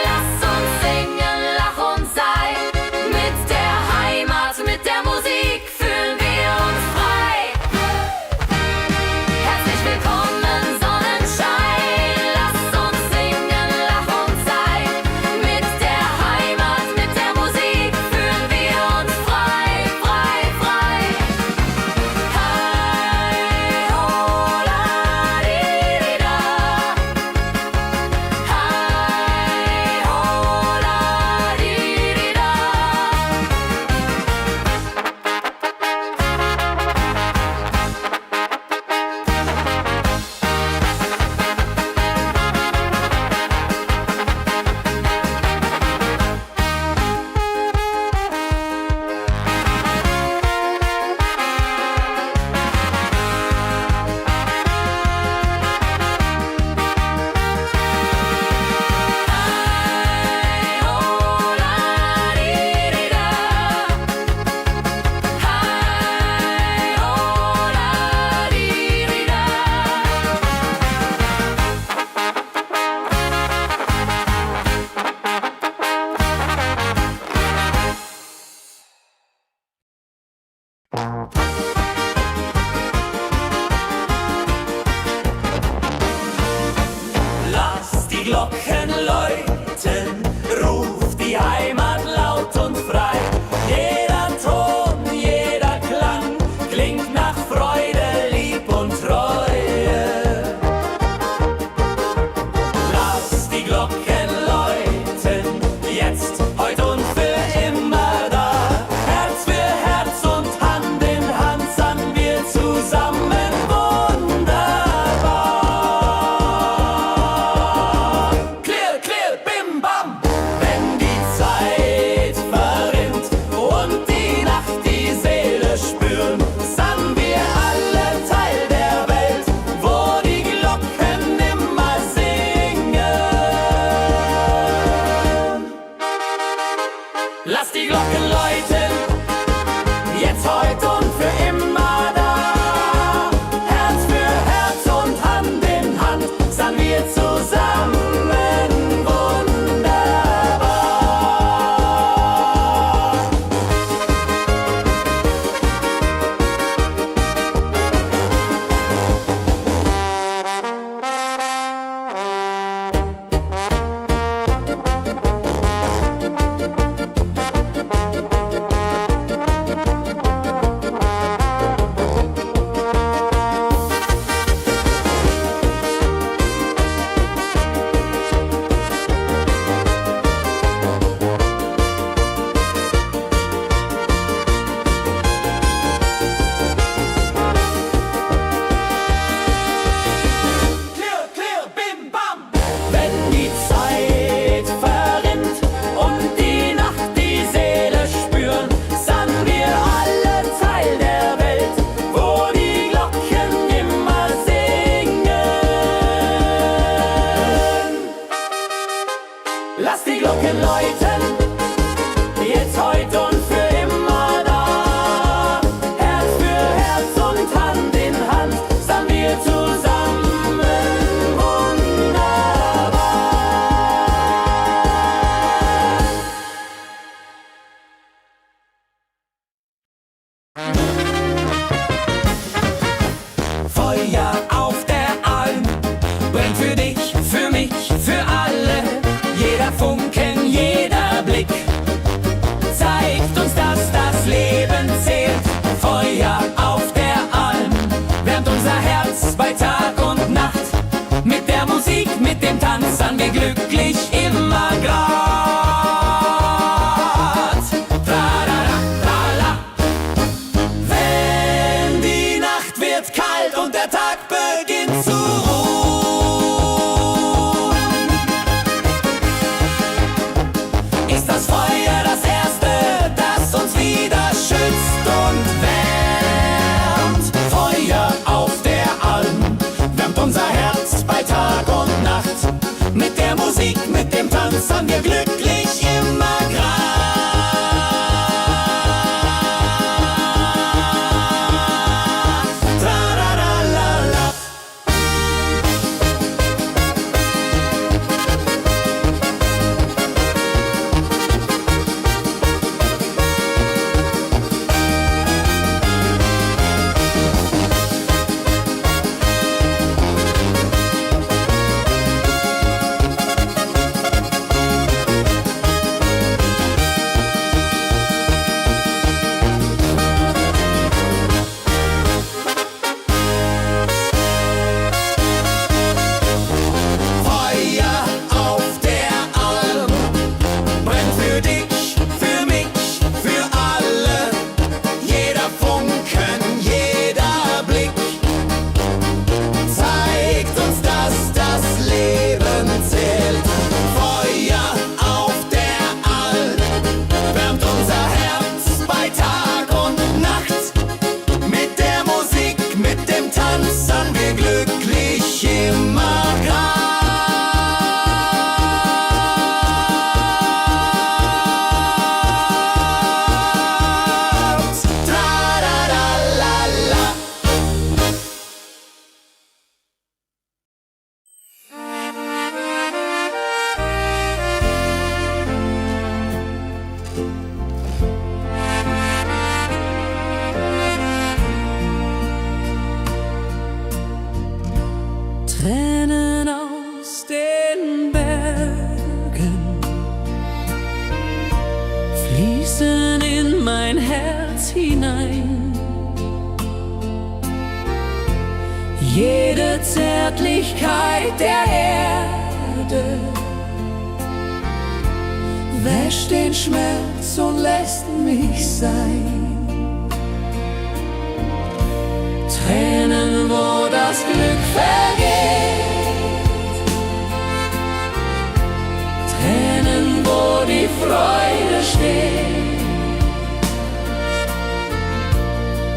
Lass uns singen, lach und sei. Mit der Heimat, mit der Musik fühlen wir uns frei. Herzlich willkommen, Sonnenschein. Lass uns singen, lach und sei. Mit der Heimat, mit der Musik fühlen wir uns frei, frei, frei. Hei, hola, irida. Hei, hola, irida. Hei, hola, irida. Hei, hola, irida. Lass die Glocken läuten, ruf die Heimat laut und frei. Jeder Ton, jeder Klang klingt nach Freude, Lieb und Treue. Lass die Glocken läuten, jetzt, heute und für immer da. Herz für Herz und Hand in Hand sangen wir zusammen wunderbar. Clear, clear, Lass die Glocken läuten, jetzt, heute und für immer da. Herz für Herz und Hand in Hand, sind wir zusammen wunderbar. Feuer auf der Alm brennt für dich, für mich, für alle. Jeder Funken, jeder Blick zeigt uns, dass das Leben zählt. Feuer auf der Alm wärmt unser Herz bei Tag und Nacht. Mit der Musik, mit dem Tanz sind wir glücklich immer grad. Tralala, trala. Wenn die Nacht wird kalt und der Tag beginnt zu ruhen, ist das Feuer das Erste, das uns wieder schützt und wärmt. Feuer auf der Alm wärmt unser Herz bei Tag und Nacht. Mit der Musik, mit dem Tanz sind wir glücklich immer grad. Tralala. Feuer auf der Alm brennt für dich, für mich, für alle. Jeder Funken, jeder Blick zeigt uns, dass das Leben zählt. Feuer auf der Alm wärmt unser Herz bei Tag und Nacht. Mit der Musik, mit dem Tanz sind wir glücklich immer grad. Tralala. Tränen aus den Bergen fließen in mein Herz hinein. Jede Zärtlichkeit der Erde wäscht den Schmerz und lässt mich sein. Tränen, wo das Glück vergeht, Tränen, wo die Freude steht.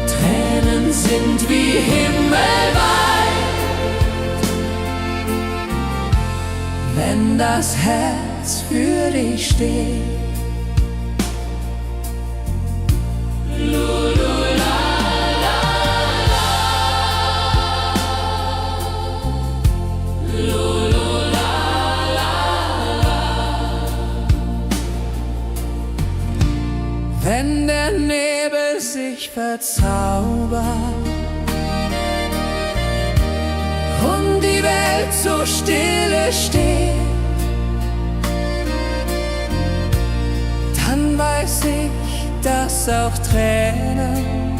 Tränen sind wie himmelweit, wenn das Herz für dich steht. Wenn der Nebel sich verzaubert und die Welt so stille steht, dann weiß ich, dass auch Tränen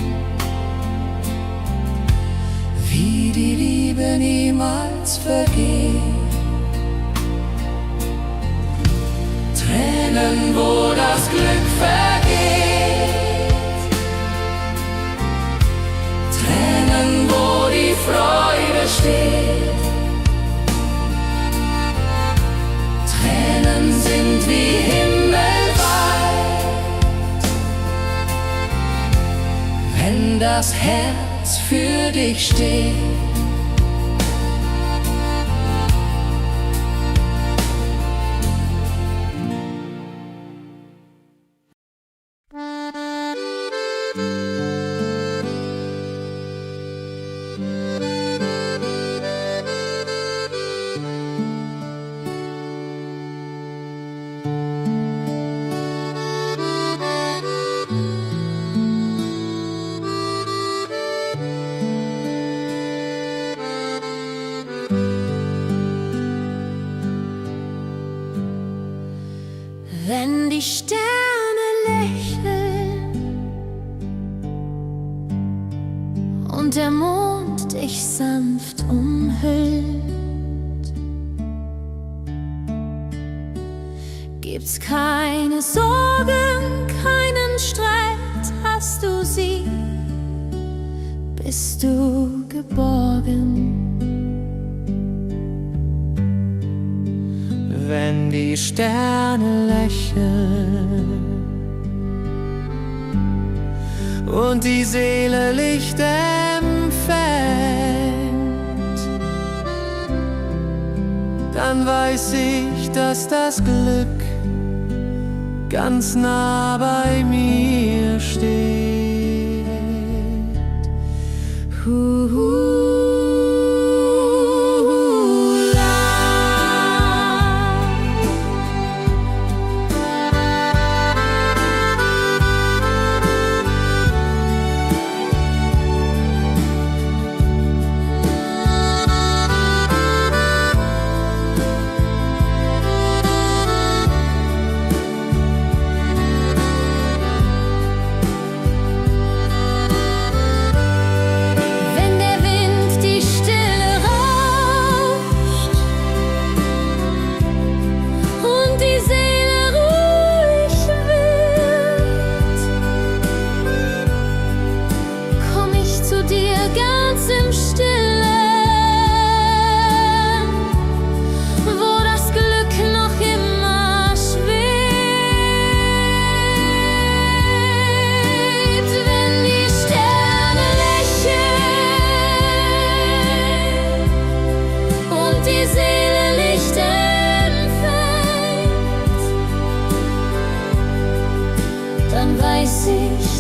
wie die Liebe niemals vergeht. Tränen, wo das Glück vergeht, Tränen, wo die Freude steht. Tränen sind wie himmelweit, wenn das Herz für dich steht. Wenn die Sterne lächeln und der Mond dich sanft umhüllt, gibt's keine Sorgen, keinen Streit, hast du sie, bist du geborgen. Wenn die Sterne lächeln und die Seele Licht empfängt, dann weiß ich, dass das Glück ganz nah bei mir steht.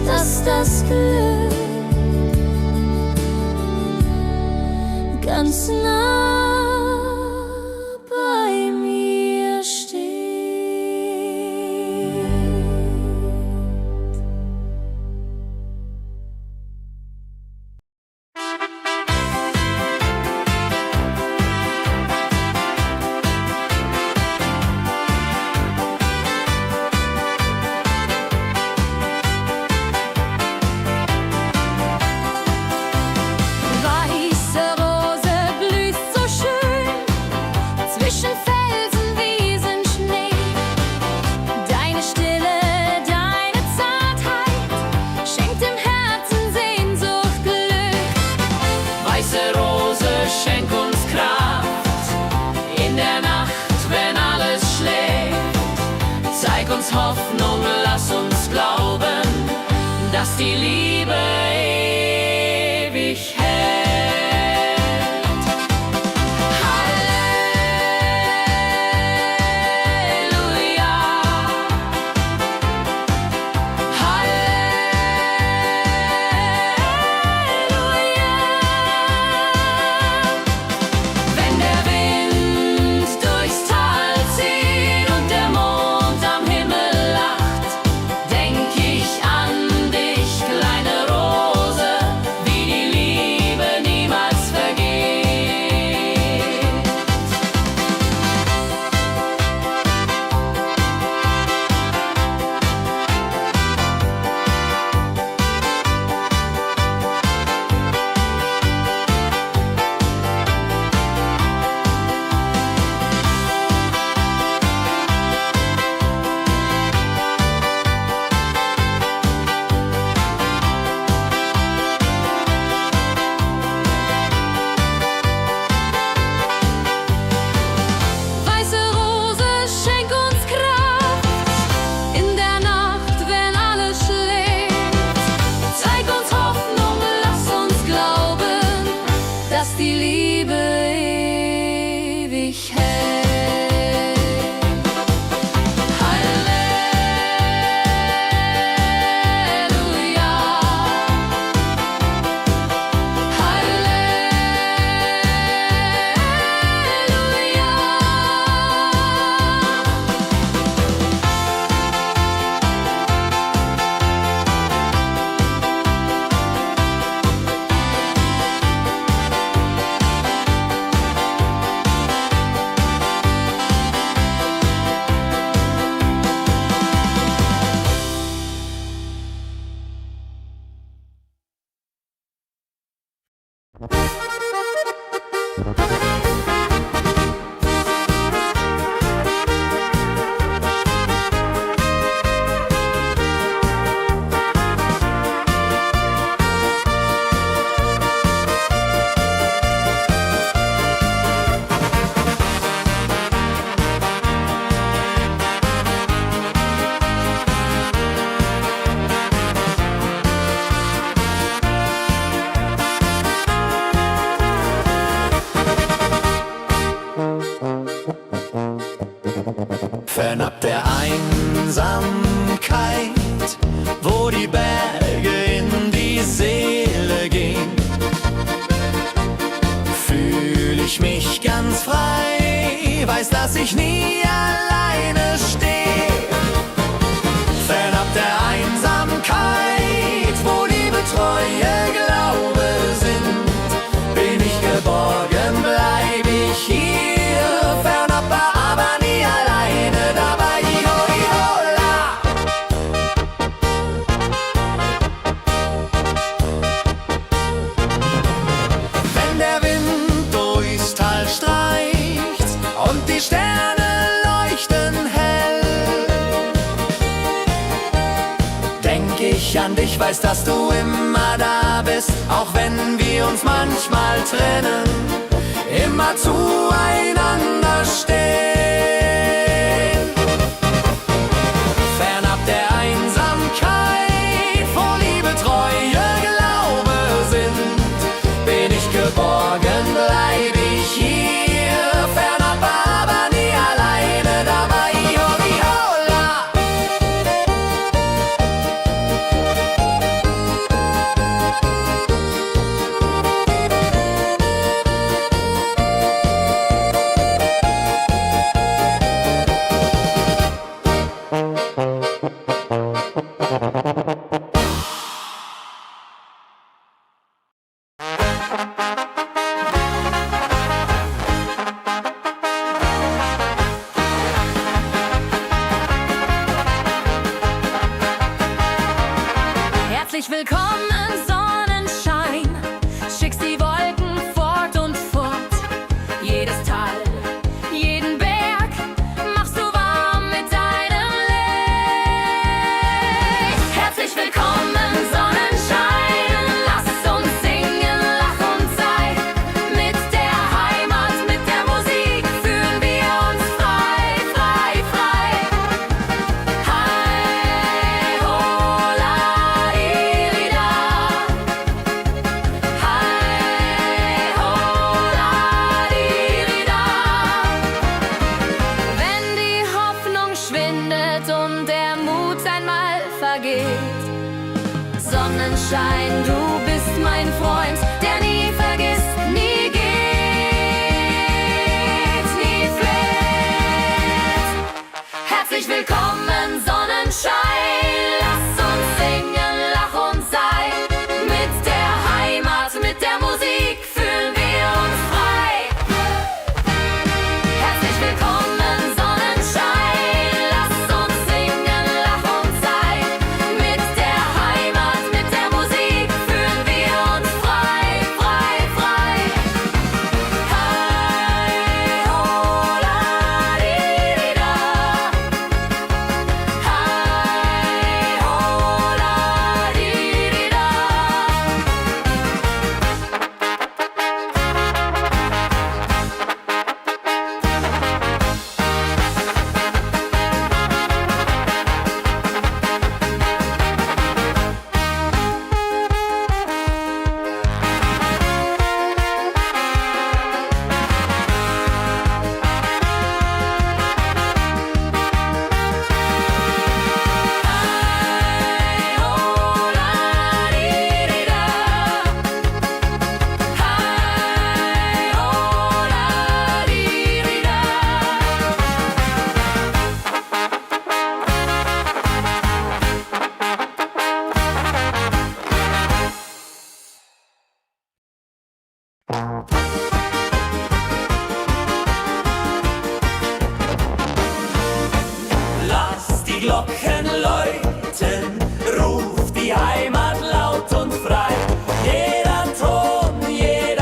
Dass das Glück ganz nah bei mir steht. Hoffnung, lass uns glauben, dass die Liebe ewig hält. Halleluja, Halleluja. Wenn der Wind durchs Tal zieht und der Mond am Himmel lacht, Fernab der Einsamkeit, wo die Berge in die Seele gehen, fühl ich mich ganz frei, weiß, dass ich nie alleine stehe. Fernab der Einsamkeit, wo Liebe, Treue, Glaube sind, bin ich geborgen, bleib ich hier. Fernab, aber nie alleine dabei. Iho, ihola. Wenn der Wind durchs Tal streicht und die Sterne leuchten hell, denk ich an dich, weiß, dass du immer da bist, auch wenn wir uns manchmal trennen, immer zueinander stehen. Fernab der Einsamkeit, wo Liebe, Treue, Glaube sind, bin ich geborgen, bleib ich hier. Fernab, aber nie alleine dabei. Iho, ihola. Herzlich willkommen, Sonnenschein. Schickst die Wolken fort und fort. Jedes Tal, jeden Berg machst du warm mit deinem Licht. Herzlich willkommen, Sonnenschein. Lass uns singen, lach und sei. Mit der Heimat, mit der Musik fühlen wir uns frei, frei, frei. Hei, ho, la, di, di, da. Hei, ho, la, di, di, da. Wenn die Hoffnung schwindet und der Mut einmal vergeht, Sonnenschein, du bist mein Freund, der nie vergisst, nie geht, nie fleht. Herzlich willkommen, Sonnenschein. Lass uns singen, lach und sei. Mit der Heimat, mit der Musik fühlen wir uns frei. Herzlich willkommen, Sonnenschein. Lass uns singen, lach und sei. Mit der Heimat, mit der Musik fühlen wir uns frei, frei, frei. Hei, ho, la, di, di, da. Hei, ho, la, di, di, da. Hei, ho, la, di, di, da. Hei, ho, la, di, di, da. Lass die Glocken läuten, ruf die Heimat laut und frei. Jeder Ton, jeder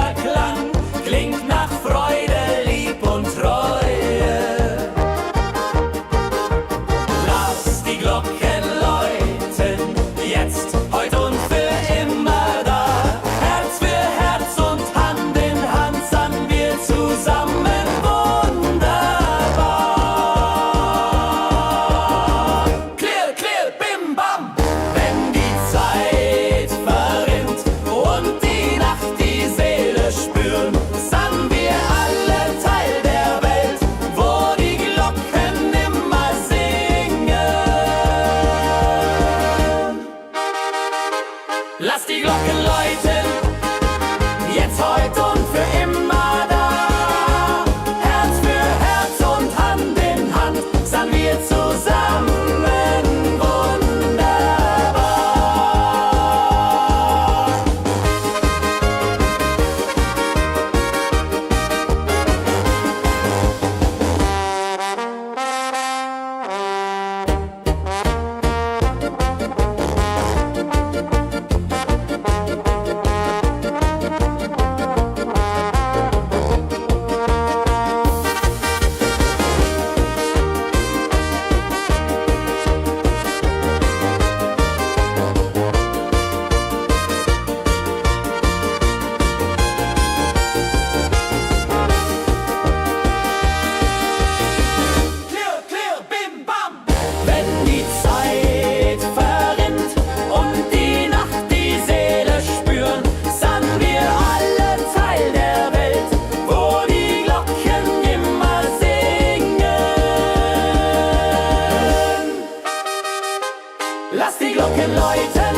lass die Glocken läuten,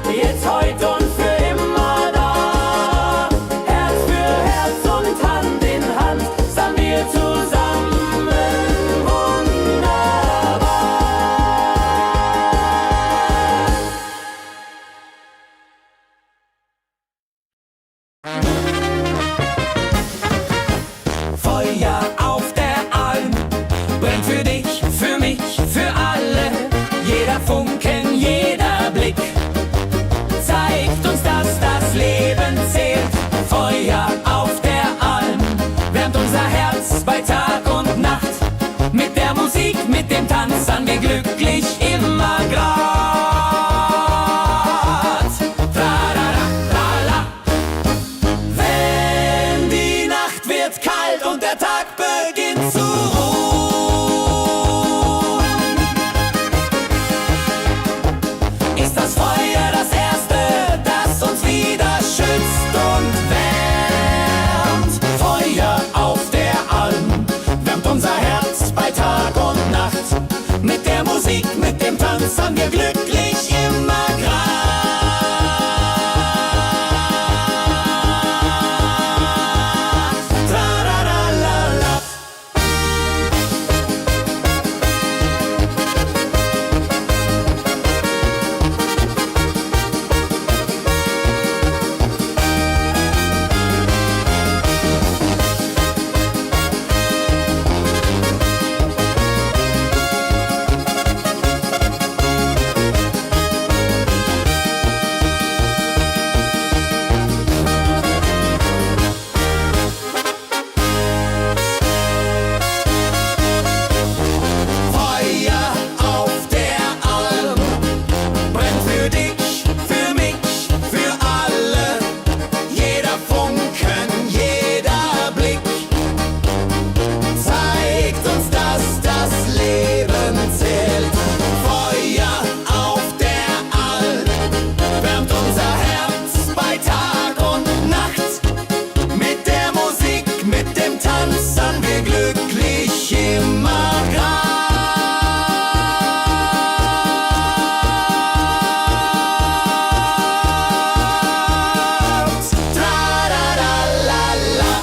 jetzt, heute und für immer da. Herz für Herz und Hand in Hand, sind wir zusammen wunderbar. Feuer auf der Alm brennt für dich, für mich, für alle. Jeder Funken, jeder Blick zeigt uns, dass das Leben zählt. Feuer auf der Alm wärmt unser Herz bei Tag und Nacht. Mit der Musik, mit dem Tanz sind wir glücklich immer grad. Tralala, trala. Wenn die Nacht wird kalt und der Tag beginnt zu ruhen, ist das Feuer das Erste, das uns wieder schützt und wärmt. Feuer auf der Alm wärmt unser Herz bei Tag und Nacht. Mit der Musik, mit dem Tanz sind wir glücklich immer grad. Tralala. Feuer auf der Alm brennt für dich, für mich, für alle. Jeder Funken, jeder Blick zeigt uns, dass das Leben zählt. Feuer auf der Alm wärmt unser Herz bei Tag und Nacht. Mit der Musik, mit dem Tanz sind wir glücklich immer grad. Tralala.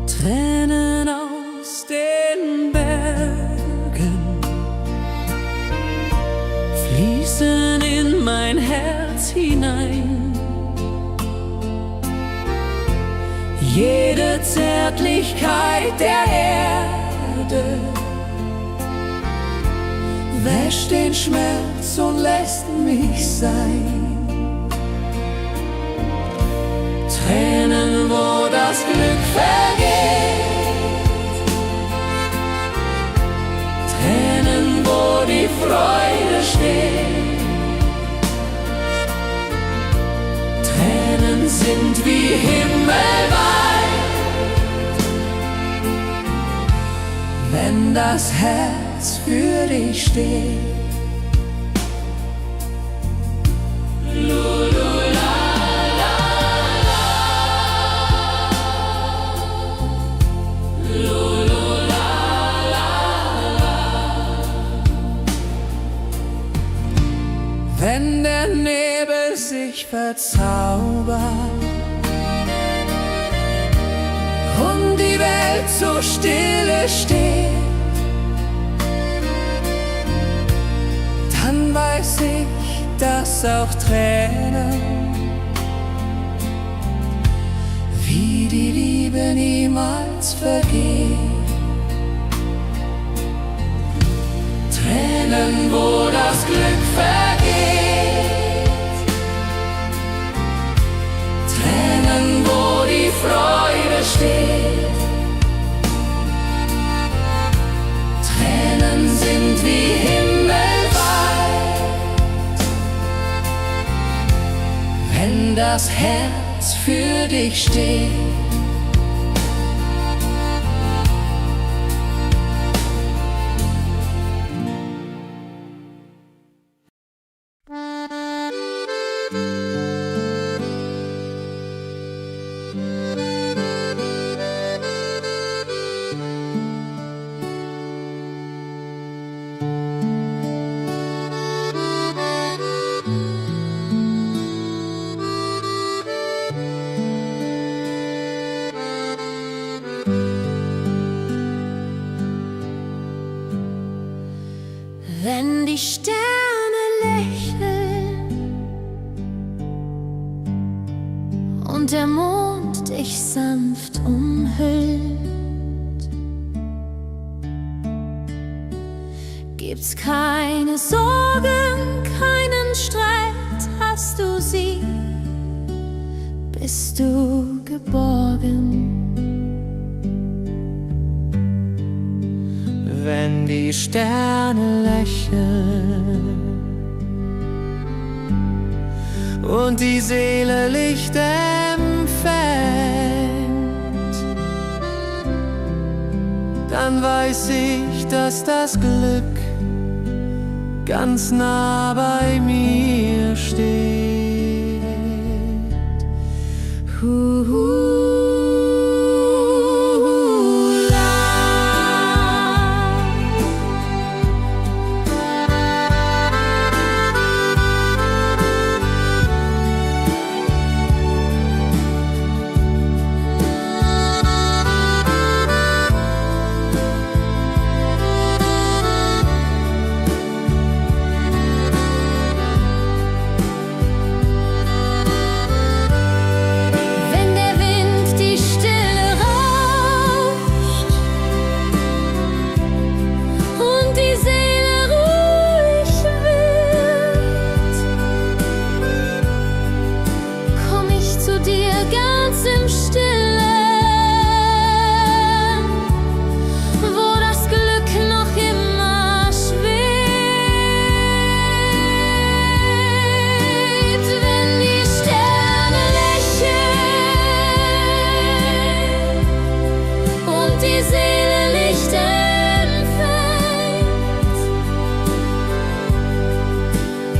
Tränen aus den Bergen fließen in mein Herz hinein. Jede Zärtlichkeit der Erde wäscht den Schmerz und lässt mich sein. Tränen, wo das Glück vergeht, Tränen, wo die Freude steht. Tränen sind wie himmelweit, wenn das Herz für dich steht. Wenn der Nebel sich verzaubert und die Welt so stille steht, dann weiß ich, dass auch Tränen wie die Liebe niemals vergeht. Tränen, wo das Glück vergeht, Tränen, wo die Freude steht. Tränen sind wie himmelweit, wenn das Herz für dich steht. die Sterne lächeln und der Mond dich sanft umhüllt, gibt's keine Sorgen, keinen Streit, hast du sie, bist du geborgen. Wenn die Sterne lächeln und die Seele Licht empfängt, dann weiß ich, dass das Glück ganz nah bei mir steht.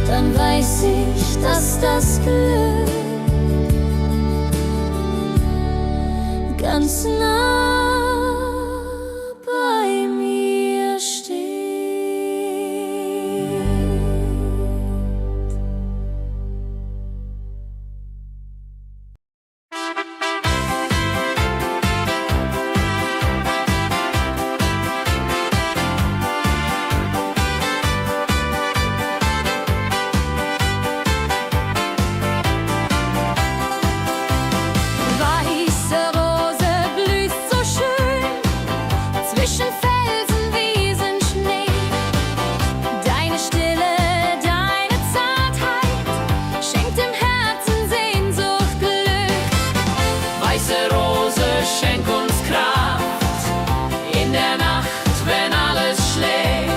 Dann weiß ich, dass das Glück ganz nah bei mir steht. Schenk uns Kraft in der Nacht, wenn alles schläft.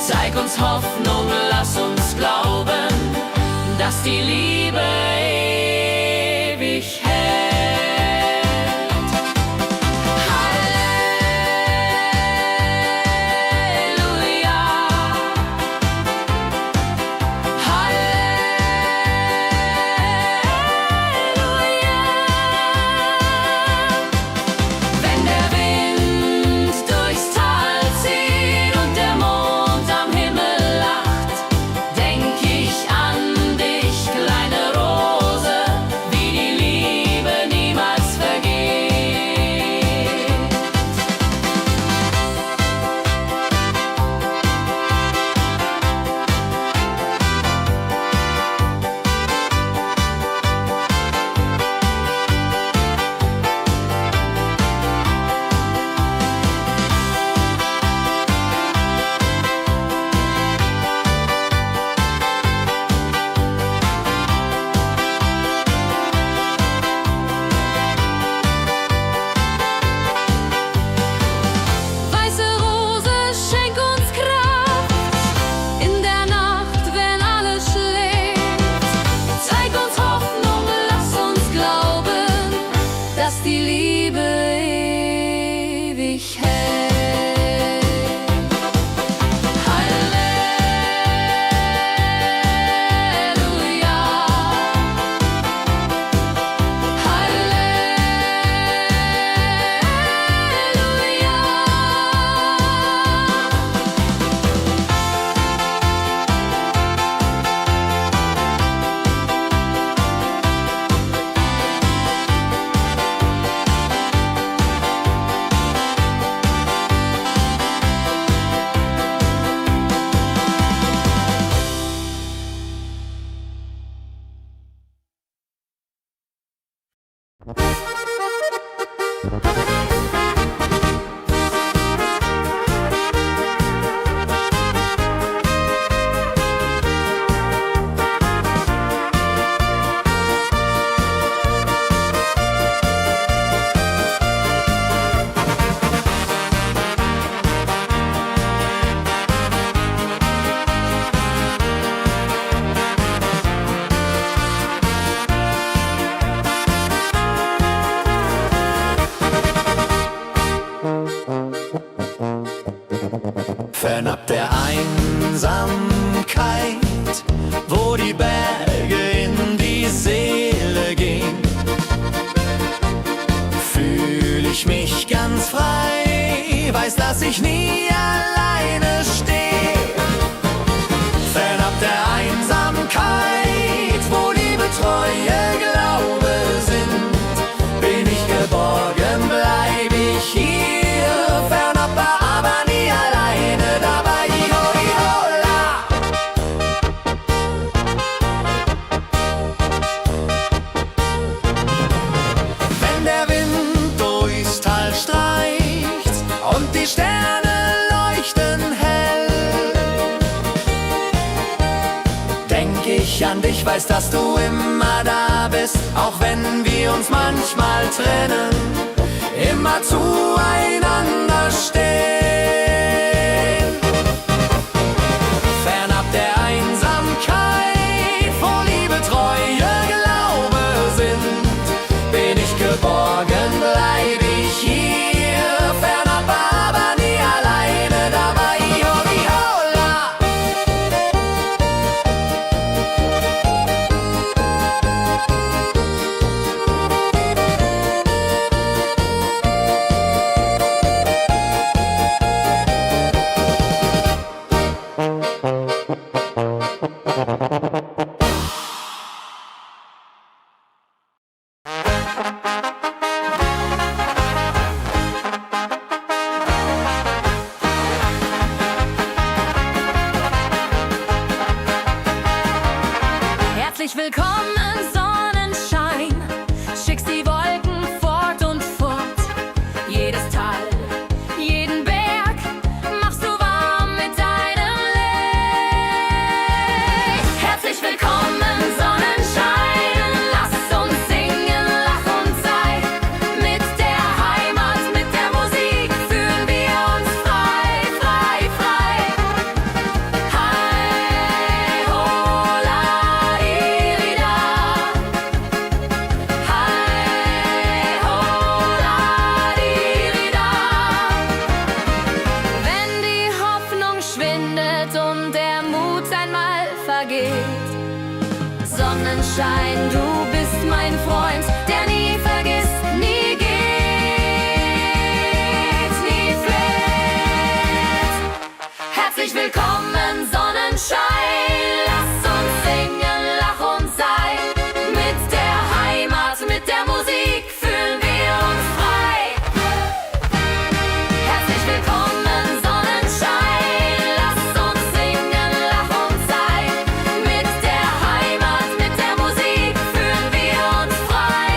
Zeig uns Hoffnung, lass uns glauben, dass die Liebe ewig hält. Halleluja, Halleluja. Wenn der Wind durchs Tal zieht und der Mond am Himmel lacht, denk ich an dich, kleine Rose, wie die Liebe niemals vergeht. Weiße Rose, schenk uns Kraft in der Nacht, wenn alles schläft. Zeig uns Hoffnung, lass uns glauben, dass die Liebe ewig hält. Halleluja, Halleluja. Fernab der Einsamkeit, wo die Berge in die Seele gehen, fühl ich mich ganz frei, weiß, dass ich nie alleine stehe. Fernab der Einsamkeit, wo Liebe, Treue, Glaube sind, bin ich geborgen, bleib ich hier. Fernab, aber nie alleine dabei. Iho, ihola. Wenn der Wind durchs Tal streicht und die Sterne leuchten hell, denk ich an dich, weiß, dass du immer da bist, auch wenn wir uns manchmal trennen, immer zueinander stehen. Fernab der Einsamkeit, wo Liebe, Treue, Glaube sind, bin ich geborgen, bleib ich hier. Fernab, aber nie alleine dabei. Iho, ihola. Herzlich willkommen, Sonnenschein. Schickst die Wolken fort und fort. Jedes Tal, jeden Berg machst du warm mit deinem Licht. Herzlich willkommen, Sonnenschein. Lass uns singen, lach und sei. Mit der Heimat, mit der Musik fühlen wir uns frei, frei, frei. Hi, hola, irida. Hi, hola, irida. Wenn die Hoffnung schwindet und der Mut einmal vergeht, Sonnenschein, du bist mein Freund, der nie vergisst, nie geht, nie fleht. Herzlich willkommen, Sonnenschein. Lass uns singen, lach und sei. Mit der Heimat, mit der Musik fühlen wir uns frei. Herzlich willkommen, Sonnenschein. Lass uns singen, lach und sei. Mit der Heimat, mit der Musik fühlen wir uns frei.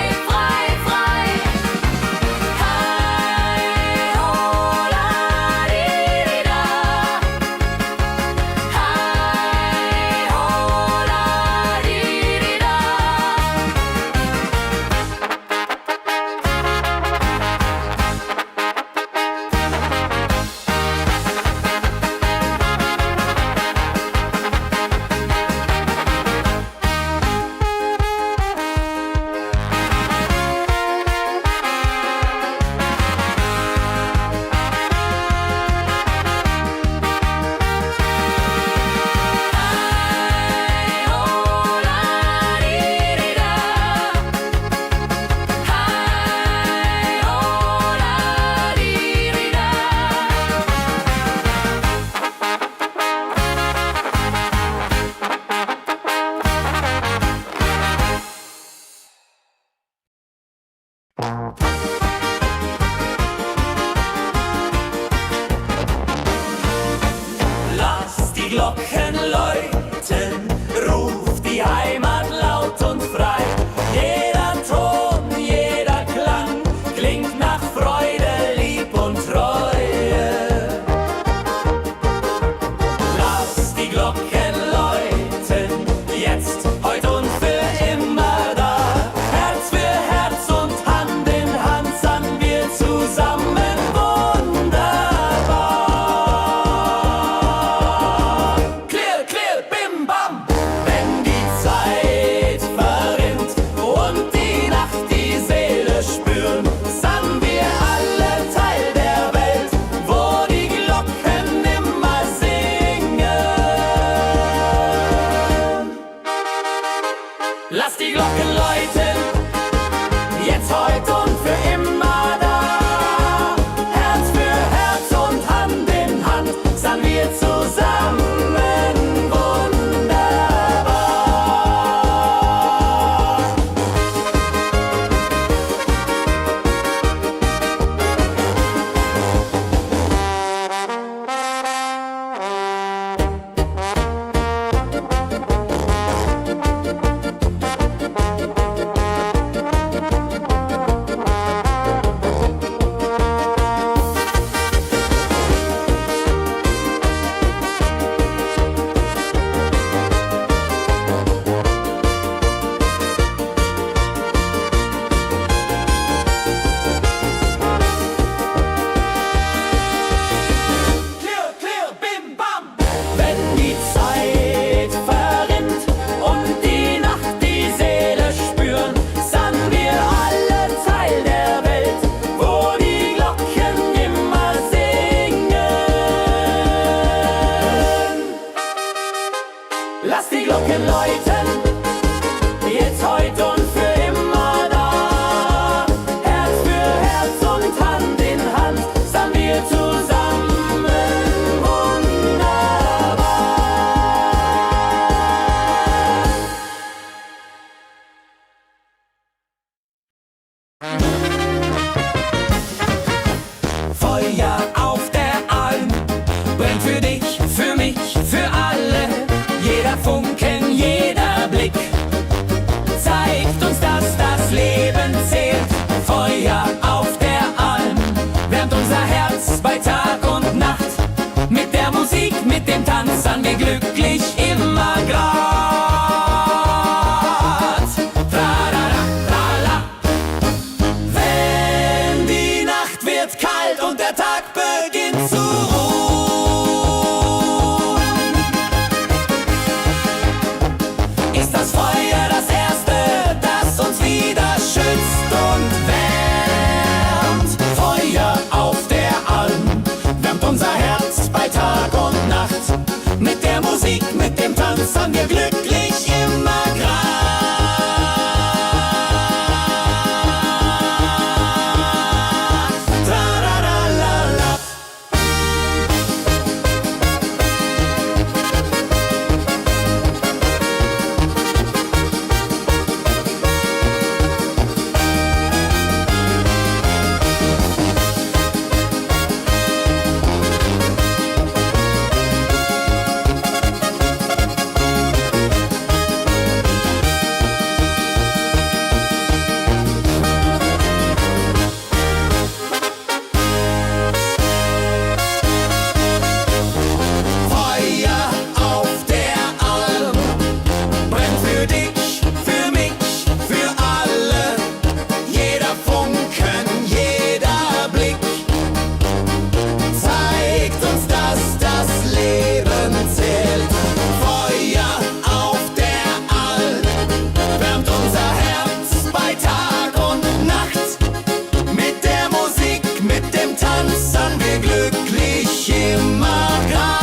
mir glücklich immer grad.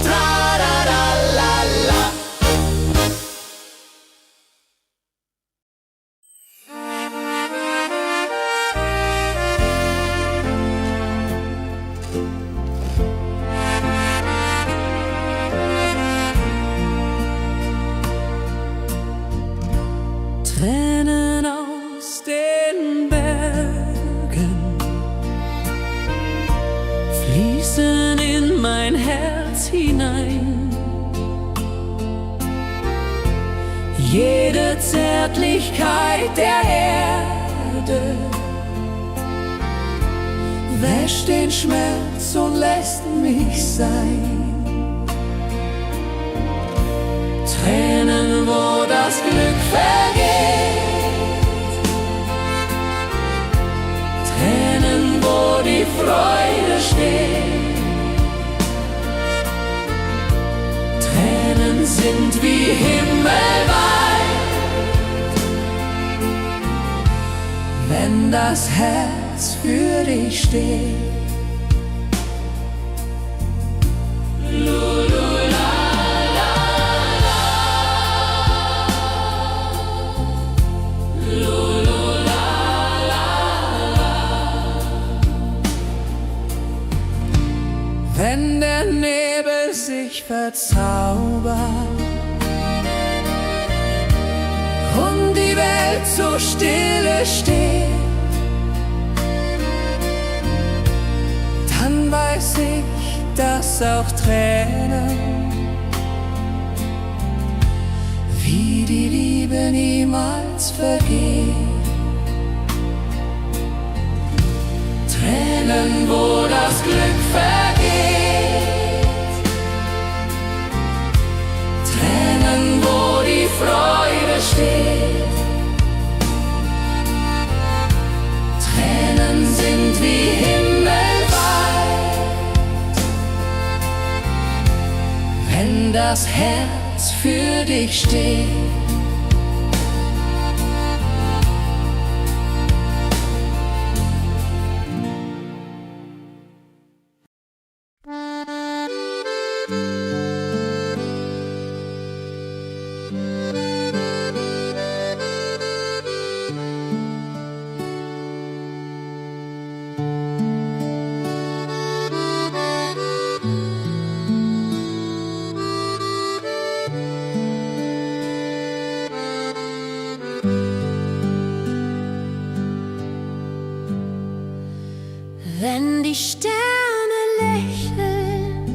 Tra-da-da-la-la. Tränen aus den Bergen fließen in mein Herz hinein. Jede Zärtlichkeit der Erde wäscht den Schmerz und lässt mich sein. Tränen, wo das Glück vergeht, Tränen, wo die Freude steht. Tränen sind wie himmelweit, wenn das Herz für dich steht. Wenn der Nebel sich verzaubert und die Welt so stille steht, dann weiß ich, dass auch Tränen wie die Liebe niemals vergeht. Tränen, wo das Glück vergeht, Tränen, wo die Freude steht. Tränen sind wie himmelweit, wenn das Herz für dich steht. Wenn die Sterne lächeln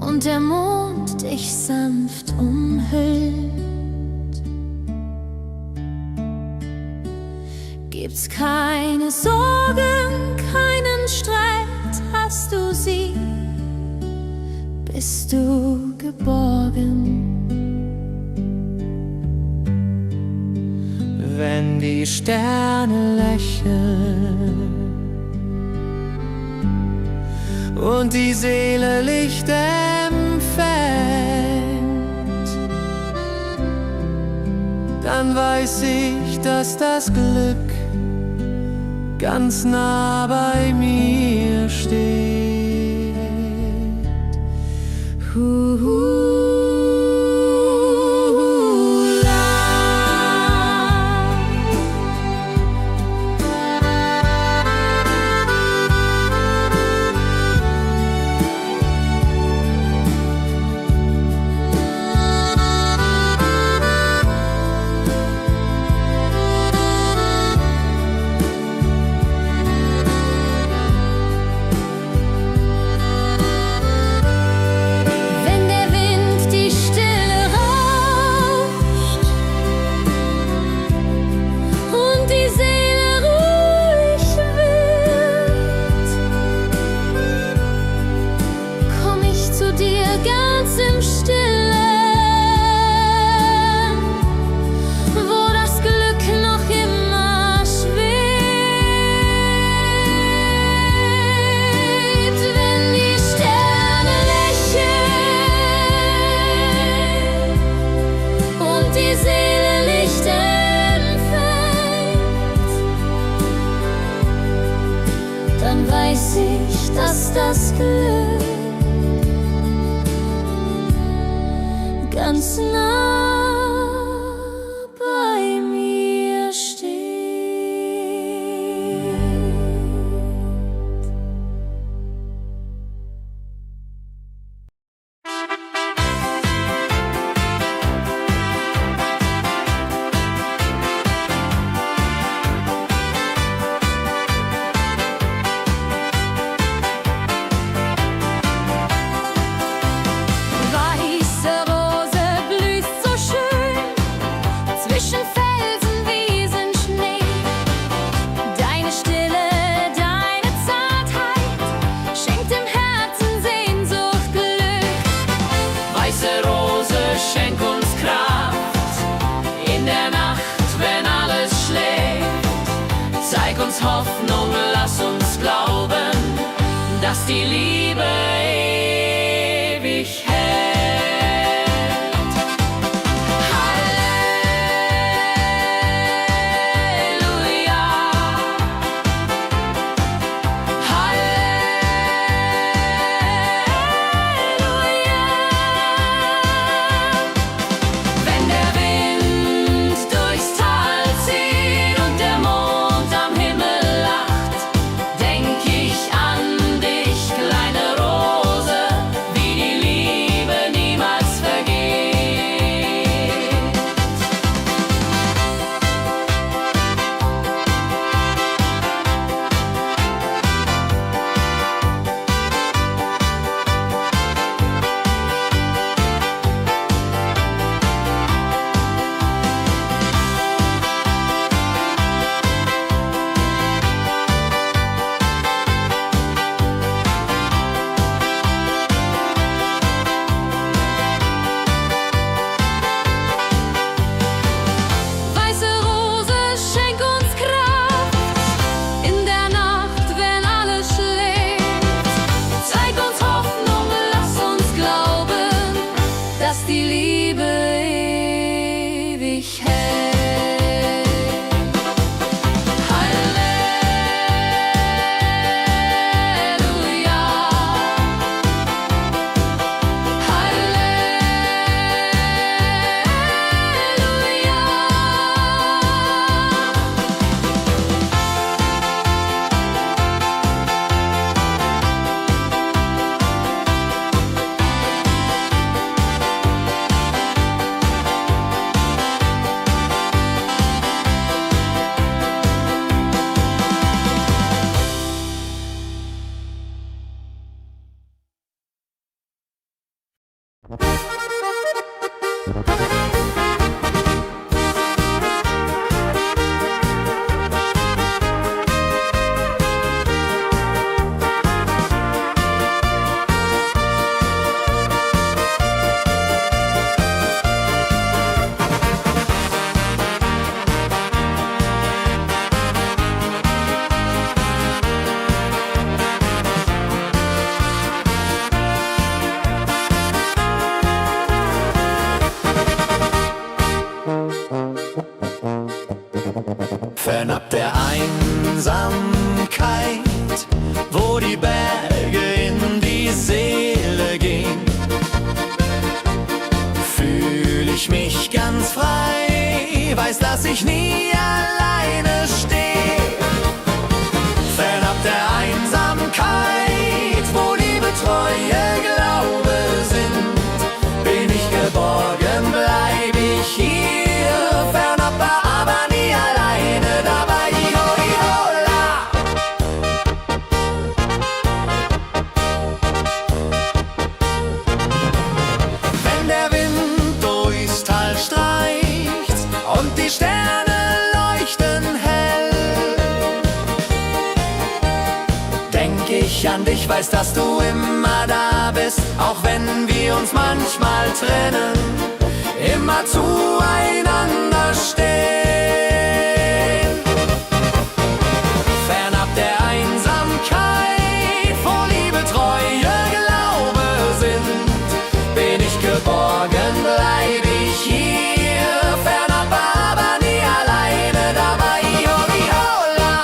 und der Mond dich sanft umhüllt, gibt's keine Sorgen, keinen Streit, hast du sie, bist du geborgen. Wenn die Sterne lächeln und die Seele Licht empfängt, dann weiß ich, dass das Glück ganz nah bei mir steht. Wenn der Wind das Glück ganz nah bei mir steht. Weiße Rose blüht so schön zwischen Felsen, Wiesen, Schnee. Deine Stille, deine Zartheit schenkt dem Herzen Sehnsucht, Glück. Weiße Rose, schenk uns Kraft in der Nacht, wenn alles schläft. Zeig uns Hoffnung, lass uns glauben, dass die Liebe ewig hält. Halleluja, Halleluja. Wenn der Wind durchs Tal zieht und der Mond am Himmel lacht, denk ich an dich, kleine Rose, wie die Liebe niemals vergeht. Weiße Rose, schenk uns Kraft in der Nacht, wenn alles schläft. Zeig uns Hoffnung, lass uns glauben, dass die Liebe ewig hält. Halleluja, Halleluja. Fernab der Einsamkeit, wo die Berge in die Seele gehen, fühl ich mich ganz frei, weiß, dass ich nie alleine stehe. Fernab der Einsamkeit, wo Liebe, Treue, Glaube sind, bin ich geborgen, bleib ich hier. Fernab, aber nie alleine dabei. Iho, ihola. Wenn der Wind durchs Tal streicht und die Sterne leuchten hell, denk ich an dich, weiß, dass du immer da bist, auch wenn wir uns manchmal trennen, immer zueinander stehen. Fernab der Einsamkeit, wo Liebe, Treue, Glaube sind, bin ich geborgen, bleib ich hier. Fernab, aber nie alleine dabei. Iho, ihola.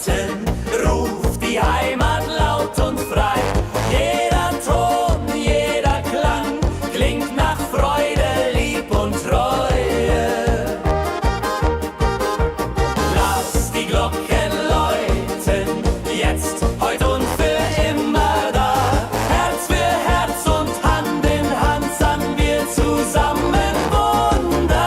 läuten, ruft die Heimat laut und frei. Jeder Ton, jeder Klang klingt nach Freude, Lieb und Treue. Lass die Glocken läuten, jetzt, heute und für immer da. Herz für Herz und Hand in Hand sangen wir zusammen wunderbar.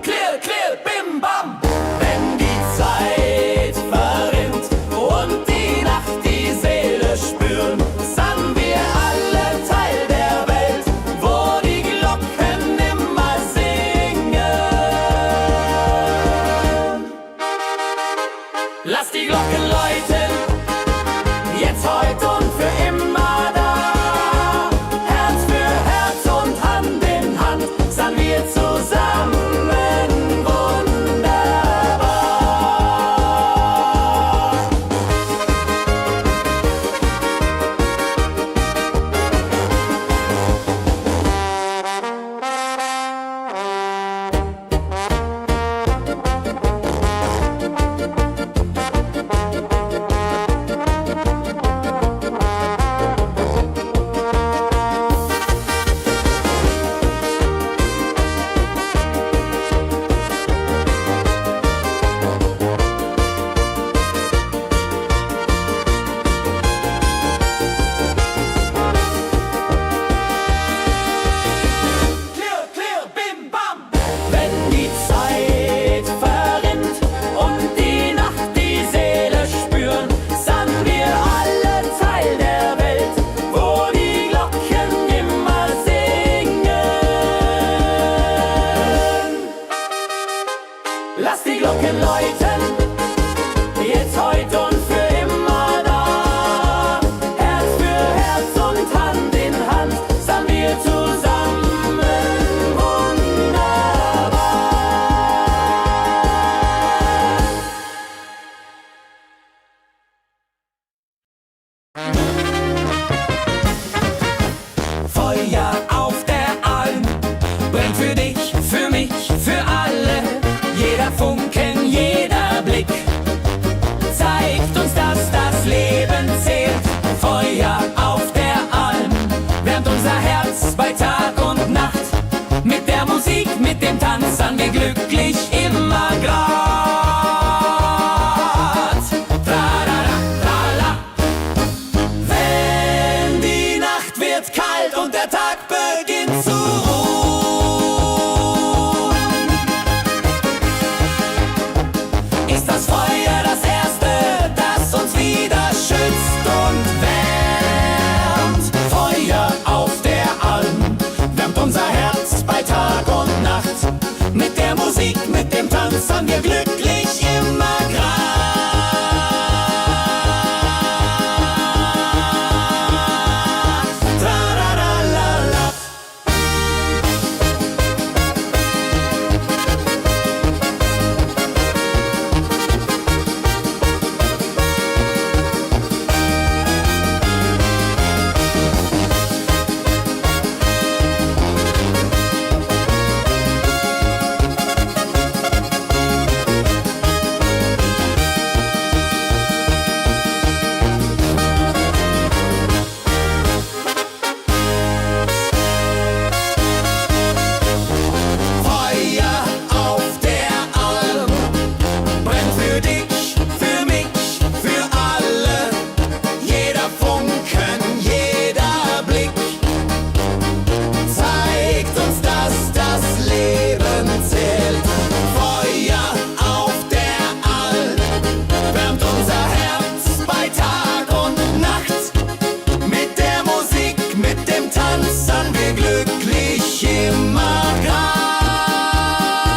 Clear, clear, bim, bam. Wenn die Zeit verrinnt und die Nacht die Seele spüren, sangen wir alle Teil der Welt, wo die Glocken immer singen. Lass die Glocken läuten, jetzt, heute und für immer da. Herz für Herz und Hand in Hand sangen wir zusammen wunderbar. Clear, clear, bim, bam. Wenn die Zeit verrinnt und die Nacht die Seele spüren, sangen wir alle Teil der Welt, wo die Glocken immer singen. Lass die Glocken läuten, jetzt, heute und für immer da. Herz für Herz und Hand in Hand sangen wir zusammen wunderbar. Feuer auf der Alm brennt für dich, für mich, für alle. Jeder Funken, jeder Blick zeigt uns, dass das Leben zählt. Feuer auf der Alm wärmt unser Herz bei Tag und Nacht. Mit der Musik, mit dem Tanz sind wir glücklich immer grad. Tralala, trala. Wenn die Nacht wird kalt und der Tag beginnt zu ruhen, ist das Feuer das Erste, das uns wieder schützt und wärmt. Feuer auf der Alm wärmt unser Herz bei Tag und Nacht. Mit der Musik, mit dem Tanz sind wir glücklich